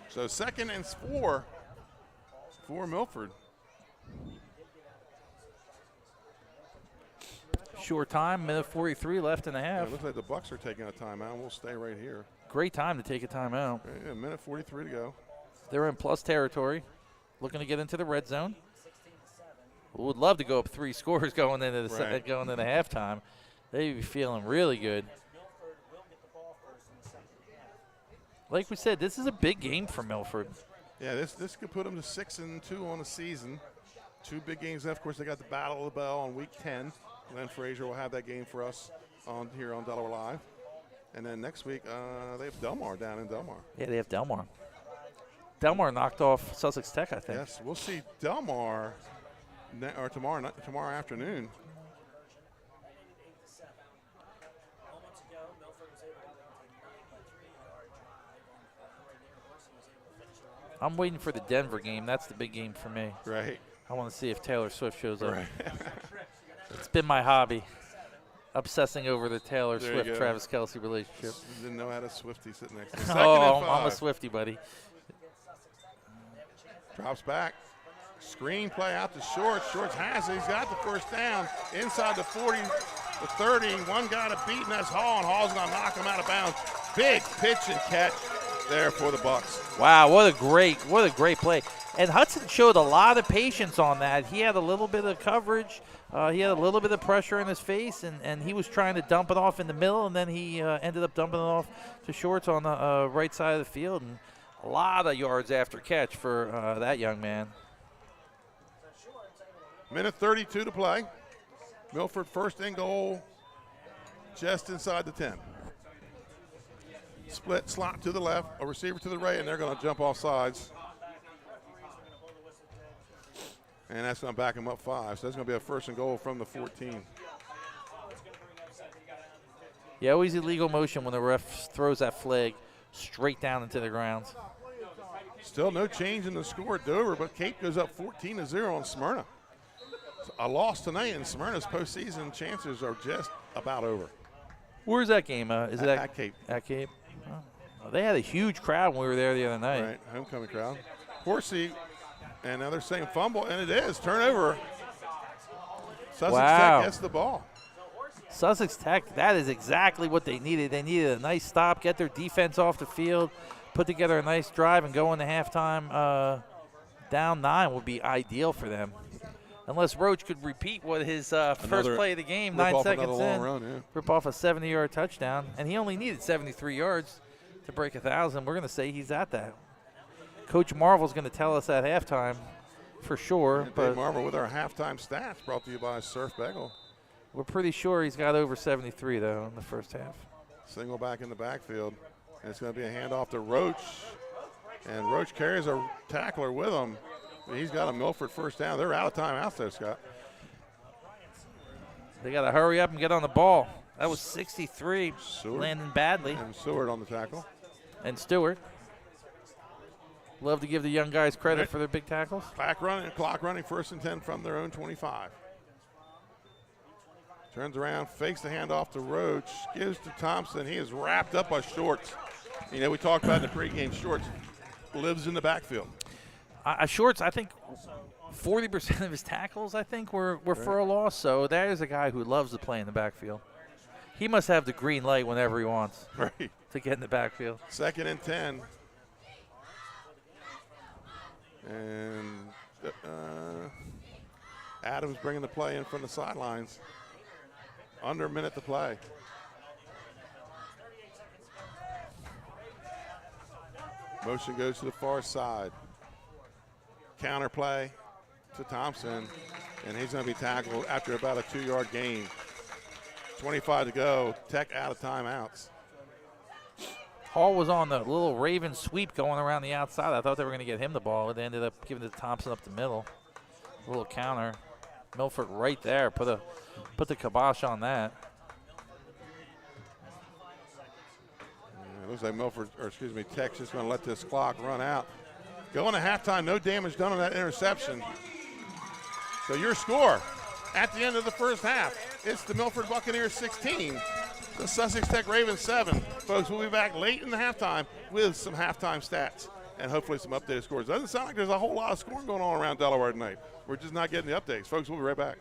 D: So 2nd and 4 for Milford.
E: Short time, minute 43 left in the half.
D: Yeah, it looks like the Bucks are taking a timeout. We'll stay right here.
E: Great time to take a timeout.
D: Yeah, minute 43 to go.
E: They're in plus territory, looking to get into the red zone. would love to go up 3 scores going into the
D: Right.
E: going into halftime. They'd be feeling really good. Like we said, this is a big game for Milford.
D: Yeah, this could put them to 6-2 on the season. 2 big games left. Of course, they got the Battle of the Bell on week 10. Glenn Frazier will have that game for us here on Delaware Live. And then next week, they have Delmar down in Delmar.
E: Yeah, they have Delmar. Delmar knocked off Sussex Tech, I think.
D: Yes, we'll see Delmar tomorrow afternoon.
E: I'm waiting for the Denver game. That's the big game for me.
D: Right.
E: I want to see if Taylor Swift shows up.
D: Right.
E: It's been my hobby, obsessing over the Taylor
D: There you go.
E: Swift-Travis Kelce relationship.
D: Didn't know how to Swifty sitting next to him.
E: Oh, I'm a Swifty, buddy.
D: Drops back. Screen play out to Shorts. Shorts has it. He's got the first down. Inside the 40, the 30. One guy to beat, and that's Hall, and Hall's going to knock him out of bounds. Big pitch and catch there for the Bucks.
E: Wow, what a great play. And Hudson showed a lot of patience on that. He had a little bit of coverage. He had a little bit of pressure in his face, and he was trying to dump it off in the middle, and then he ended up dumping it off to Shorts on the right side of the field. And a lot of yards after catch for that young man.
D: Minute 32 to play. Milford first and goal just inside the 10. Split slot to the left, a receiver to the right, and they're going to jump off sides. And that's going to back them up 5. So that's going to be a first and goal from the 14.
E: Yeah, always illegal motion when the ref throws that flag straight down into the ground.
D: Still no change in the score at Dover, but Cape goes up 14-0 on Smyrna. A loss tonight, and Smyrna's postseason chances are just about over.
E: Where's that game? Is it
D: at Cape?
E: At Cape. Oh, they had a huge crowd when we were there the other night.
D: Right, homecoming crowd. Horsey, and now they're saying fumble, and it is turnover. Sussex Tech gets the ball.
E: Sussex Tech, that is exactly what they needed. They needed a nice stop, get their defense off the field, put together a nice drive, and go into halftime down 9 would be ideal for them. Unless Roach could repeat what his first play of the game, 9 seconds in, rip off a 70-yard touchdown. And he only needed 73 yards to break 1,000. We're going to say he's at that. Coach Marvel's going to tell us at halftime for sure.
D: And
E: but
D: Dave Marvel with our halftime stats brought to you by Surf Bagel.
E: We're pretty sure he's got over 73, though, in the first half.
D: Single back in the backfield. And it's going to be a handoff to Roach. And Roach carries a tackler with him. He's got a Milford first down. They're out of timeouts there, Scott.
E: They got to hurry up and get on the ball. That was 63,
D: Seward.
E: landing badly.
D: And Seward on the tackle.
E: And Stewart. Love to give the young guys credit for their big tackles.
D: Clock running, first and 10 from their own 25. Turns around, fakes the handoff to Roach, gives to Thompson. He is wrapped up by Shorts. You know, we talked about in the pregame, Shorts lives in the backfield.
E: Shorts, I think 40% of his tackles, I think, were for a loss. So that is a guy who loves to play in the backfield. He must have the green light whenever he wants to get in the backfield. 2nd
D: and 10. And Adams bringing the play in from the sidelines. Under a minute to play. Motion goes to the far side. Counter play to Thompson, and he's going to be tackled after about a 2-yard gain. 25 to go. Tech out of timeouts.
E: Hall was on the little Raven sweep going around the outside. I thought they were going to get him the ball. They ended up giving it to Thompson up the middle. A little counter. Milford right there. Put the kibosh on that.
D: It looks like Tech's just going to let this clock run out. Going to halftime, no damage done on that interception. So your score at the end of the first half, it's the Milford Buccaneers 16, the Sussex Tech Ravens 7. Folks, we'll be back late in the halftime with some halftime stats and hopefully some updated scores. Doesn't sound like there's a whole lot of scoring going on around Delaware tonight. We're just not getting the updates. Folks, we'll be right back.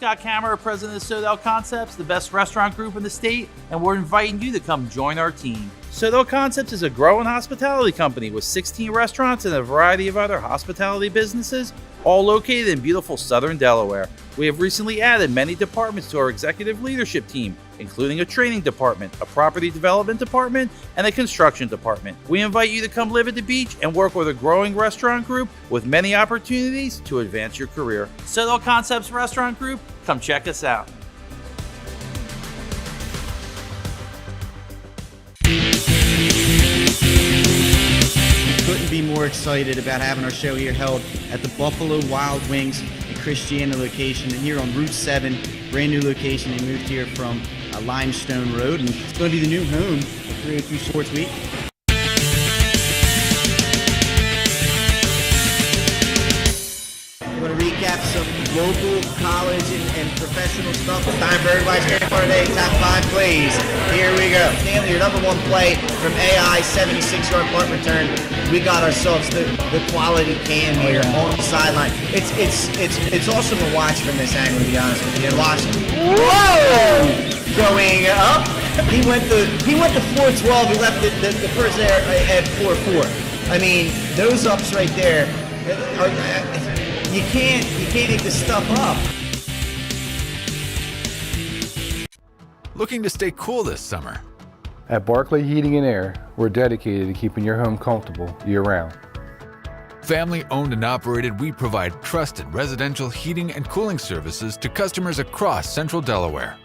E: Scott Kammerer, president of Sodell Concepts, the best restaurant group in the state, and we're inviting you to come join our team. Sodell Concepts is a growing hospitality company with 16 restaurants and a variety of other hospitality businesses, all located in beautiful southern Delaware. We have recently added many departments to our executive leadership team, including a training department, a property development department, and a construction department. We invite you to come live at the beach and work with a growing restaurant group with many opportunities to advance your career. Sodell Concepts Restaurant Group, come check us out.
O: Couldn't be more excited about having our show here held at the Buffalo Wild Wings and Christiana location here on Route 7, brand new location. They moved here from Limestone Road, and it's going to be the new home of 302 Sports Week. I'm going to recap some local, college, and professional stuff. It's time for everybody's favorite part of the day, top 5 plays. Here we go. Stanley, your number 1 play from AI, 76-yard punt return. We got ourselves the quality cam here on the sideline. It's awesome to watch from this angle, to be honest with you. And watch, whoa, going up. He went to 4.12. He left the first there at 4.4. I mean, those ups right there are. You can't make this stuff up.
P: Looking to stay cool this summer?
Q: At Barclay Heating and Air, we're dedicated to keeping your home comfortable year-round.
P: Family owned and operated, we provide trusted residential heating and cooling services to customers across central Delaware.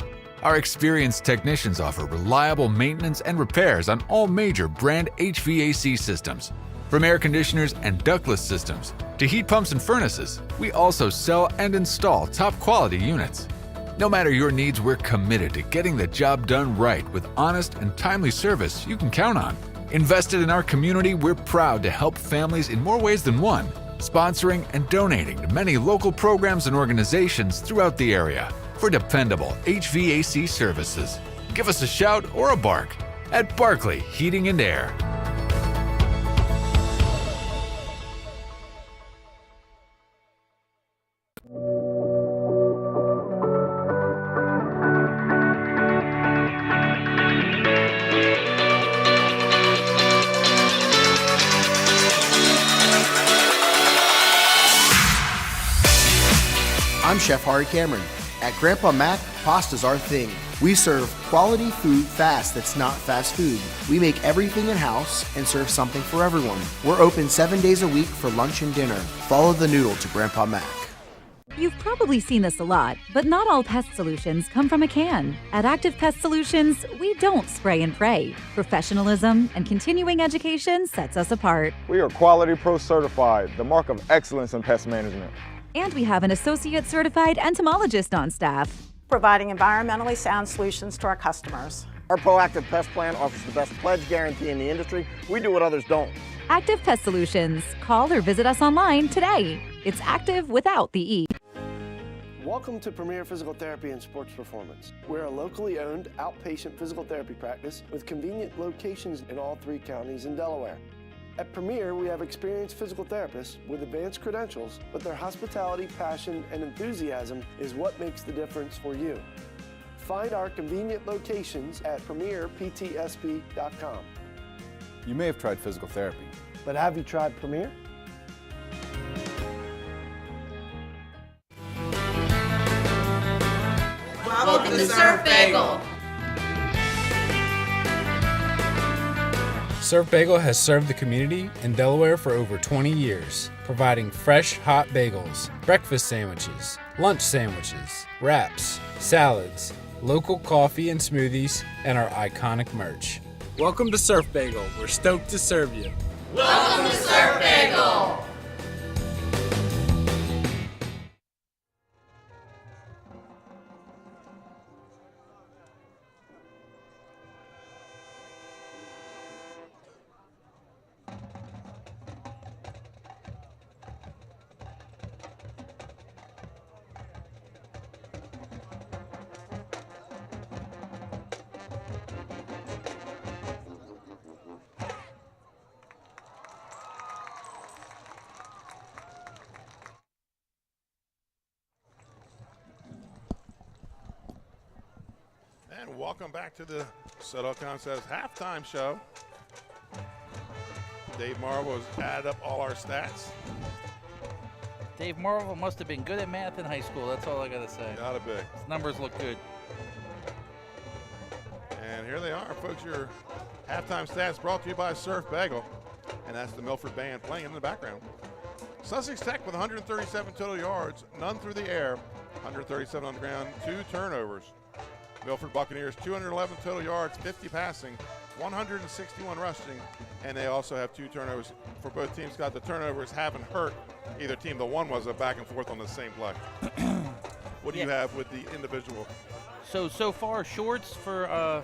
P: Our experienced technicians offer reliable maintenance and repairs on all major brand HVAC systems. From air conditioners and ductless systems to heat pumps and furnaces, we also sell and install top quality units. No matter your needs, we're committed to getting the job done right with honest and timely service you can count on. Invested in our community, we're proud to help families in more ways than one, sponsoring and donating to many local programs and organizations throughout the area for dependable HVAC services. Give us a shout or a bark at Barclay Heating and Air.
R: I'm Chef Hari Cameron. At Grandpa Mac, pasta's our thing. We serve quality food fast that's not fast food. We make everything in-house and serve something for everyone. We're open 7 days a week for lunch and dinner. Follow the noodle to Grandpa Mac.
S: You've probably seen this a lot, but not all pest solutions come from a can. At Active Pest Solutions, we don't spray and pray. Professionalism and continuing education sets us apart.
T: We are Quality Pro certified, the mark of excellence in pest management.
S: And we have an associate certified entomologist on staff,
U: providing environmentally sound solutions to our customers.
V: Our proactive pest plan offers the best pledge guarantee in the industry. We do what others don't.
S: Active Pest Solutions. Call or visit us online today. It's active without the E.
W: Welcome to Premier Physical Therapy and Sports Performance. We're a locally owned outpatient physical therapy practice with convenient locations in all 3 counties in Delaware. At Premier, we have experienced physical therapists with advanced credentials, but their hospitality, passion, and enthusiasm is what makes the difference for you. Find our convenient locations at premierptsp.com.
T: You may have tried physical therapy,
W: but have you tried Premier?
X: Welcome to Surf Bagel.
G: Surf Bagel has served the community in Delaware for over 20 years, providing fresh, hot bagels, breakfast sandwiches, lunch sandwiches, wraps, salads, local coffee and smoothies, and our iconic merch.
Y: Welcome to Surf Bagel. We're stoked to serve you.
X: Welcome to Surf Bagel.
D: And welcome back to the Subtle Concepts halftime show. Dave Marvel has added up all our stats.
E: Dave Marvel must have been good at math in high school. That's all I got to say.
D: Gotta be.
E: His numbers look good.
D: And here they are, folks. Your halftime stats brought to you by Surf Bagel. And that's the Milford Band playing in the background. Sussex Tech with 137 total yards, none through the air, 137 on the ground, 2 turnovers. Milford Buccaneers, 211 total yards, 50 passing, 161 rushing, and they also have 2 turnovers. For both teams, got the turnovers haven't hurt either team. The one was a back and forth on the same play. What do you have with the individual?
E: So far, Shorts for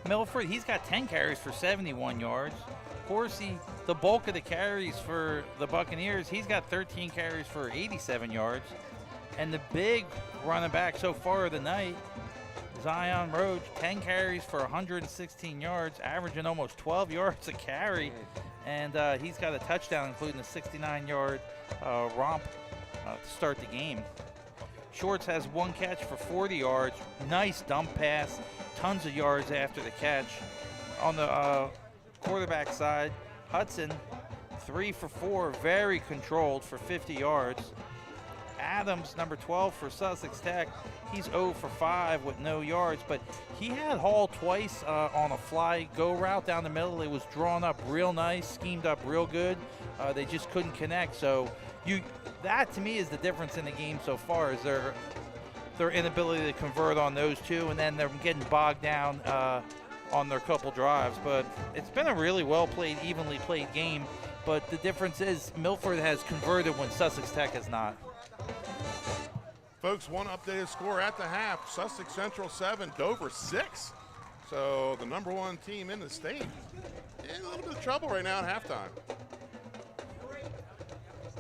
E: Milford, he's got 10 carries for 71 yards. Horsey, the bulk of the carries for the Buccaneers, he's got 13 carries for 87 yards. And the big running back so far of the night, Zion Roach, 10 carries for 116 yards, averaging almost 12 yards a carry. And he's got a touchdown, including a 69-yard romp to start the game. Shorts has 1 catch for 40 yards. Nice dump pass, tons of yards after the catch. On the quarterback side, Hudson, 3 for 4, very controlled for 50 yards. Adams, number 12 for Sussex Tech, he's 0 for 5 with no yards, but he had Hall twice on a fly go route down the middle. It was drawn up real nice, schemed up real good. They just couldn't connect. So that to me is the difference in the game so far, is their inability to convert on those 2, and then they're getting bogged down on their couple drives. But it's been a really well played, evenly played game. But the difference is Milford has converted when Sussex Tech has not.
D: Folks, one updated score at the half. Sussex Central 7, Dover 6. So the number 1 team in the state in a little bit of trouble right now at halftime.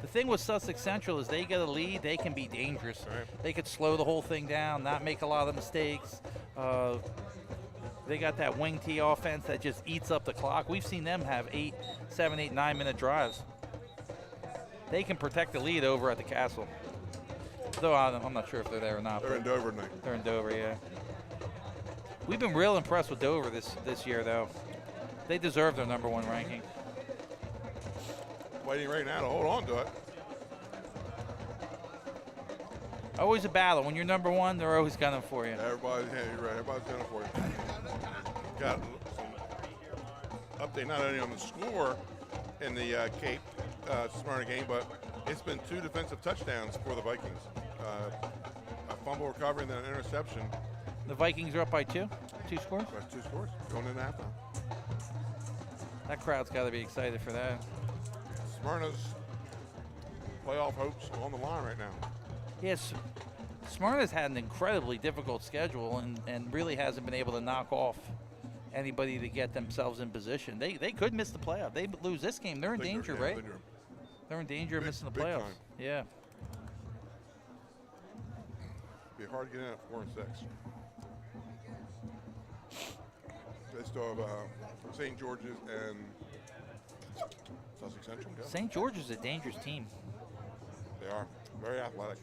E: The thing with Sussex Central is they get a lead, they can be dangerous. Right. They could slow the whole thing down, not make a lot of mistakes. They got that wing T offense that just eats up the clock. We've seen them have 7, 8, 9-minute drives. They can protect the lead over at the Castle. Though I'm not sure if they're there or not.
D: They're in Dover tonight.
E: They're in Dover, yeah. We've been real impressed with Dover this year, though. They deserve their number 1 ranking.
D: Waiting right now to hold on to it.
E: Always a battle. When you're number one, they're always gunning for you.
D: Everybody's, yeah, you're right. Everybody's gunning for you. Got some update not only on the score in the Cape Smyrna game, but it's been 2 defensive touchdowns for the Vikings. A fumble recovery and then an interception.
E: The Vikings are up by 2 scores?
D: That's 2 scores going into halftime.
E: That crowd's got to be excited for that.
D: Smyrna's playoff hopes on the line right now.
E: Yes, Smyrna's had an incredibly difficult schedule and really hasn't been able to knock off anybody to get themselves in position. They could miss the playoff. They lose this game, they're in danger, right? They're in danger of missing the playoffs.
D: Time.
E: Yeah.
D: Be hard to get in at 4 and 6. They still have St. George's and Sussex Central. Yeah.
E: St. George's is a dangerous team.
D: They are very athletic.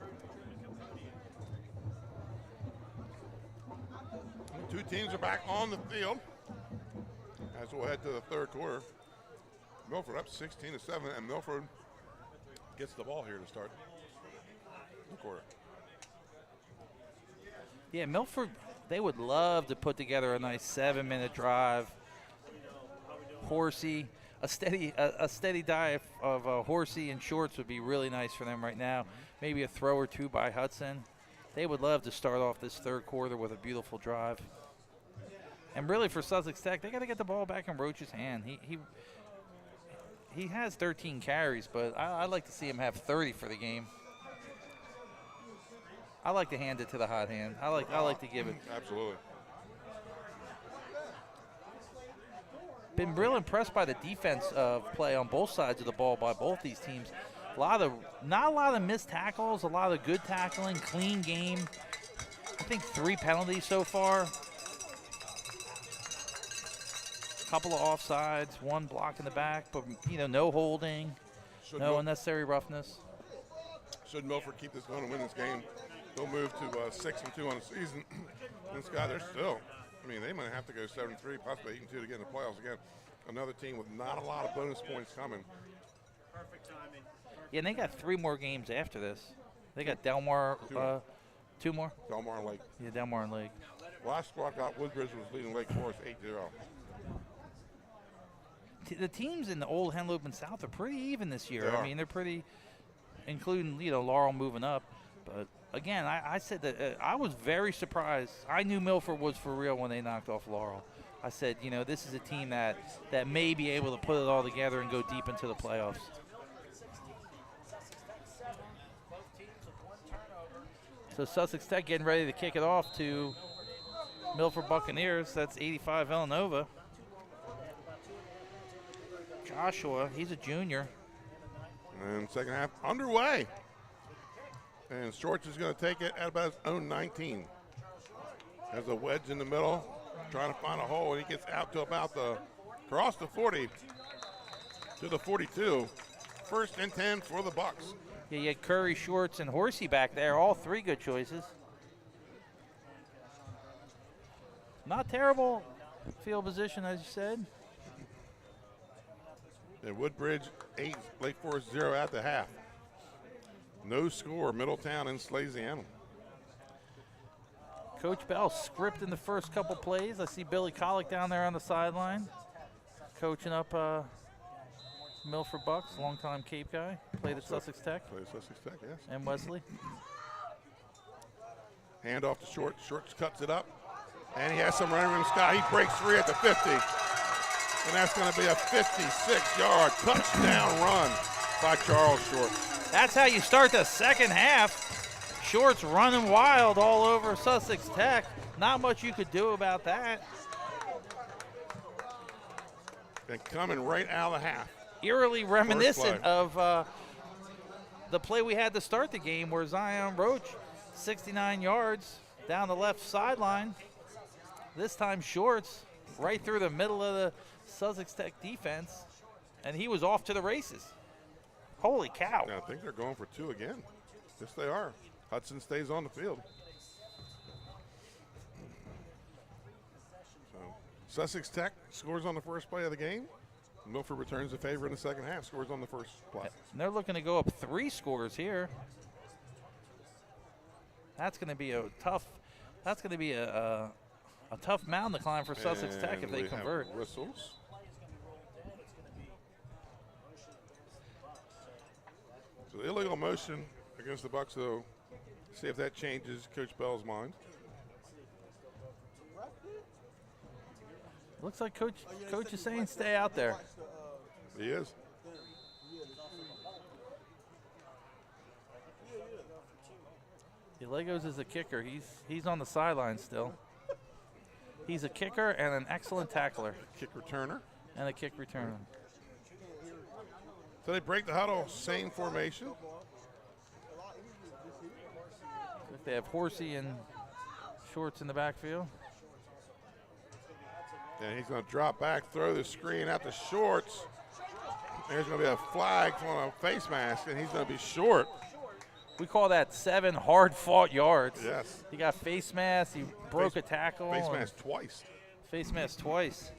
D: 2 teams are back on the field as we'll head to the 3rd quarter. Milford up 16-7, and Milford gets the ball here to start the quarter.
E: Yeah, Milford, they would love to put together a nice 7-minute drive. Horsey, a steady dive of Horsey and Shorts would be really nice for them right now. Maybe a throw or 2 by Hudson. They would love to start off this 3rd quarter with a beautiful drive. And really for Sussex Tech, they got to get the ball back in Roach's hand. He has 13 carries, but I'd like to see him have 30 for the game. I like to hand it to the hot hand. I like to give it.
D: Absolutely.
E: Been real impressed by the defense play on both sides of the ball by both these teams. Not a lot of missed tackles, a lot of good tackling, clean game. I think 3 penalties so far. Couple of offsides, 1 block in the back, but no holding, no unnecessary roughness.
D: Should Milford keep this going and win this game, they'll move to 6-2 on the season. And Scott, they're still, they might have to go 7-3, possibly 8-2 to get in the playoffs again. Another team with not a lot of bonus points coming.
E: Yeah, and they got 3 more games after this. They got Delmar, 2 more?
D: Delmar and Lake.
E: Yeah, Delmar and Lake.
D: Last squad got Woodbridge was leading Lake Forest 8-0.
E: The teams in the Old Henlopen and South are pretty even this year. They're pretty, including Laurel moving up. But again, I said that I was very surprised. I knew Milford was for real when they knocked off Laurel. I said, this is a team that may be able to put it all together and go deep into the playoffs. So Sussex Tech getting ready to kick it off to Milford Buccaneers. That's 85 Villanova. Joshua, he's a junior.
D: And second half underway. And Shorts is going to take it at about his own 19. Has a wedge in the middle, trying to find a hole, and he gets out to about across the 40 to the 42. 1st and 10 for the Bucks.
E: Yeah, you had Curry, Shorts, and Horsey back there, all 3 good choices. Not terrible field position, as you said.
D: And Woodbridge 8, Lake Forest 0 at the half. No score, Middletown and Slasiana.
E: Coach Bell scripting the first couple plays. I see Billy Collick down there on the sideline, coaching up Milford Bucks, longtime Cape guy. Played at Sussex Tech.
D: Played at Sussex Tech, yes.
E: And Wesley.
D: Hand off to Shorts. Shorts cuts it up. And he has some running room. Scott, he breaks free at the 50. And that's going to be a 56-yard touchdown run by Charles Shorts.
E: That's how you start the second half. Shorts running wild all over Sussex Tech. Not much you could do about that.
D: And coming right out of the half.
E: Eerily reminiscent of the play we had to start the game where Zion Roach, 69 yards down the left sideline. This time Shorts right through the middle of the Sussex Tech defense, and he was off to the races. Holy cow.
D: Yeah, I think they're going for 2 again. Yes, they are. Hudson stays on the field. So Sussex Tech scores on the first play of the game. Milford returns the favor in the second half, scores on the first play.
E: And they're looking to go up 3 scores here. That's going to be a tough. That's going to be a tough mountain to climb for Sussex Tech if they convert.
D: Whistles. So illegal motion against the Bucks, though. See if that changes Coach Bell's mind.
E: Looks like Coach is saying stay out there.
D: He is.
E: Legos is a kicker. He's on the sideline still. He's a kicker and an excellent tackler.
D: Kick returner.
E: And a kick returner.
D: So they break the huddle, same formation.
E: They have Horsey and Shorts in the backfield.
D: And he's going to drop back, throw the screen out to Shorts. There's going to be a flag on a face mask, and he's going to be short.
E: We call that 7 hard-fought yards.
D: Yes.
E: He got face mask. He broke a tackle.
D: Face mask twice.
E: Face mask twice.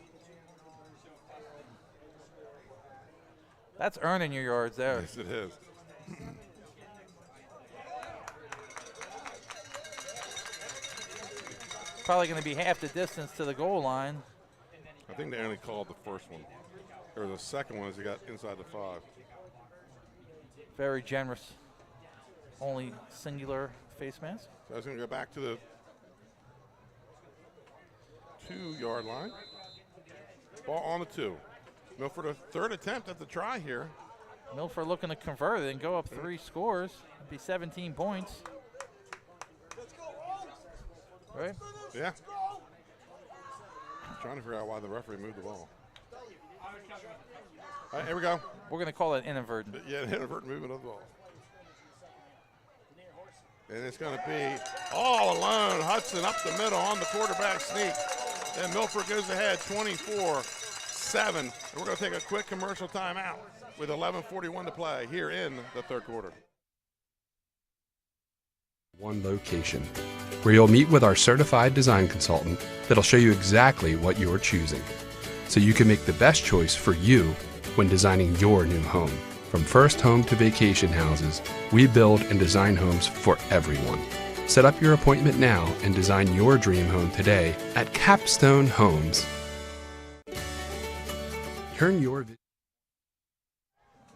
E: That's earning your yards there.
D: Yes, it is.
E: Probably going to be half the distance to the goal line.
D: I think they only called the first one. Or the second one as he got inside the 5.
E: Very generous. Only singular face mask.
D: So I was going to go back to the 2-yard line. Ball on the 2. Milford, a third attempt at the try here.
E: Milford looking to convert it and go up 3 scores. It'd be 17 points. Right?
D: Yeah. I'm trying to figure out why the referee moved the ball. All right, here we go.
E: We're going to call it inadvertent.
D: Yeah, inadvertent movement of the ball. And it's going to be all alone. Hudson up the middle on the quarterback sneak. Then Milford goes ahead 24-7. And we're going to take a quick commercial timeout with 11:41 to play here in the third quarter.
A: One location where you'll meet with our certified design consultant that'll show you exactly what you're choosing so you can make the best choice for you when designing your new home. From first home to vacation houses, we build and design homes for everyone. Set up your appointment now and design your dream home today at Capstone Homes. Turn your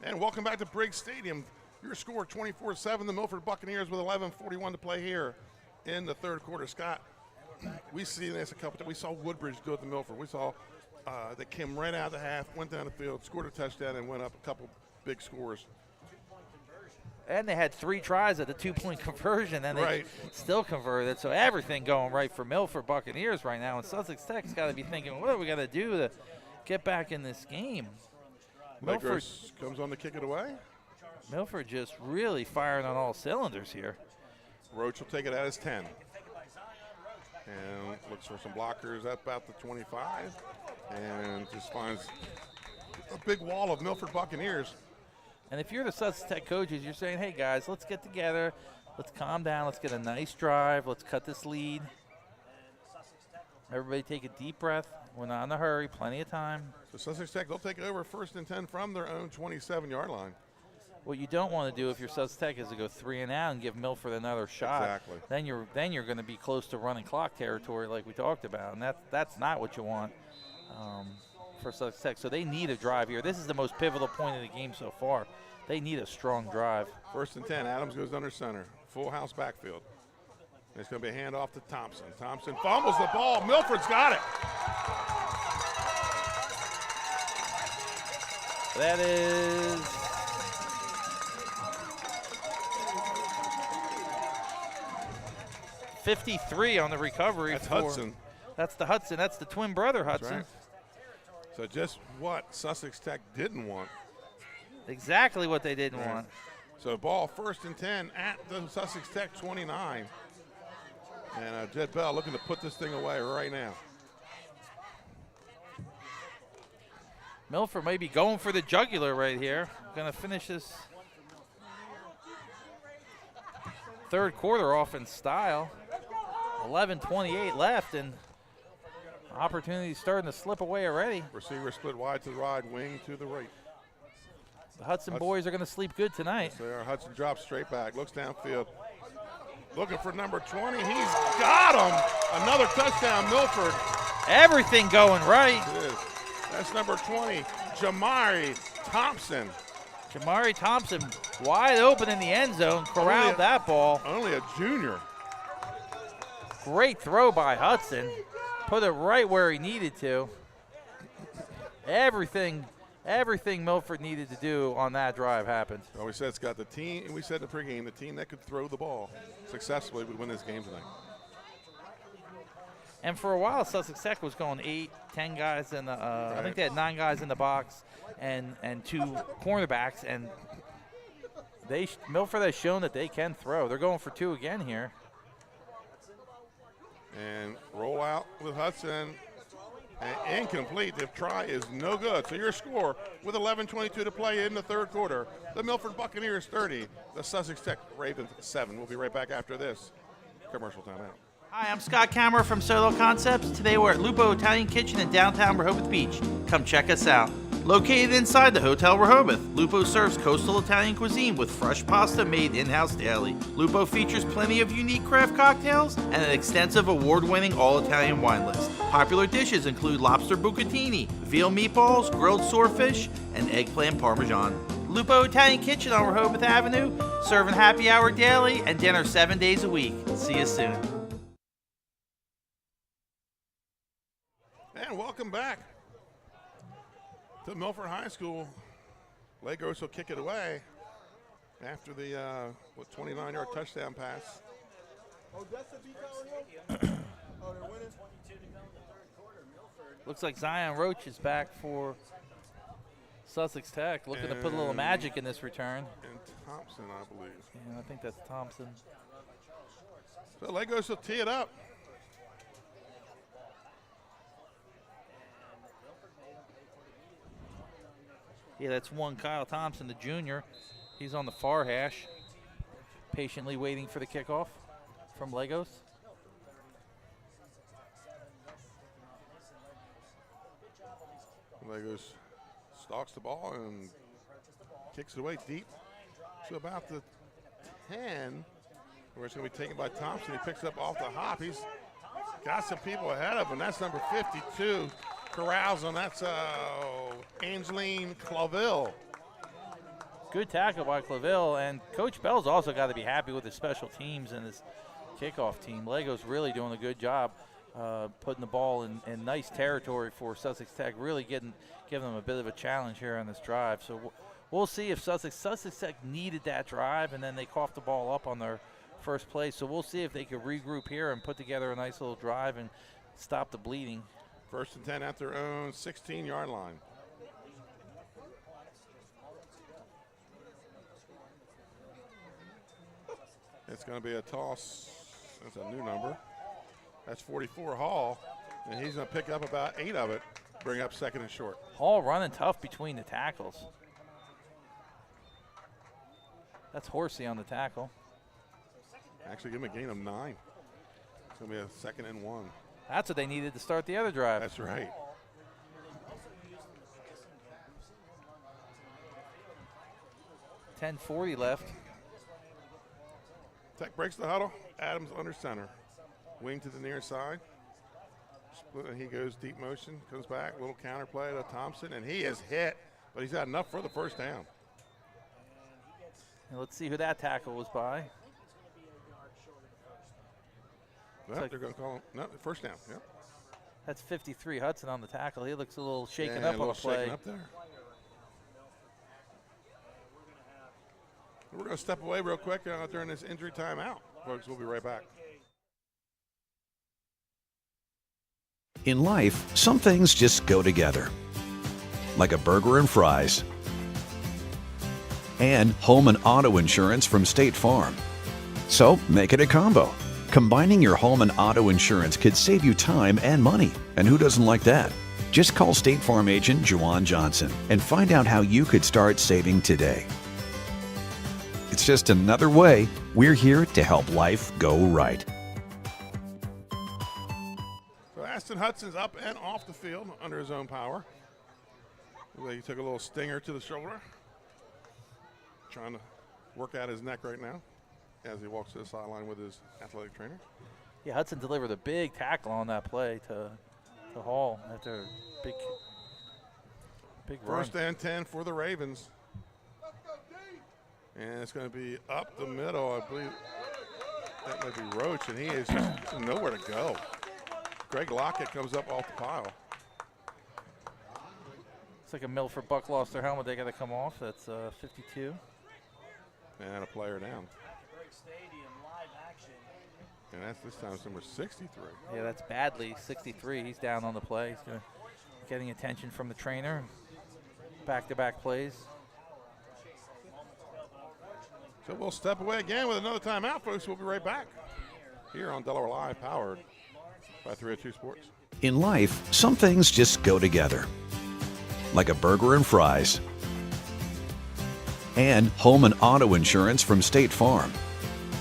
D: And welcome back to Briggs Stadium. Your score 24-7, the Milford Buccaneers with 11:41 to play here in the third quarter. Scott, we see this a couple times. We saw Woodbridge do it to Milford. We saw they came right out of the half, went down the field, scored a touchdown, and went up a couple big scores.
E: And they had 3 tries at the 2-point conversion, and they still converted. So everything going right for Milford Buccaneers right now. And Sussex Tech's got to be thinking, what are we going to do to get back in this game?
D: Milford comes on to kick it away.
E: Milford just really firing on all cylinders here.
D: Roach will take it at his 10. And looks for some blockers at about the 25. And just finds a big wall of Milford Buccaneers.
E: And if you're the Sussex Tech coaches, you're saying, hey, guys, let's get together. Let's calm down. Let's get a nice drive. Let's cut this lead. Everybody take a deep breath. We're not in a hurry. Plenty of time.
D: So Sussex Tech, they'll take over 1st and 10 from their own 27-yard line.
E: What you don't want to do if you're Sussex Tech is to go 3 and out and give Milford another shot.
D: Exactly.
E: Then you're going to be close to running clock territory like we talked about, and that's not what you want for Sussex Tech. So they need a drive here. This is the most pivotal point of the game so far. They need a strong drive.
D: 1st and 10. Adams goes under center. Full house backfield. And it's going to be a handoff to Thompson. Thompson fumbles the ball. Milford's got it.
E: That is 53 on the recovery.
D: That's Hudson.
E: That's the Hudson. That's the twin brother Hudson.
D: Right. So just what Sussex Tech didn't want.
E: Exactly what they didn't want.
D: So ball 1st and 10 at the Sussex Tech 29. And Jed Bell looking to put this thing away right now.
E: Milford may be going for the jugular right here. Going to finish this third quarter off in style. 11:28 left, and opportunity starting to slip away already.
D: Receiver split wide to the right, wing to the right.
E: The Hudson boys are going to sleep good tonight.
D: Yes, they are. Hudson drops straight back, looks downfield. Looking for number 20. He's got him. Another touchdown, Milford.
E: Everything going right.
D: It is. That's number 20, Jamari Thompson.
E: Jamari Thompson wide open in the end zone, corralled that ball.
D: Only a junior.
E: Great throw by Hudson. Put it right where he needed to. Everything Milford needed to do on that drive happened.
D: Well, we said it's got the team, we said in the pregame, the team that could throw the ball successfully would win this game tonight.
E: And for a while, Sussex Tech was going 8, 10 guys in the. I think they had 9 guys in the box and 2 cornerbacks, and Milford has shown that they can throw. They're going for 2 again here.
D: And roll out with Hudson. And incomplete. The try is no good. So your score with 11:22 to play in the third quarter. The Milford Buccaneers 30, the Sussex Tech Ravens 7. We'll be right back after this commercial timeout.
E: Hi, I'm Scott Kammerer from Solo Concepts. Today we're at Lupo Italian Kitchen in downtown Rehoboth Beach. Come check us out. Located inside the Hotel Rehoboth, Lupo serves coastal Italian cuisine with fresh pasta made in-house daily. Lupo features plenty of unique craft cocktails and an extensive award-winning all-Italian wine list. Popular dishes include lobster bucatini, veal meatballs, grilled swordfish, and eggplant parmesan. Lupo Italian Kitchen on Rehoboth Avenue, serving happy hour daily and dinner 7 days a week. See you soon.
D: And welcome back to Milford High School. Legos will kick it away after the 29-yard touchdown pass.
E: Looks like Zion Roach is back for Sussex Tech, looking to put a little magic in this return.
D: And Thompson, I believe.
E: Yeah, I think that's Thompson.
D: So Legos will tee it up.
E: Yeah, that's one Kyle Thompson, the junior. He's on the far hash, patiently waiting for the kickoff from Legos.
D: Legos stalks the ball and kicks it away deep to about the 10, where it's going to be taken by Thompson. He picks up off the hop. He's got some people ahead of him. That's number 52. Corrals him. That's Angeline Claville.
E: Good tackle by Claville, and Coach Bell's also got to be happy with his special teams and his kickoff team. Legos really doing a good job putting the ball in nice territory for Sussex Tech, really giving them a bit of a challenge here on this drive. So we'll see if Sussex Tech needed that drive, and then they coughed the ball up on their first play. So we'll see if they could regroup here and put together a nice little drive and stop the bleeding.
D: 1st and 10 at their own 16-yard line. It's going to be a toss. That's a new number. That's 44 Hall, and he's going to pick up about 8 of it, bring up 2nd and short.
E: Hall running tough between the tackles. That's Horsey on the tackle.
D: Actually, give him a gain of 9. It's going to be a 2nd and 1.
E: That's what they needed to start the other drive.
D: That's right.
E: .10:40 left.
D: Tech breaks the huddle. Adams under center. Wing to the near side. Split, and he goes deep motion, comes back, little counter play to Thompson, and he is hit, but he's got enough for the first down.
E: And let's see who that tackle was by.
D: Well, they're going to call him first down. Yep.
E: That's 53 Hudson on the tackle. He looks a little shaken up on the play.
D: Up there. We're going to step away real quick during this injury timeout. Folks, we'll be right back.
B: In life, some things just go together. Like a burger and fries. And home and auto insurance from State Farm. So make it a combo. Combining your home and auto insurance could save you time and money. And who doesn't like that? Just call State Farm agent Juwan Johnson and find out how you could start saving today. It's just another way we're here to help life go right.
D: So Aston Hudson's up and off the field under his own power. He took a little stinger to the shoulder. Trying to work out his neck right now. as he walks to the sideline with his athletic trainer.
E: Yeah, Hudson delivered a big tackle on that play to Hall after a big run.
D: First and 10 for the Ravens. And it's going to be up the middle. I believe that might be Roach, and he is just nowhere to go. Greg Lockett comes up off the pile.
E: It's like a Milford Buck lost their helmet. They got to come off. That's 52.
D: And a player down. And that's this time it's number 63.
E: Yeah, that's Badley, 63. He's down on the play. He's getting attention from the trainer. Back-to-back plays.
D: So we'll step away again with another timeout, folks. We'll be right back here on Delaware Live, powered by 302 Sports.
B: In life, some things just go together, like a burger and fries, and home and auto insurance from State Farm.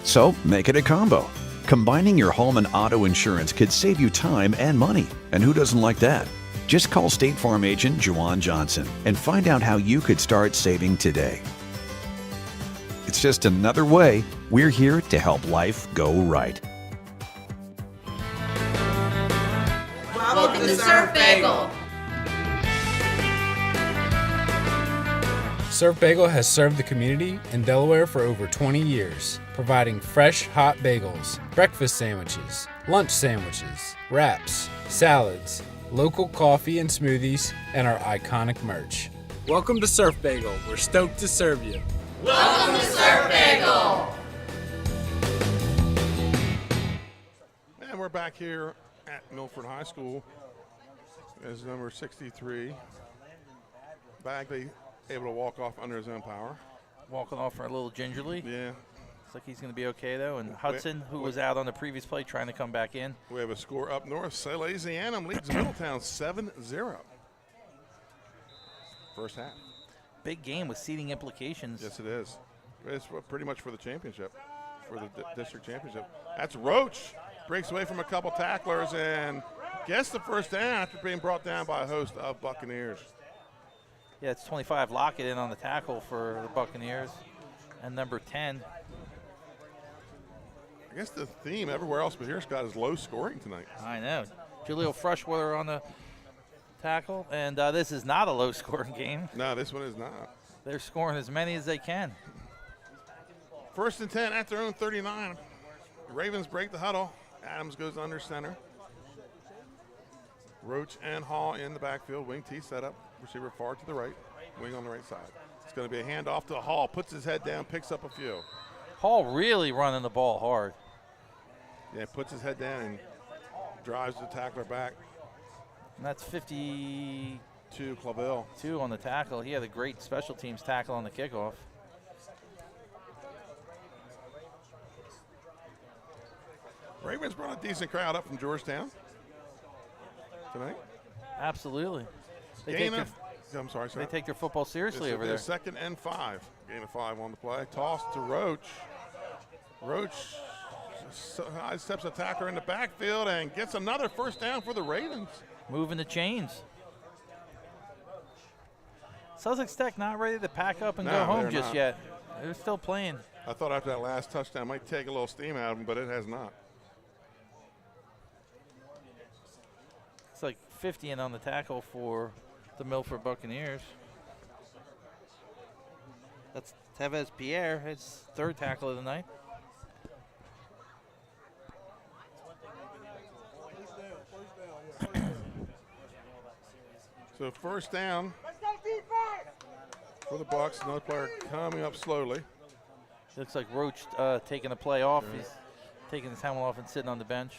B: So make it a combo. Combining your home and auto insurance could save you time and money. And who doesn't like that? Just call State Farm agent Juwan Johnson and find out how you could start saving today. It's just another way we're here to help life go right.
X: Welcome to Surf Bagel.
G: Surf Bagel has served the community in Delaware for over 20 years, providing fresh, hot bagels, breakfast sandwiches, lunch sandwiches, wraps, salads, local coffee and smoothies, and our iconic merch.
Y: Welcome to Surf Bagel. We're stoked to serve you.
X: Welcome to Surf Bagel.
D: And we're back here at Milford High School as number 63. Bagley able to walk off under his own power.
E: Walking off for a little gingerly.
D: Yeah.
E: Looks like he's going to be okay, though. And Hudson, who was out on the previous play, trying to come back in.
D: We have a score up north. Salesianum leads Middletown 7-0. First half.
E: Big game with seeding implications.
D: Yes, it is. It's pretty much for the championship, for the district championship. That's Roach. Breaks away from a couple tacklers and gets the first down after being brought down by a host of Buccaneers.
E: Yeah, it's 25. Lockett in on the tackle for the Buccaneers. And number 10.
D: I guess the theme everywhere else but here, Scott, is low scoring tonight.
E: I know. Julio Freshwater on the tackle. And this is not a low scoring game.
D: No, this one is not.
E: They're scoring as many as they can.
D: First and 10 at their own 39. The Ravens break the huddle. Adams goes under center. Roach and Hall in the backfield. Wing T setup. Receiver far to the right. Wing on the right side. It's going to be a handoff to Hall. Puts his head down, picks up a few.
E: Hall really running the ball hard.
D: Yeah, puts his head down and drives the tackler back.
E: And that's 52
D: Clavel.
E: 2 on the tackle. He had a great special teams tackle on the kickoff.
D: Ravens brought a decent crowd up from Georgetown tonight.
E: Absolutely. They take their football seriously over there.
D: Second and 5. Gain of 5 on the play. Toss to Roach. Roach steps a tackler in the backfield and gets another first down for the Ravens.
E: Moving the chains. Sussex Tech not ready to pack up and go home just yet. They're still playing.
D: I thought after that last touchdown might take a little steam out of them, but it has not.
E: It's like 50 in on the tackle for the Milford Buccaneers. That's Tevez Pierre, his third tackle of the night.
D: So first down for the Bucks. Another player coming up slowly.
E: Looks like Roach taking a play off. He's taking his helmet off and sitting on the bench.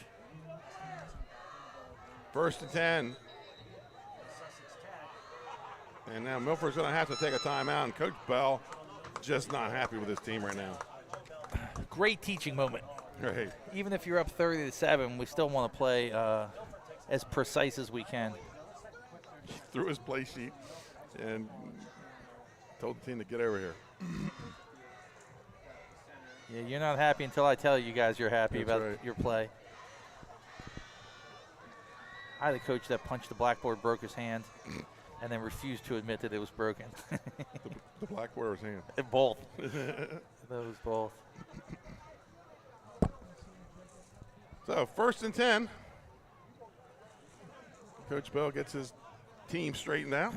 D: First and 10. And now Milford's going to have to take a timeout, and Coach Bell just not happy with his team right now.
E: Great teaching moment.
D: Right.
E: Even if you're up 30-7, we still want to play as precise as we can.
D: Threw his play sheet and told the team to get over here.
E: Yeah, you're not happy until I tell you guys you're happy
D: That's
E: about
D: right.
E: your play. I had a coach that punched the blackboard, broke his hand, and then refused to admit that it was broken.
D: The blackboard was hand.
E: Both. Those both.
D: So 1st and 10. Coach Bell gets his team straightened out.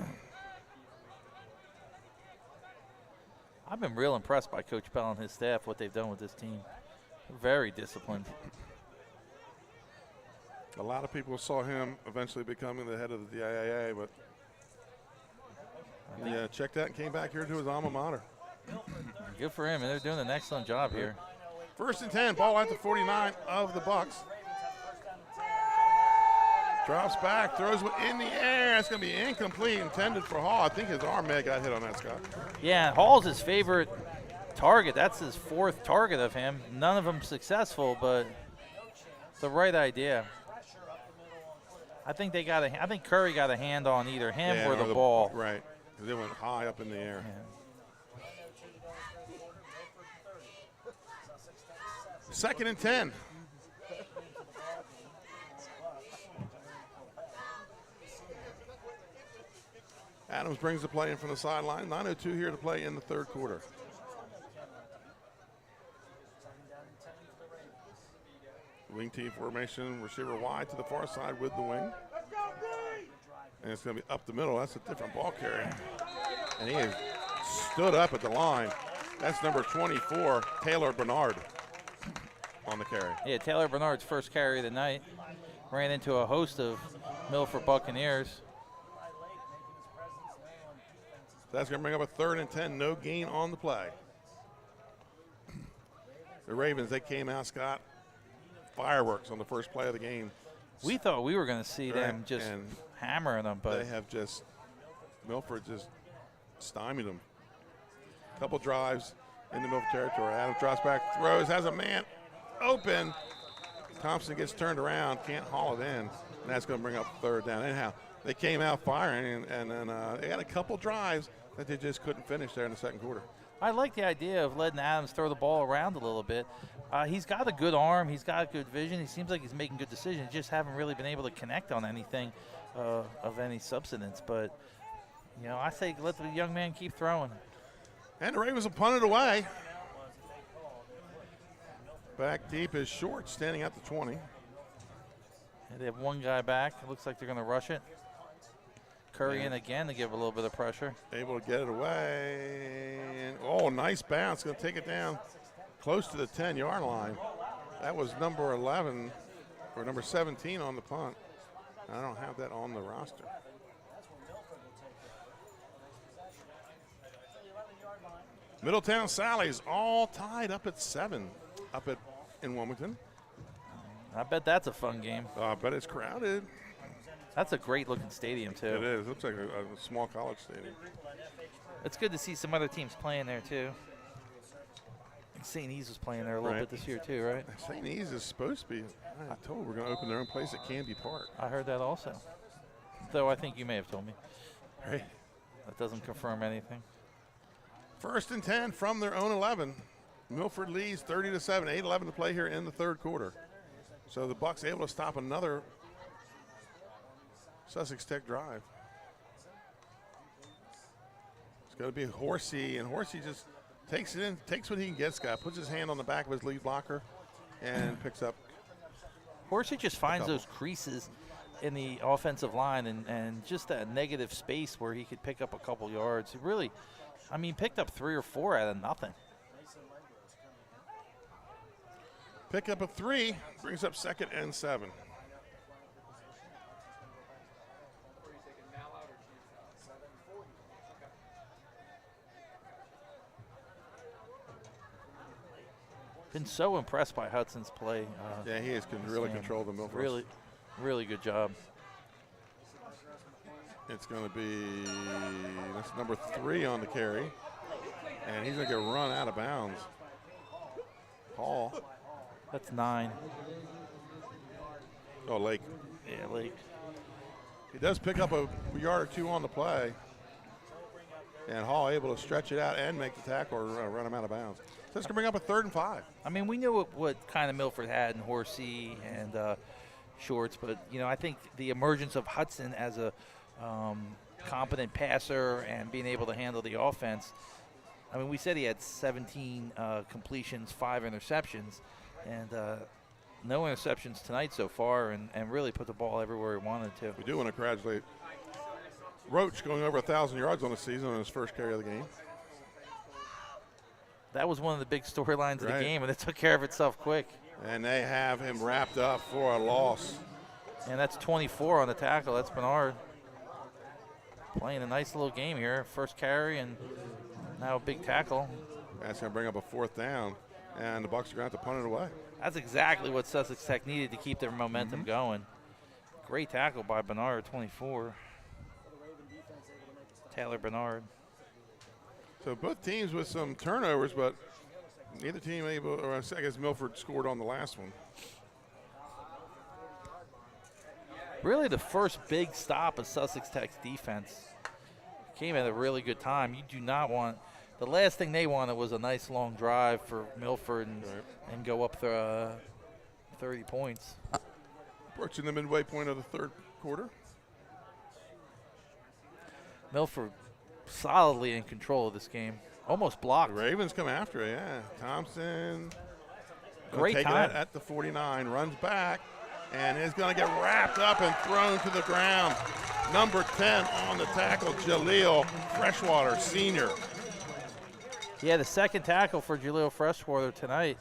E: I've been real impressed by Coach Bell and his staff, what they've done with this team. Very disciplined.
D: A lot of people saw him eventually becoming the head of the DIAA, but yeah, checked that and came back here to his alma mater.
E: Good for him, and they're doing an excellent job here.
D: 1st and 10, ball at the 49 of the Bucks. Drops back, throws it in the air. It's going to be incomplete, intended for Hall. I think his arm may have got hit on that, Scott.
E: Yeah, Hall's his favorite target. That's his 4th target of him. None of them successful, but the right idea. I think I think Curry got a hand on either him or the ball.
D: Right, because it went high up in the air. Yeah. 2nd and 10. Adams brings the play in from the sideline. 9:02 here to play in the 3rd quarter. Wing team formation, receiver wide to the far side with the wing. And it's going to be up the middle. That's a different ball carrier. And he has stood up at the line. That's number 24, Taylor Bernard, on the carry.
E: Yeah, Taylor Bernard's first carry of the night. Ran into a host of Milford Buccaneers.
D: That's going to bring up a 3rd and 10, no gain on the play. The Ravens, they came out, Scott, fireworks on the first play of the game.
E: We thought we were going to see them just hammering them, but
D: they have Milford just stymied them. Couple drives in the Milford territory. Adams drops back, throws, has a man open. Thompson gets turned around, can't haul it in, and that's going to bring up 3rd down. Anyhow, they came out firing, and then they had a couple drives that they just couldn't finish there in the 2nd quarter.
E: I like the idea of letting Adams throw the ball around a little bit. He's got a good arm. He's got good vision. He seems like he's making good decisions. Just haven't really been able to connect on anything of any substance. But, you know, I say let the young man keep throwing.
D: And the Ravens will punt it away. Back deep is Short, standing at the 20.
E: And they have one guy back. It looks like they're going to rush it. Curry in again to give a little bit of pressure.
D: Able to get it away. And, oh, nice bounce. Going to take it down close to the 10-yard line. That was number 11 or number 17 on the punt. I don't have that on the roster. Middletown Sally's all tied up at 7 in Wilmington.
E: I bet that's a fun game.
D: I bet it's crowded.
E: That's a great-looking stadium, too.
D: It is. It looks like a small college stadium.
E: It's good to see some other teams playing there, too. St. E's was playing there a little bit this year, too, right?
D: St. E's is supposed to be. I told we're going to open their own place at Canby Park.
E: I heard that also. Though I think you may have told me.
D: Right.
E: That doesn't confirm anything.
D: 1st and 10 from their own 11. Milford leads 30-7. 8-11 to play here in the 3rd quarter. So the Bucks able to stop another Sussex Tech drive. It's going to be Horsey, and Horsey just takes it in, takes what he can get, Scott, puts his hand on the back of his lead blocker, and picks up.
E: Horsey just finds those creases in the offensive line and just that negative space where he could pick up a couple yards. He really, I mean, picked up 3 or 4 out of nothing.
D: Pick up a 3, brings up 2nd and 7.
E: Been so impressed by Hudson's play.
D: Yeah, he has really controlled the Milford.
E: Really, really good job.
D: It's going to be that's number 3 on the carry, and he's going to get run out of bounds. Hall.
E: That's 9.
D: Oh, Lake.
E: Yeah, Lake.
D: He does pick up a yard or 2 on the play, and Hall able to stretch it out and make the tackle or run him out of bounds. So it's going to bring up a 3rd and 5.
E: I mean, we knew what kind of Milford had in Horsey and Shorts, but, you know, I think the emergence of Hudson as a competent passer and being able to handle the offense. I mean, we said he had 17 completions, 5 interceptions, and No interceptions tonight so far, and really put the ball everywhere he wanted to.
D: We do want to congratulate Roach going over 1,000 yards on the season on his first carry of the game.
E: That was one of the big storylines of the game, and it took care of itself quick.
D: And they have him wrapped up for a loss.
E: And that's 24 on the tackle. That's Bernard. Playing a nice little game here. First carry and now a big tackle.
D: That's going to bring up a 4th down, and the Bucs are going to have to punt it away.
E: That's exactly what Sussex Tech needed to keep their momentum going. Great tackle by Bernard, 24. Taylor Bernard.
D: So both teams with some turnovers, but neither team able, or I guess Milford scored on the last one.
E: Really the first big stop of Sussex Tech's defense. Came at a really good time. You do not want, the last thing they wanted was a nice long drive for Milford and go up 30 points.
D: Approaching the midway point of the 3rd quarter.
E: Milford solidly in control of this game. Almost blocked.
D: The Ravens come after it, yeah. Thompson.
E: Great time.
D: At the 49, runs back, and is going to get wrapped up and thrown to the ground. Number 10 on the tackle, Jaleel Freshwater, senior.
E: Yeah, the second tackle for Jaleel Freshwater tonight.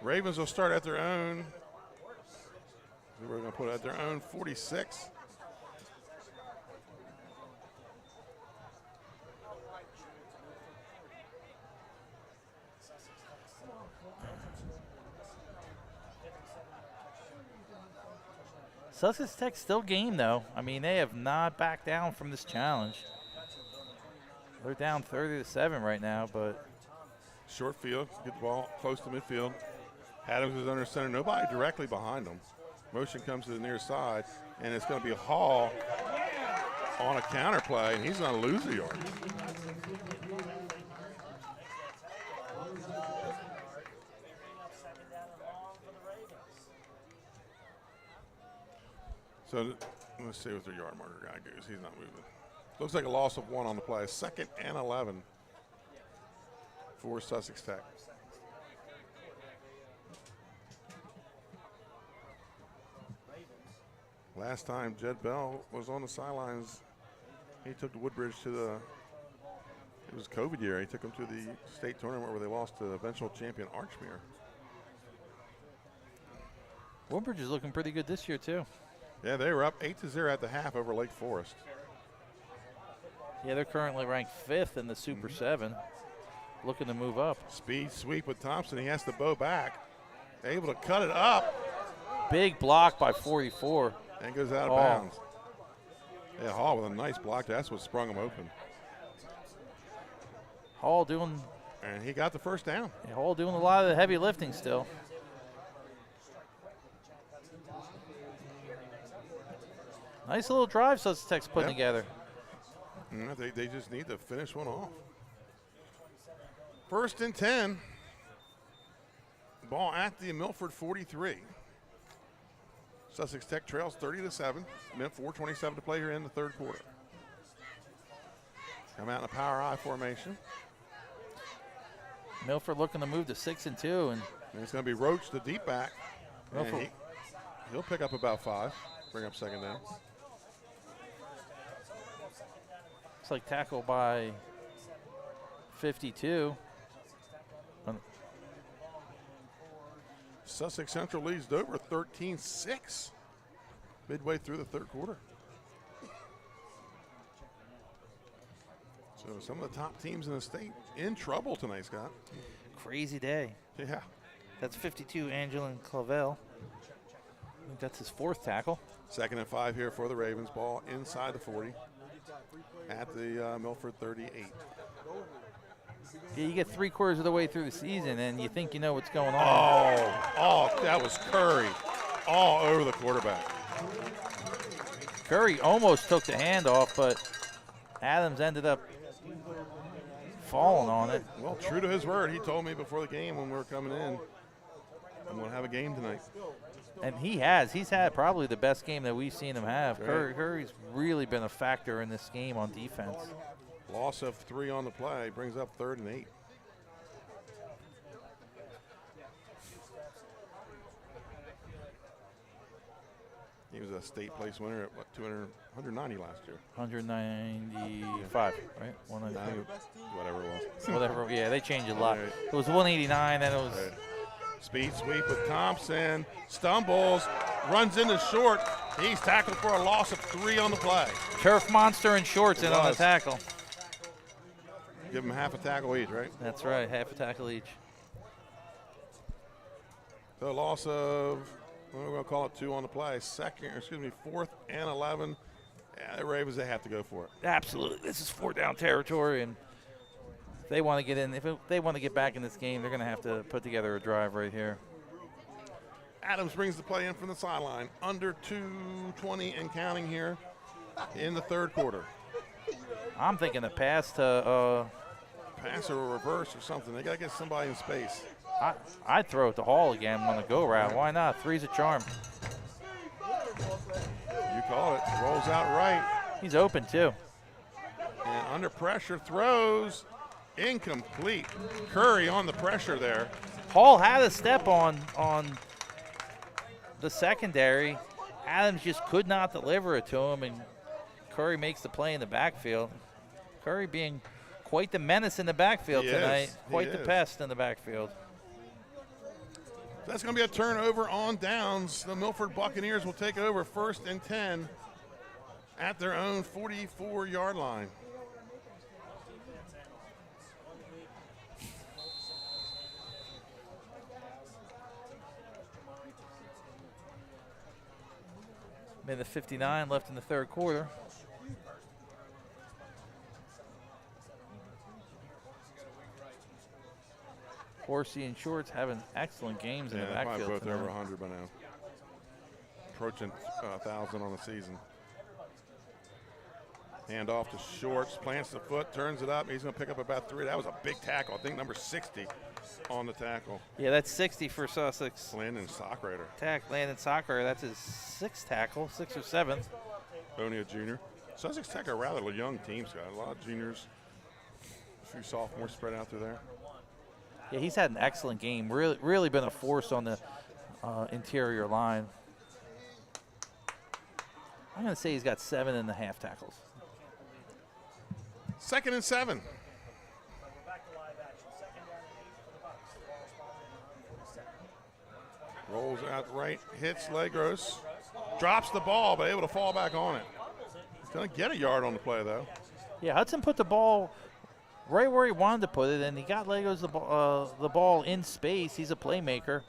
D: Ravens will start at their own. We're going to put it at their own 46.
E: Sussex Tech still game, though. I mean, they have not backed down from this challenge. They're down 30-7 right now, but.
D: Short field, get the ball close to midfield. Adams is under center, nobody directly behind him. Motion comes to the near side, and it's going to be Hall on a counter play, and he's going to lose a yard. So let's see what their yard marker guy goes. He's not moving. Looks like a loss of 1 on the play. 2nd and 11 for Sussex Tech. Last time Jed Bell was on the sidelines, he took the Woodbridge to the, it was COVID year. He took them to the state tournament where they lost to eventual champion Archmere.
E: Woodbridge is looking pretty good this year, too.
D: Yeah, they were up 8-0 at the half over Lake Forest.
E: Yeah, they're currently ranked 5th in the Super 7, looking to move up.
D: Speed sweep with Thompson. He has to bow back. Able to cut it up.
E: Big block by 44.
D: And goes out of bounds. Yeah, Hall with a nice block. That's what sprung him open.
E: Hall doing.
D: And he got the first down.
E: Yeah, Hall doing a lot of the heavy lifting still. Nice little drive Sussex Tech's putting together.
D: They just need to finish one off. 1st and 10. Ball at the Milford 43. Sussex Tech trails 30-7. 4:27 to play here in the 3rd quarter. Come out in a power I formation.
E: Milford looking to move to 6-2, and
D: it's going to be Roach, the deep back.
E: Milford.
D: He'll pick up about 5. Bring up 2nd down.
E: Looks like tackle by 52.
D: Sussex Central leads Dover 13-6 midway through the 3rd quarter. So some of the top teams in the state in trouble tonight, Scott.
E: Crazy day.
D: Yeah.
E: That's 52, Angelin Clavel. I think that's his 4th tackle.
D: 2nd and 5 here for the Ravens. Ball inside the 40 at the Milford 38.
E: Yeah, you get 3/4 of the way through the season, and you think you know what's going on.
D: Oh, that was Curry all over the quarterback.
E: Curry almost took the handoff, but Adams ended up falling on it.
D: Well, true to his word, he told me before the game when we were coming in, I'm going to have a game tonight.
E: And he has. He's had probably the best game that we've seen him have.
D: Right.
E: Curry's really been a factor in this game on defense.
D: Loss of 3 on the play brings up 3rd and 8. He was a state place winner at, what, 190 last year.
E: 195, right? 195.
D: Whatever it was.
E: Whatever, yeah, they changed a lot.
D: Right.
E: It was 189, then it was...
D: Right. Speed sweep with Thompson. Stumbles. Runs into short. He's tackled for a loss of 3 on the play.
E: Turf Monster and shorts in on the tackle.
D: Give him half a tackle each, right?
E: That's right, half a tackle each.
D: So a loss of, we're going to call it 2 on the play. 4th and 11. Yeah, the Ravens, they have to go for it.
E: Absolutely. This is 4 down territory, and if they want to get in, if they want to get back in this game, they're going to have to put together a drive right here.
D: Adams brings the play in from the sideline. Under 2:20 and counting here in the third quarter.
E: I'm thinking a pass to
D: pass or a reverse or something. They got to get somebody in space.
E: I'd throw it to Hall again on the go route. Why not? 3's a charm.
D: You call it. Rolls out right.
E: He's open too.
D: And under pressure throws. Incomplete. Curry on the pressure there.
E: Hall had a step on the secondary. Adams just could not deliver it to him, and Curry makes the play in the backfield. Curry being quite the menace in the backfield tonight. Quite the pest in the backfield.
D: That's going to be a turnover on downs. The Milford Buccaneers will take over 1st and 10 at their own 44-yard line.
E: Minute 59 left in the third quarter. Horsey and Shorts having excellent games in the backfield
D: both
E: tonight.
D: over 100 by now. Approaching 1,000 on the season. Hand off to Shorts, plants the foot, turns it up. He's going to pick up about 3. That was a big tackle. I think number 60 on the tackle.
E: Yeah, that's 60 for Sussex.
D: Landon Sockrider.
E: Landon Sockrider, that's his 6th tackle, 6th or 7th.
D: Only a junior. Sussex Tech are a rather young team, Scott. A lot of juniors, a few sophomores spread out through there.
E: Yeah, he's had an excellent game. Really been a force on the interior line. I'm going to say he's got 7.5 tackles.
D: 2nd and 7. Rolls out right, hits Legros, drops the ball, but able to fall back on it. He's going to get a yard on the play, though.
E: Yeah, Hudson put the ball right where he wanted to put it, and he got Legos the ball in space. He's a playmaker.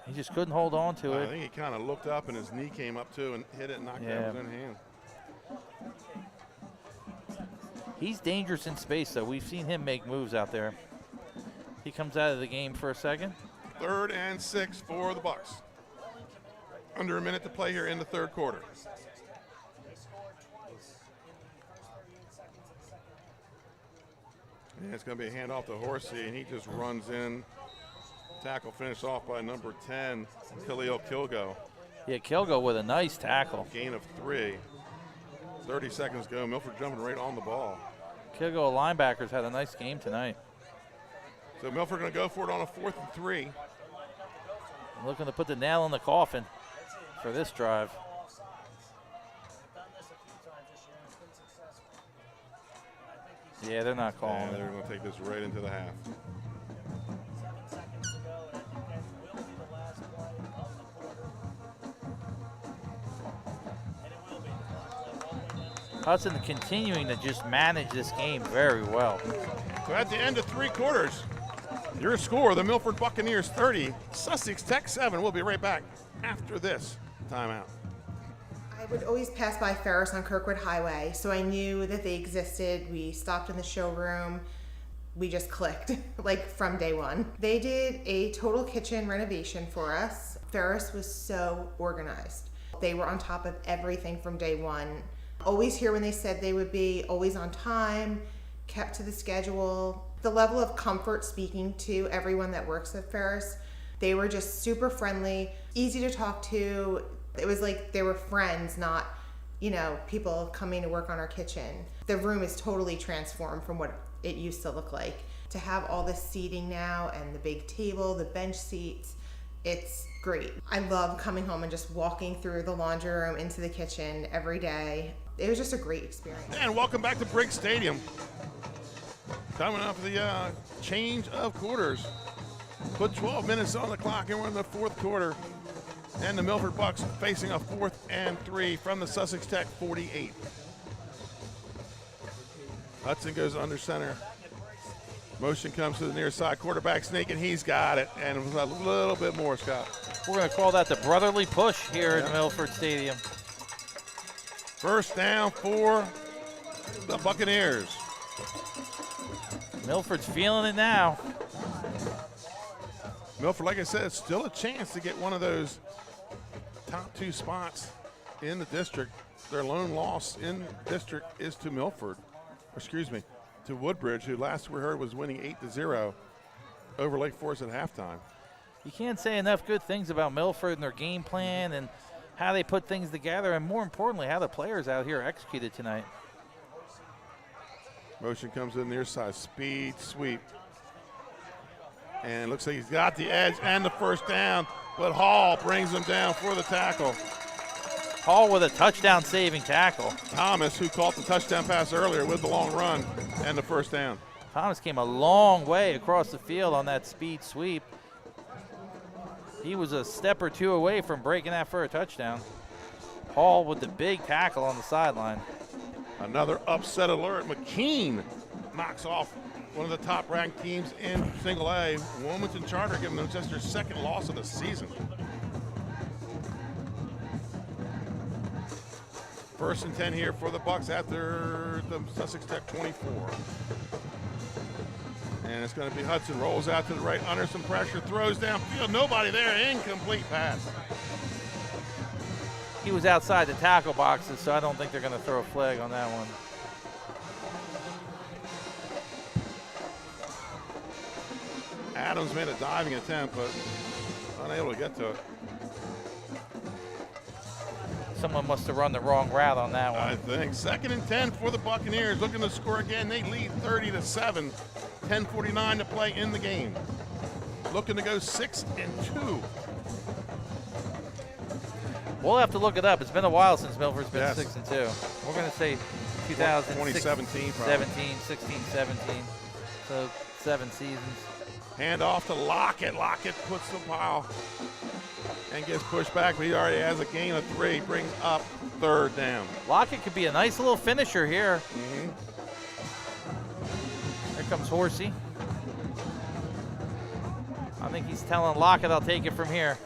E: He just couldn't hold on to it.
D: I think he kind of looked up, and his knee came up, too, and hit it and knocked it out of his own hand.
E: He's dangerous in space, though. We've seen him make moves out there. He comes out of the game for a second.
D: 3rd and 6 for the Bucks. Under a minute to play here in the third quarter. And it's going to be a handoff to Horsey, and he just runs in. Tackle finished off by number 10, Khalil Kilgo.
E: Yeah, Kilgo with a nice tackle.
D: Gain of 3. 30 seconds go. Milford jumping right on the ball.
E: Kilgo linebackers had a nice game tonight.
D: So Milford going to go for it on a 4th and 3.
E: Looking to put the nail in the coffin for this drive. Yeah, they're not calling.
D: Yeah, they're going to take this right into the half.
E: Hudson continuing to just manage this game very well.
D: So at the end of 3 quarters, your score, the Milford Buccaneers 30, Sussex Tech 7. We'll be right back after this timeout.
C: I would always pass by Ferris on Kirkwood Highway, so I knew that they existed. We stopped in the showroom. We just clicked, like from day one. They did a total kitchen renovation for us. Ferris was so organized. They were on top of everything from day one. Always here when they said they would be, always on time, kept to the schedule. The level of comfort speaking to everyone that works at Ferris, they were just super friendly, easy to talk to. It was like they were friends, not, people coming to work on our kitchen. The room is totally transformed from what it used to look like. To have all this seating now and the big table, the bench seats, It's great. I love coming home and just walking through the laundry room into the kitchen every day. It was just a great experience.
D: And welcome back to Briggs Stadium. Coming up the change of quarters. Put 12 minutes on the clock and we're in the fourth quarter. And the Milford Bucks facing a 4th and 3 from the Sussex Tech 48. Hudson goes under center. Motion comes to the near side. Quarterback sneak, and he's got it. And it was a little bit more, Scott.
E: We're going to call that the brotherly push here at Milford Stadium.
D: First down for the Buccaneers.
E: Milford's feeling it now.
D: Milford, like I said, it's still a chance to get one of those top 2 spots in the district. Their lone loss in district is to Milford. Excuse me, to Woodbridge, who last we heard was winning 8-0 over Lake Forest at halftime.
E: You can't say enough good things about Milford and their game plan and how they put things together, and more importantly, how the players out here executed tonight.
D: Motion comes to the near side, speed sweep. And looks like he's got the edge and the first down, but Hall brings him down for the tackle.
E: Hall with a touchdown-saving tackle.
D: Thomas, who caught the touchdown pass earlier with the long run and the first down.
E: Thomas came a long way across the field on that speed sweep. He was a step or two away from breaking that for a touchdown. Hall with the big tackle on the sideline.
D: Another upset alert. McKean knocks off one of the top-ranked teams in Single A. Wilmington Charter giving them just their 2nd loss of the season. First and 10 here for the Bucks after the Sussex Tech 24. And it's going to be Hudson, rolls out to the right, under some pressure, throws downfield, nobody there, incomplete pass.
E: He was outside the tackle boxes, so I don't think they're going to throw a flag on that one.
D: Adams made a diving attempt, but unable to get to it.
E: Someone must have run the wrong route on that one.
D: I think. 2nd and 10 for the Buccaneers, looking to score again. They lead 30-7. 10:49 to play in the game. Looking to go 6 and 2.
E: We'll have to look it up. It's been a while since Milford's been
D: Yes.
E: 6 and 2. We're going to say 2017,
D: 2017,
E: 16, 17. So 7 seasons.
D: Hand off to Lockett. Lockett puts the pile and gets pushed back, but he already has a gain of 3. Brings up 3rd down.
E: Lockett could be a nice little finisher here. Here comes Horsey. I think he's telling Lockett, I'll take it from here.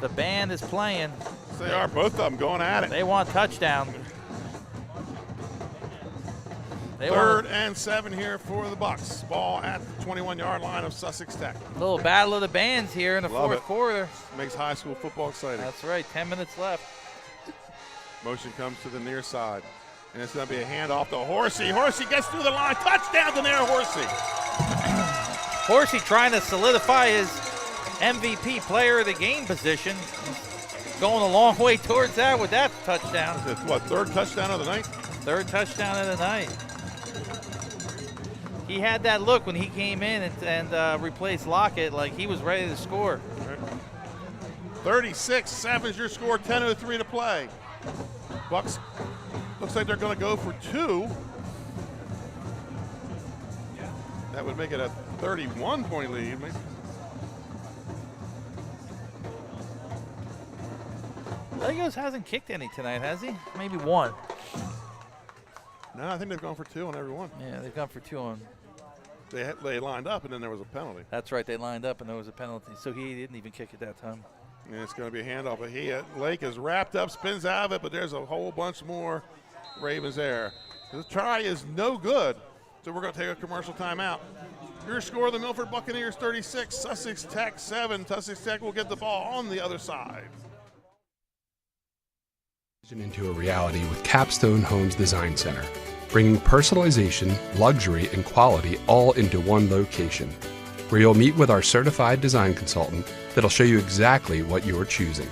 E: The band is playing.
D: They are, both of them going at it.
E: They want touchdown.
D: 3rd and 7 here for the Bucks. Ball at the 21-yard line of Sussex Tech.
E: Little battle of the bands here in the
D: Love
E: 4th
D: it.
E: quarter.
D: Makes high school football exciting.
E: That's right, 10 minutes left.
D: Motion comes to the near side. And it's going to be a handoff to Horsey. Horsey gets through the line. Touchdown to there, Horsey.
E: Horsey trying to solidify his MVP player of the game position. Going a long way towards that with that touchdown.
D: What, 3rd touchdown of the night?
E: 3rd touchdown of the night. He had that look when he came in and replaced Lockett, like he was ready to score.
D: 36-7 is your score, 10:03 to play. Bucks looks like they're going to go for 2. That would make it a 31-point lead.
E: Legos hasn't kicked any tonight, has he? Maybe 1.
D: No, I think they've gone for 2 on every one.
E: Yeah, they've gone for 2 on.
D: They lined up, and then there was a penalty.
E: That's right, they lined up, and there was a penalty. So he didn't even kick at that time.
D: And it's going to be a handoff, but Lake is wrapped up, spins out of it, but there's a whole bunch more Ravens there. The try is no good, so we're going to take a commercial timeout. Your score, the Milford Buccaneers 36, Sussex Tech 7. Sussex Tech will get the ball on the other side.
A: Into a reality with Capstone Homes Design Center, bringing personalization, luxury, and quality all into one location, where you'll meet with our certified design consultant that'll show you exactly what you're choosing,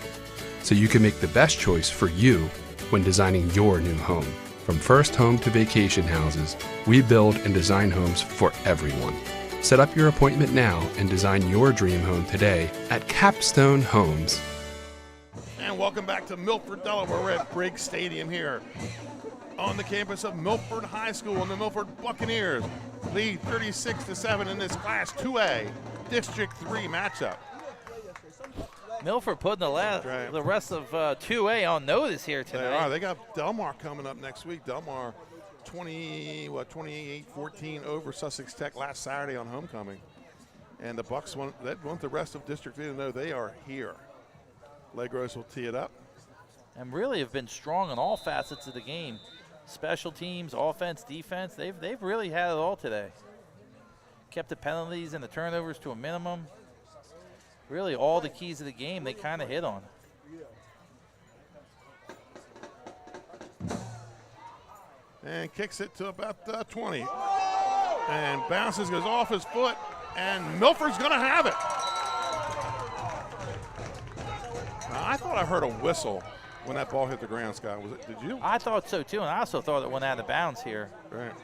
A: so you can make the best choice for you when designing your new home. From first home to vacation houses, we build and design homes for everyone. Set up your appointment now and design your dream home today at Capstone Homes.
D: And welcome back to Milford, Delaware. We're at Briggs Stadium here on the campus of Milford High School, and the Milford Buccaneers lead 36-7 in this Class 2A District 3 matchup.
E: Milford putting the rest of 2A on notice here tonight.
D: They are. They got Delmar coming up next week. Delmar 28-14 over Sussex Tech last Saturday on homecoming. And the Bucks want the rest of District 3 to know they are here. Legros will tee it up.
E: And really have been strong on all facets of the game. Special teams, offense, defense, they've really had it all today. Kept the penalties and the turnovers to a minimum. Really all the keys of the game they kind of hit on.
D: And kicks it to about 20. And bounces, goes off his foot, and Milford's going to have it. Now, I thought I heard a whistle when that ball hit the ground, Scott. Was it? Did you?
E: I thought so too, and I also thought it went out of bounds here.
D: Right.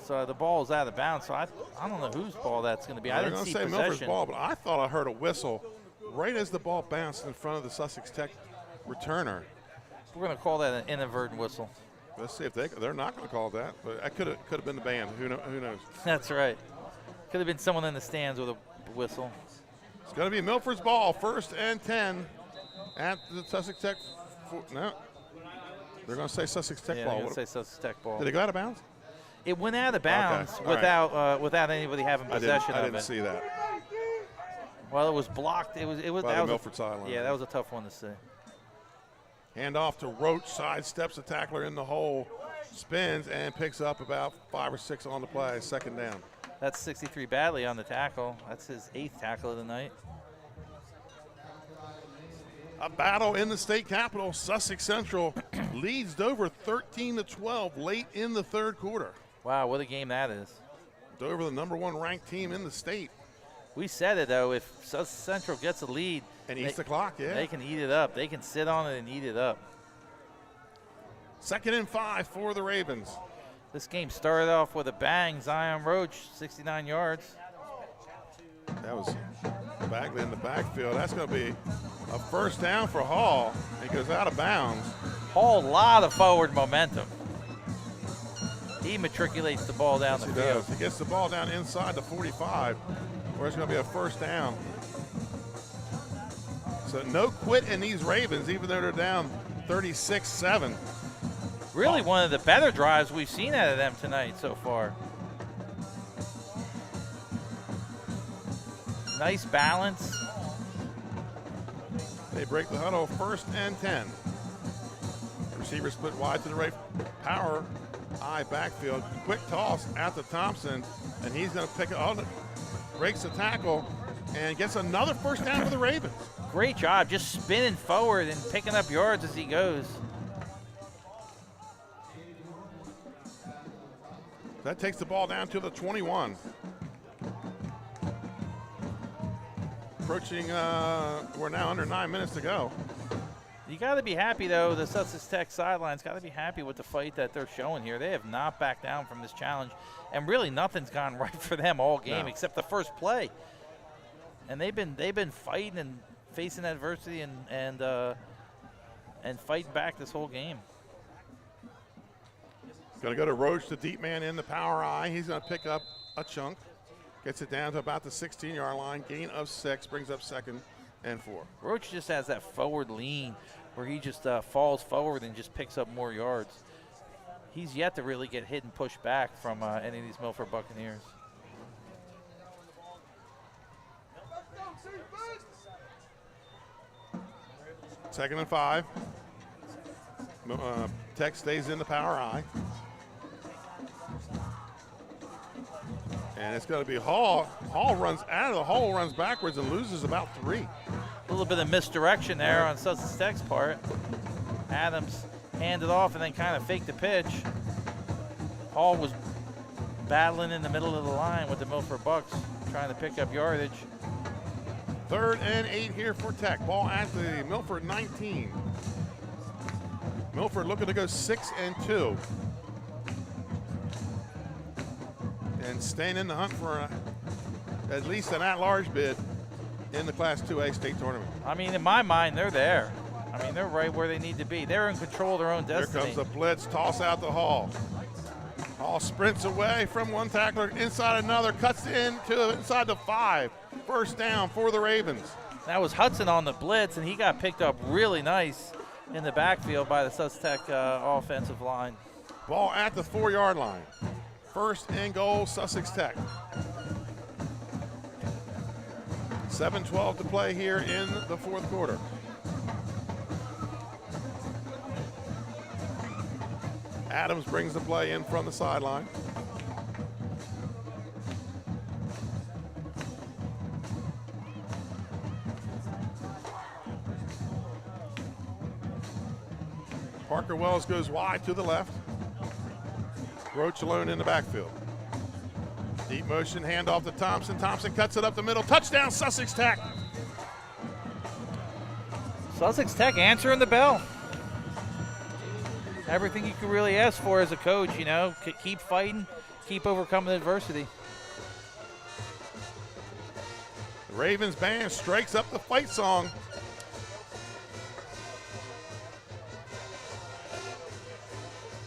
E: So the ball is out of bounds. So I don't know whose ball that's going to be. I didn't see possession.
D: Milford's ball, but I thought I heard a whistle right as the ball bounced in front of the Sussex Tech returner.
E: We're going to call that an inadvertent whistle.
D: Let's see if they're not going to call that, but that could have been the band. Who knows?
E: That's right. Could have been someone in the stands with a whistle.
D: It's going to be Milford's ball, 1st and 10 at the Sussex Tech. No, they're going to say Sussex Tech ball.
E: They're going to say Sussex Tech ball.
D: Did it go out of bounds?
E: It went out of bounds without anybody having possession of it.
D: I didn't see that.
E: Well, it was blocked. It was
D: by
E: that
D: the
E: was
D: Milford sideline.
E: Yeah, that was a tough one to see.
D: Hand off to Roach, sidesteps the tackler in the hole, spins and picks up about 5 or 6 on the play, 2nd down.
E: That's 63 Badley on the tackle. That's his 8th tackle of the night.
D: A battle in the state capitol. Sussex Central leads Dover 13-12 late in the 3rd quarter.
E: Wow, what a game that is.
D: Dover, the #1 ranked team in the state.
E: We said it, though. If Sussex Central gets a lead,
D: and eats the clock, yeah,
E: they can eat it up. They can sit on it and eat it up.
D: 2nd and 5 for the Ravens.
E: This game started off with a bang. Zion Roach, 69 yards.
D: That was Bagley in the backfield. That's going to be a 1st down for Hall. He goes out of bounds.
E: Hall, a lot of forward momentum. He matriculates the ball down the field.
D: He gets the ball down inside the 45, where it's going to be a 1st down. So no quit in these Ravens, even though they're down 36-7.
E: Really one of the better drives we've seen out of them tonight so far. Nice balance.
D: They break the huddle, 1st and 10. Receiver split wide to the right. Power eye backfield. Quick toss out to Thompson, and he's going to pick it up. Breaks the tackle and gets another 1st down for the Ravens.
E: Great job, just spinning forward and picking up yards as he goes.
D: That takes the ball down to the 21. Approaching, we're now under 9 minutes to go.
E: You got to be happy, though. The Sussex Tech sidelines got to be happy with the fight that they're showing here. They have not backed down from this challenge, and really nothing's gone right for them all game except the first play. And they've been fighting and facing adversity and fighting back this whole game.
D: Going to go to Roach, the deep man in the power eye. He's going to pick up a chunk. Gets it down to about the 16-yard line. Gain of 6, brings up 2nd and 4.
E: Roach just has that forward lean where he just falls forward and just picks up more yards. He's yet to really get hit and pushed back from any of these Milford Buccaneers.
D: Second and 5. Tech stays in the power eye. And it's going to be Hall. Hall runs out of the hole, runs backwards, and loses about 3.
E: A little bit of misdirection there on Sussex Tech's part. Adams handed off and then kind of faked the pitch. Hall was battling in the middle of the line with the Milford Bucks, trying to pick up yardage.
D: 3rd and 8 here for Tech. Ball at the Milford 19. Milford looking to go 6 and 2. and staying in the hunt for at least an at-large bid in the Class 2A state tournament.
E: I mean, in my mind, they're there. I mean, they're right where they need to be. They're in control of their own destiny.
D: Here comes a blitz, toss out to Hall. Hall sprints away from one tackler, inside another, cuts inside the 5. First down for the Ravens.
E: That was Hudson on the blitz, and he got picked up really nice in the backfield by the Sussex Tech offensive line.
D: Ball at the 4-yard line. First and goal, Sussex Tech. 7:12 to play here in the fourth quarter. Adams brings the play in from the sideline. Parker Wells goes wide to the left. Roach alone in the backfield. Deep motion, handoff to Thompson. Thompson cuts it up the middle. Touchdown, Sussex Tech.
E: Sussex Tech answering the bell. Everything you could really ask for as a coach, you know, keep fighting, keep overcoming adversity.
D: The Ravens band strikes up the fight song.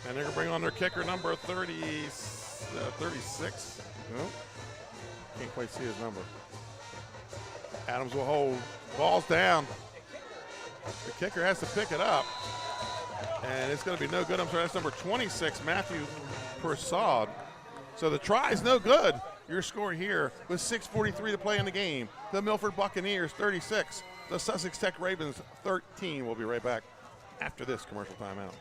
D: And they're going to bring on their kicker, number 36. No, can't quite see his number. Adams will hold. Ball's down. The kicker has to pick it up. And it's going to be no good. I'm sorry, that's number 26, Matthew Persaud. So the try is no good. Your score here with 6:43 to play in the game. The Milford Buccaneers 36, the Sussex Tech Ravens 13. We'll be right back after this commercial timeout.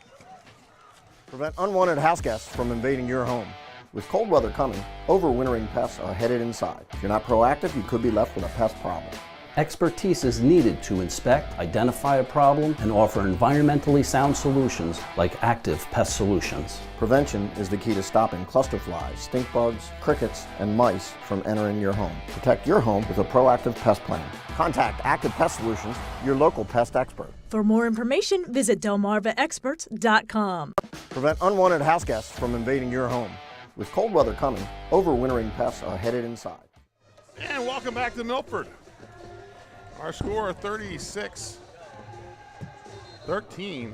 V: Prevent unwanted house guests from invading your home. With cold weather coming, overwintering pests are headed inside. If you're not proactive, you could be left with a pest problem.
H: Expertise is needed to inspect, identify a problem, and offer environmentally sound solutions like Active Pest Solutions.
V: Prevention is the key to stopping cluster flies, stink bugs, crickets, and mice from entering your home. Protect your home with a proactive pest plan. Contact Active Pest Solutions, your local pest expert.
I: For more information, visit delmarvaexperts.com.
V: Prevent unwanted house guests from invading your home. With cold weather coming, overwintering pests are headed inside.
D: And welcome back to Milford. Our score 36-13.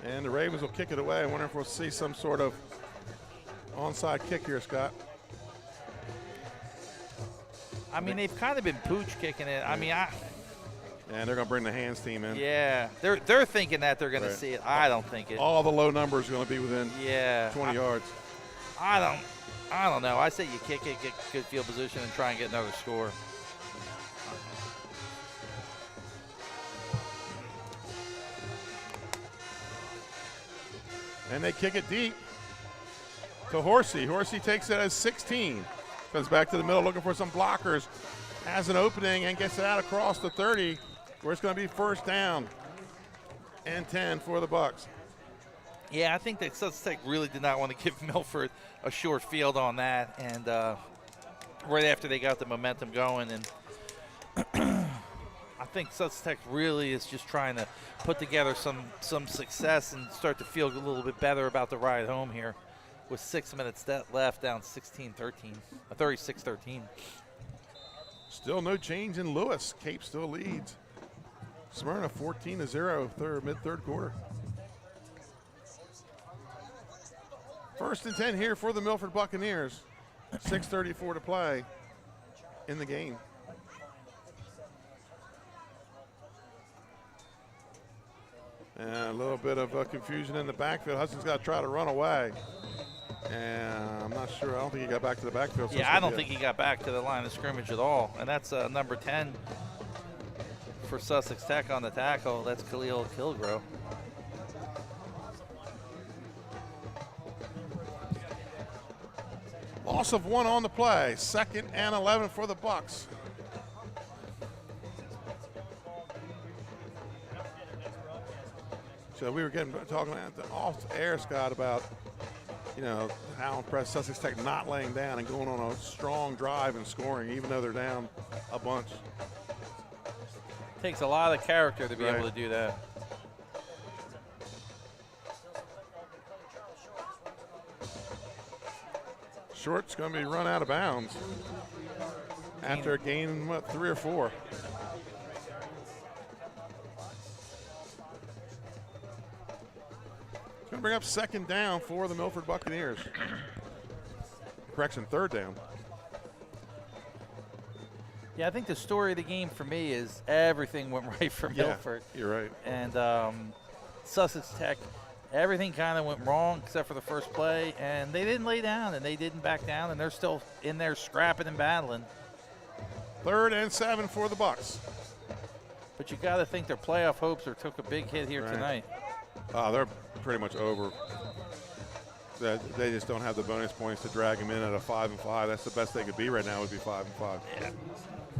D: And the Ravens will kick it away. I wonder if we'll see some sort of onside kick here, Scott.
E: I mean, they've kind of been pooch kicking it. I mean,
D: and they're going to bring the hands team in.
E: Yeah, they're thinking that they're going to see it. I don't think it.
D: All the low numbers are going to be within 20 yards.
E: I don't know. I say you kick it, get good field position, and try and get another score.
D: And they kick it deep to Horsey. Horsey takes it as 16. Comes back to the middle looking for some blockers. Has an opening and gets it out across the 30, where it's going to be first down and 10 for the Bucks.
E: Yeah, I think that Sussex Tech really did not want to give Milford a short field on that. And right after they got the momentum going, and I think Sussex Tech really is just trying to put together some success and start to feel a little bit better about the ride home here with 6 minutes left, down 36-13.
D: Still no change in Lewis. Cape still leads. Smyrna 14-0, mid-third quarter. First and 10 here for the Milford Buccaneers. 6:34 to play in the game. And a little bit of confusion in the backfield. Hudson's got to try to run away. And I'm not sure. I don't think he got back to the backfield.
E: Yeah, I don't think he got back to the line of scrimmage at all. And that's number 10 for Sussex Tech on the tackle. That's Khalil Kilgro.
D: Loss of 1 on the play. 2nd and 11 for the Bucks. So we were talking off air, Scott, about how impressed Sussex Tech not laying down and going on a strong drive and scoring, even though they're down a bunch.
E: Takes a lot of character to be able to do that.
D: Short's going to be run out of bounds after a gain, what, 3 or 4. Going to bring up second down for the Milford Buccaneers. Correction, third down.
E: Yeah, I think the story of the game for me is everything went right for Milford.
D: You're right.
E: And Sussex Tech, everything kind of went wrong except for the first play, and they didn't lay down and they didn't back down, and they're still in there scrapping and battling.
D: 3rd and 7 for the Bucks.
E: But you got to think their playoff hopes took a big hit here tonight.
D: They're pretty much over. They just don't have the bonus points to drag them in at a 5-5. That's the best they could be right now, would be 5-5.
E: Yeah.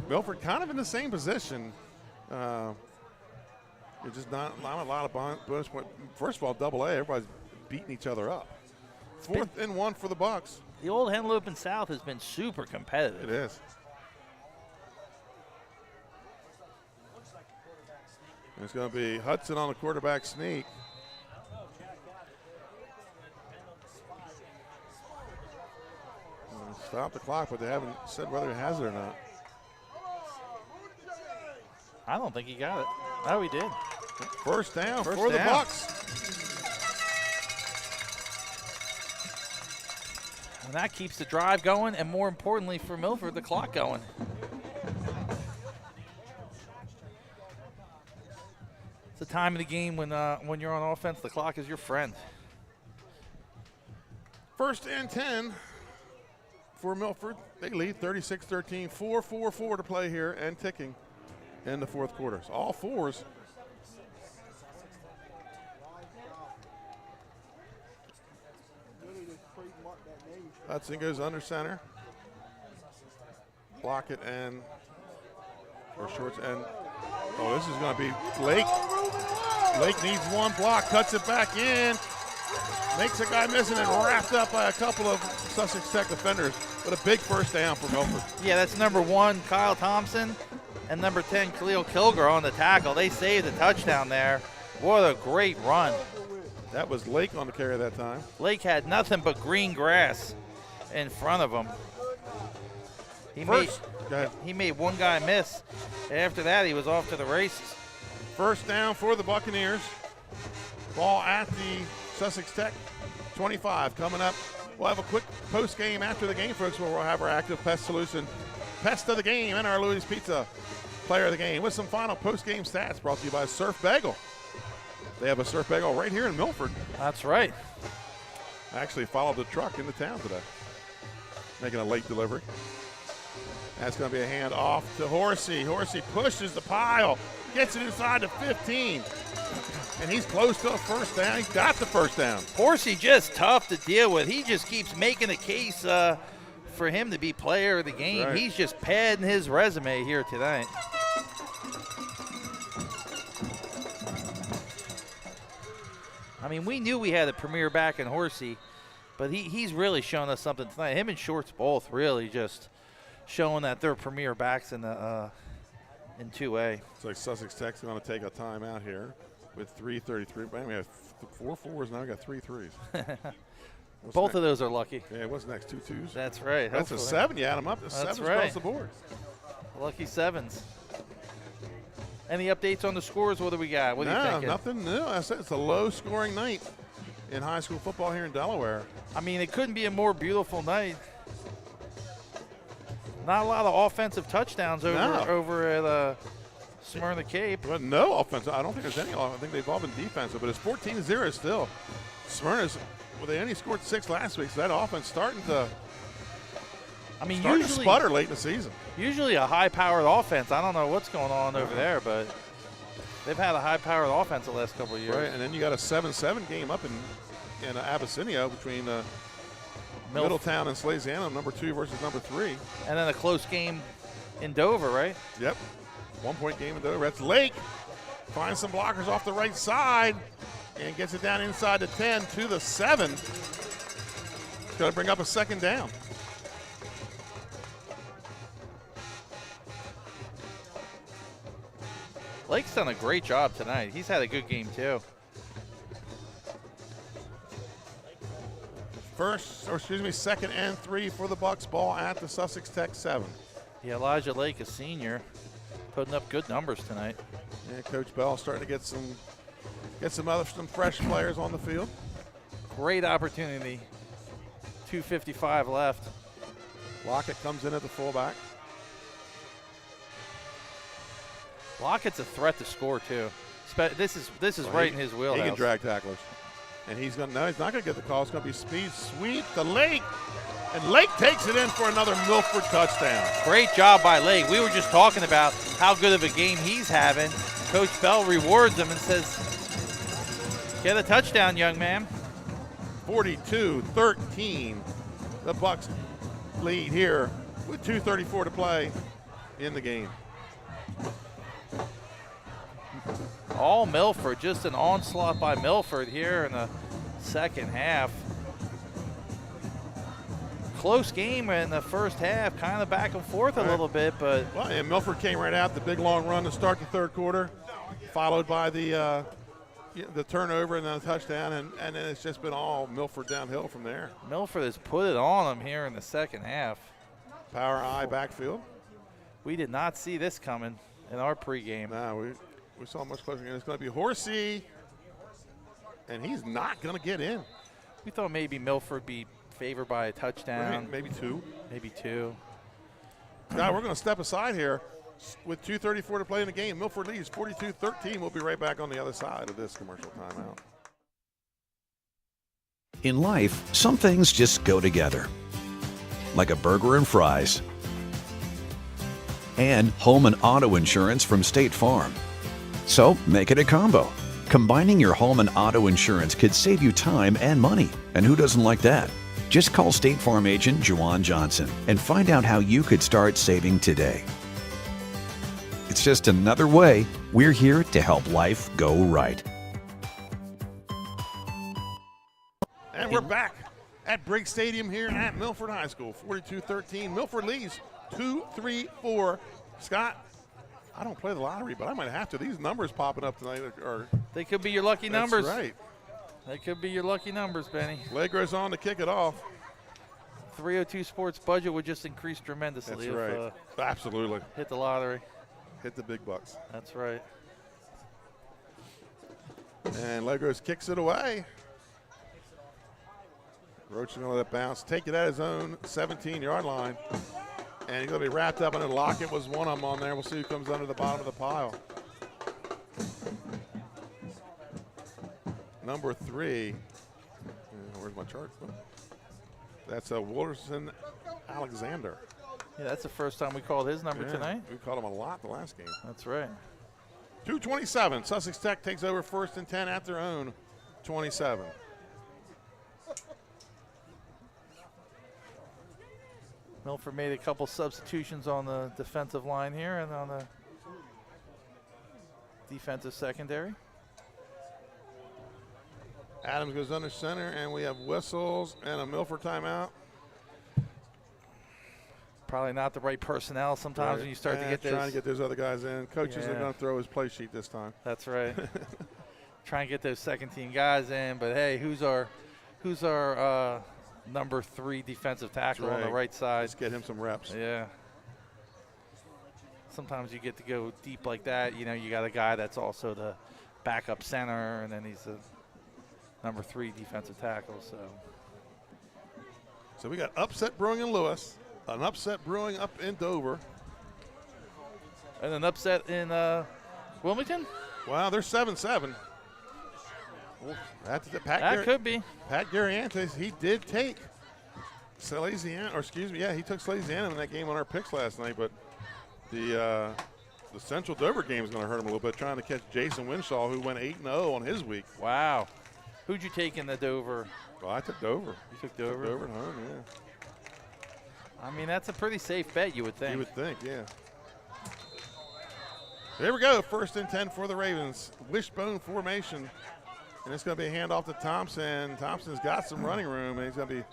D: Milford kind of in the same position. It's just not a lot of bonus points. First of all, Double A, everybody's beating each other up. 4th and 1 for the Bucks.
E: The old Henlopen South has been super competitive.
D: It is. It's going to be Hudson on the quarterback sneak. Stop the clock, but they haven't said whether he has it or not.
E: I don't think he got it. No, he did.
D: First down for the Bucks.
E: And that keeps the drive going, and more importantly for Milford, the clock going. It's the time of the game when you're on offense, the clock is your friend.
D: 1st and 10 for Milford. They lead 36-13, 4:44 to play here and ticking in the 4th quarter. So all 4s. Hudson goes under center. Block it and or shorts and this is going to be Lake. Lake needs one block, cuts it back in, makes a guy missing and wrapped up by a couple of Sussex Tech defenders. But a big first down for Milford.
E: Yeah, that's number 1, Kyle Thompson, and number 10, Khalil Kilgore on the tackle. They saved the touchdown there. What a great run.
D: That was Lake on the carry that time.
E: Lake had nothing but green grass in front of him. He made one guy miss. After that, he was off to the races.
D: First down for the Buccaneers. Ball at the Sussex Tech 25. Coming up, we'll have a quick post game after the game, folks, where we'll have our Active Pest Solution Pest of the Game and our Louis Pizza Player of the Game with some final post game stats brought to you by Surf Bagel. They have a Surf Bagel right here in Milford.
E: That's right.
D: I actually followed the truck into town today, making a late delivery. That's going to be a hand off to Horsey. Horsey pushes the pile, gets it inside the 15, and he's close to a first down. He got the first down.
E: Horsey just tough to deal with. He just keeps making a case for him to be player of the game.
D: Right.
E: He's just padding his resume here tonight. I mean, we knew we had a premier back in Horsey, but he's really shown us something tonight. Him and Shorts both really just showing that they're premier backs in 2A.
D: It's like Sussex Tech's going to take a timeout here with 3:33. Man, we have 4 4s, now we got 3 3s.
E: Both of those are lucky.
D: Yeah, what's next? 2 2s?
E: That's right.
D: That's
E: hopefully.
D: a 7. You add them up. That's 7s across the board.
E: Lucky 7s. Any updates on the scores? What do we got? What are you thinking?
D: Nothing new. I said it's a low-scoring night in high school football here in Delaware.
E: I mean, it couldn't be a more beautiful night. Not a lot of offensive touchdowns over at Smyrna Cape.
D: But no offensive. I don't think there's any. I think they've all been defensive, but it's 14-0 still. Smyrna's, well, they only scored 6 last week, so that offense starting to sputter late in the season.
E: Usually a high-powered offense. I don't know what's going on over there, but they've had a high-powered offense the last couple of years.
D: Right, and then you got a 7-7 game up in Abyssinia between Middletown and Slasiana, number 2 versus number 3.
E: And then a close game in Dover, right?
D: Yep. 1-point game in Dover. That's Lake. Finds some blockers off the right side and gets it down inside the 10 to the 7. It's going to bring up a second down.
E: Lake's done a great job tonight. He's had a good game, too.
D: Second and 3 for the Bucks. Ball at the Sussex Tech 7.
E: Yeah, Elijah Lake, a senior, putting up good numbers tonight.
D: Yeah, Coach Bell starting to get some fresh players on the field.
E: Great opportunity. 2:55 left.
D: Lockett comes in at the fullback.
E: Lockett's a threat to score too. This is right in his wheelhouse.
D: He can drag tacklers, and he's not going to get the call. It's going to be speed sweep to Lake, and Lake takes it in for another Milford touchdown.
E: Great job by Lake. We were just talking about how good of a game he's having. Coach Bell rewards him and says, "Get a touchdown, young man."
D: 42-13. The Bucks lead here with 2:34 to play in the game.
E: All Milford, just an onslaught by Milford here in the second half. Close game in the first half, kind of back and forth a little bit, but.
D: Well, and Milford came right out, the big long run to start the third quarter, followed by the turnover and then a touchdown, and then it's just been all Milford downhill from there.
E: Milford has put it on them here in the second half.
D: Power I backfield.
E: We did not see this coming in our pregame.
D: No, we saw much closer. It's going to be Horsey, and he's not going to get in.
E: We thought maybe Milford be favored by a touchdown.
D: Maybe two.
E: Maybe two.
D: Now we're going to step aside here with 2:34 to play in the game. Milford leads 42-13. We'll be right back on the other side of this commercial timeout.
B: In life, some things just go together, like a burger and fries, and home and auto insurance from State Farm. So make it a combo. Combining your home and auto insurance could save you time and money. And who doesn't like that? Just call State Farm agent Juwan Johnson and find out how you could start saving today. It's just another way we're here to help life go right.
D: And we're back at Briggs Stadium here at Milford High School. 42-13. Milford leads 2-3-4. Scott, I don't play the lottery, but I might have to. These numbers popping up tonight are.
E: They could be your lucky numbers.
D: That's right.
E: They could be your lucky numbers, Benny.
D: Legro's on to kick it off.
E: 302 Sports budget would just increase tremendously.
D: That's right. Absolutely.
E: Hit the lottery.
D: Hit the big bucks.
E: That's right.
D: And Legros kicks it away. Roach is going to let it bounce. Take it at his own 17-yard line. And he's going to be wrapped up in it. Lockett was one of them on there. We'll see who comes under the bottom of the pile. Number 3. Where's my chart? That's Wilderson Alexander.
E: Yeah, that's the first time we called his number tonight.
D: We called him a lot the last game.
E: That's right.
D: 2:27. Sussex Tech takes over first and 10 at their own 27.
E: Milford made a couple substitutions on the defensive line here and on the defensive secondary.
D: Adams goes under center, and we have whistles and a Milford timeout.
E: Probably not the right personnel sometimes when you start to get those.
D: Trying to get those other guys in. Coaches are going to throw his play sheet this time.
E: That's right. Try and get those second-team guys in, but hey, who's our number 3 defensive tackle on the right side?
D: Let's get him some reps.
E: Yeah. Sometimes you get to go deep like that. You know, you got a guy that's also the backup center, and then he's the number 3 defensive tackle.
D: So we got upset brewing in Lewis, an upset brewing up in Dover,
E: and an upset in Wilmington.
D: Wow, they're 7-7.
E: That could be.
D: Pat Gariantes, he did take Salesiano, or excuse me, he took Salesiano in that game on our picks last night, but the Central Dover game is going to hurt him a little bit, trying to catch Jason Winshaw, who went 8-0 on his week.
E: Wow. Who'd you take in the Dover?
D: Well, I took Dover.
E: You took Dover?
D: Dover at home, yeah.
E: I mean, that's a pretty safe bet, you would think.
D: You would think, yeah. There we go, first and 10 for the Ravens. Wishbone formation. And it's going to be a handoff to Thompson. Thompson's got some running room, and he's going to be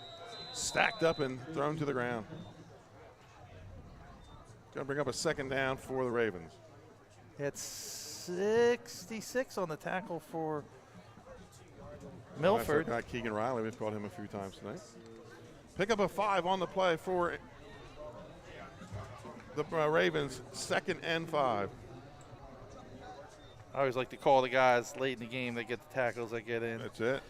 D: stacked up and thrown to the ground. Going to bring up a second down for the Ravens.
E: It's 66 on the tackle for Milford.
D: Guy Keegan Riley, we've called him a few times tonight. Pick up a 5 on the play for the Ravens, 2nd and 5.
E: I always like to call the guys late in the game that get the tackles that get in.
D: That's it.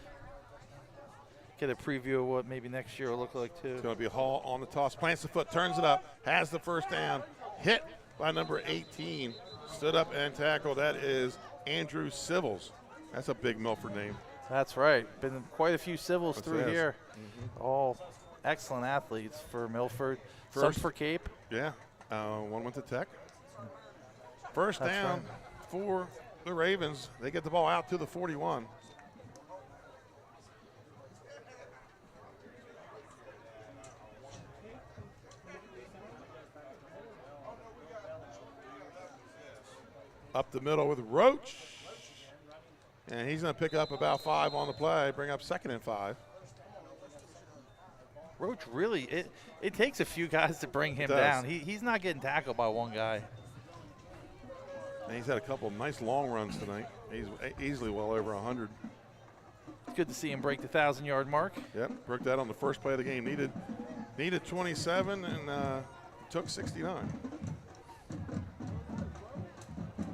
E: Get a preview of what maybe next year will look like, too.
D: It's going to be Hall on the toss. Plants the foot, turns it up, has the first down. Hit by number 18. Stood up and tackled. That is Andrew Civils. That's a big Milford name.
E: That's right. Been quite a few Civils through here.
D: Mm-hmm.
E: All excellent athletes for Milford. Some
D: First
E: for Cape.
D: Yeah. One went to Tech. First
E: That's
D: down
E: right.
D: for the Ravens. They get the ball out to the 41. Up the middle with Roach. And he's going to pick up about 5 on the play, bring up 2nd and 5.
E: Roach really, it takes a few guys to bring him down. He's not getting tackled by one guy.
D: And he's had a couple of nice long runs tonight. He's easily well over 100.
E: It's good to see him break the 1,000-yard mark.
D: Yep, broke that on the first play of the game. Needed 27 and took 69.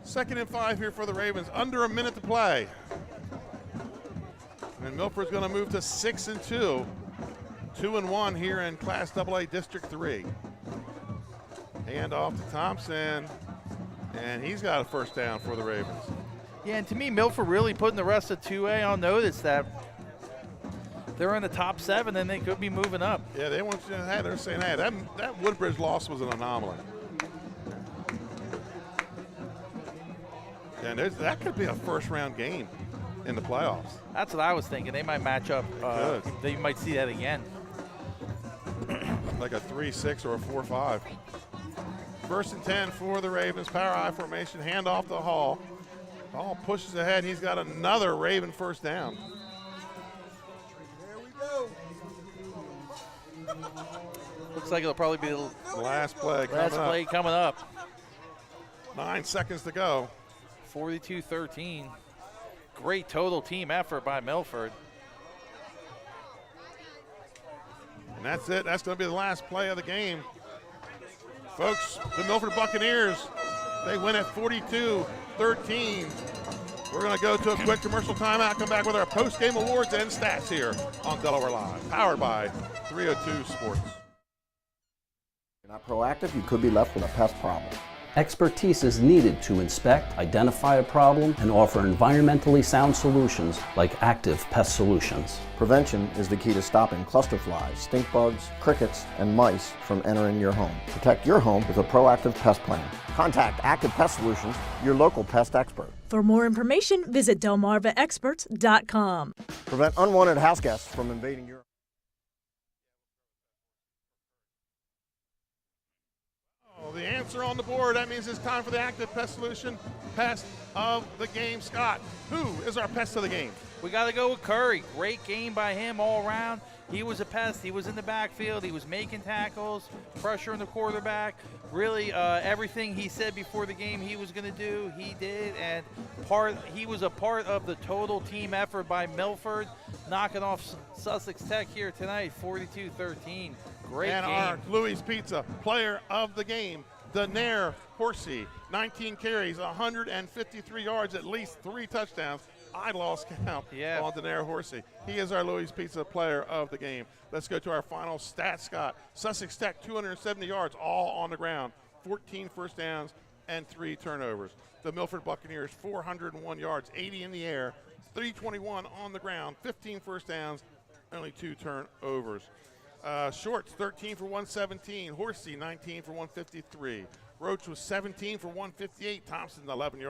D: 2nd and 5 here for the Ravens. Under a minute to play. And Milford's going to move to 6 and 2. 2 and 1 here in Class AA District 3. Hand off to Thompson. And he's got a first down for the Ravens.
E: Yeah, and to me, Milford really putting the rest of 2A on notice that they're in the top 7 and they could be moving up.
D: Yeah, they want you to, hey, they're saying, hey, that Woodbridge loss was an anomaly. And that could be a first-round game in the playoffs.
E: That's what I was thinking. They might match up. They might see that again.
D: Like a 3-6 or a 4-5. 1st and 10 for the Ravens. Power I formation. Hand off to Hall. Hall pushes ahead. He's got another Raven first down.
W: There we go.
E: Looks like it'll probably be the
D: last play
E: coming up.
D: 9 seconds to go.
E: 42-13. Great total team effort by Milford.
D: And that's it. That's going to be the last play of the game. Folks, the Milford Buccaneers, they win at 42-13. We're going to go to a quick commercial timeout, come back with our post-game awards and stats here on Delaware Live, powered by 302 Sports.
V: If you're not proactive, you could be left with a pest problem.
H: Expertise is needed to inspect, identify a problem, and offer environmentally sound solutions like Active Pest Solutions.
V: Prevention is the key to stopping cluster flies, stink bugs, crickets, and mice from entering your home. Protect your home with a proactive pest plan. Contact Active Pest Solutions, your local pest expert.
I: For more information, visit delmarvaexperts.com.
V: Prevent unwanted house guests from invading your
D: The answer on the board, that means it's time for the Active Pest Solution Pest of the Game. Scott, who is our pest of the game?
E: We got to go with Curry. Great game by him all around. He was a pest. He was in the backfield. He was making tackles, pressuring the quarterback. Really, everything he said before the game he was going to do, he did. And he was a part of the total team effort by Milford, knocking off Sussex Tech here tonight, 42-13. Great
D: and
E: game.
D: Our Louis Pizza player of the game, Daenerys Horsey, 19 carries, 153 yards, at least 3 touchdowns. I lost count on Daenerys Horsey. He is our Louis Pizza player of the game. Let's go to our final stats, Scott. Sussex Tech, 270 yards, all on the ground, 14 first downs and 3 turnovers. The Milford Buccaneers, 401 yards, 80 in the air, 321 on the ground, 15 first downs, only 2 turnovers. Shorts, 13 for 117. Horsey, 19 for 153. Roach was 17 for 158. Thompson, 11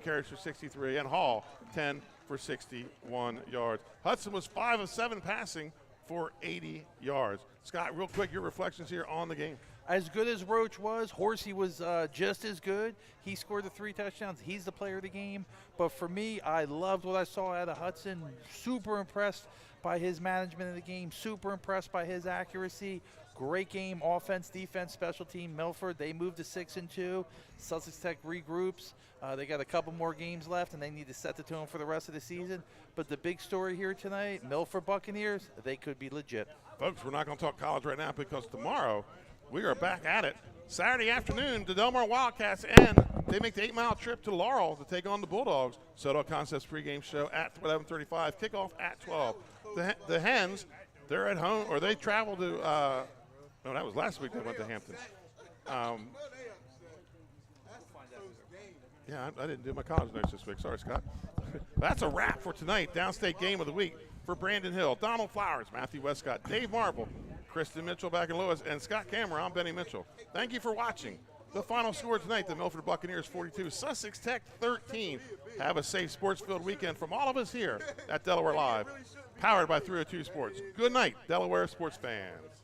D: carries for 63. And Hall, 10 for 61 yards. Hudson was 5 of 7 passing for 80 yards. Scott, real quick, your reflections here on the game.
E: As good as Roach was, Horsey was just as good. He scored the 3 touchdowns. He's the player of the game. But for me, I loved what I saw out of Hudson. Super impressed by his management of the game. Super impressed by his accuracy. Great game, offense, defense, special team. Milford, they moved to 6-2. Sussex Tech regroups. They got a couple more games left, and they need to set the tone for the rest of the season. But the big story here tonight, Milford Buccaneers, they could be legit.
D: Folks, we're not going to talk college right now because tomorrow we are back at it. Saturday afternoon, the Delmar Wildcats, and they make the 8-mile trip to Laurel to take on the Bulldogs. Soto Concepts pregame show at 11:35, kickoff at 12. The Hens, they're at home, or they travel to, no, that was last week they went to Hampton. Yeah, I didn't do my college notes this week. Sorry, Scott. That's a wrap for tonight. Downstate game of the week for Brandon Hill, Donald Flowers, Matthew Westcott, Dave Marble, Kristen Mitchell back in Lewis, and Scott Cameron. I'm Benny Mitchell. Thank you for watching. The final score tonight, the Milford Buccaneers 42, Sussex Tech 13. Have a safe sports-filled weekend from all of us here at Delaware Live, powered by 302 Sports. Good night, Delaware sports fans.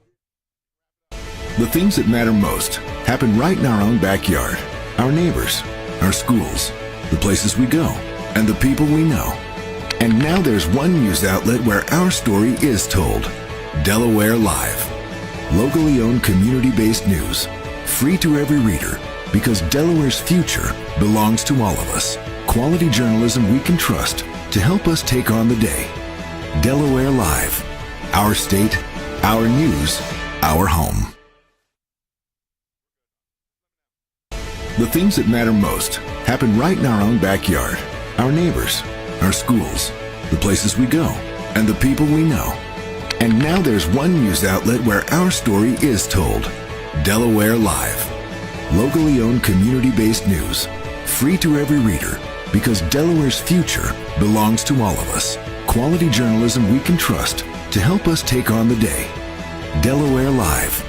F: The things that matter most happen right in our own backyard. Our neighbors, our schools, the places we go, and the people we know. And now there's one news outlet where our story is told. Delaware Live. Locally owned, community-based news. Free to every reader, because Delaware's future belongs to all of us. Quality journalism we can trust to help us take on the day. Delaware Live. Our state, our news, our home. The things that matter most happen right in our own backyard. Our neighbors, our schools, the places we go, and the people we know. And now there's one news outlet where our story is told. Delaware Live. Locally owned, community-based news. Free to every reader, because Delaware's future belongs to all of us. Quality journalism we can trust to help us take on the day. Delaware Live.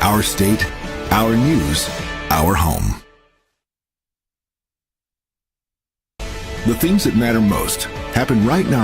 F: Our state, our news, our home. The things that matter most happen right in our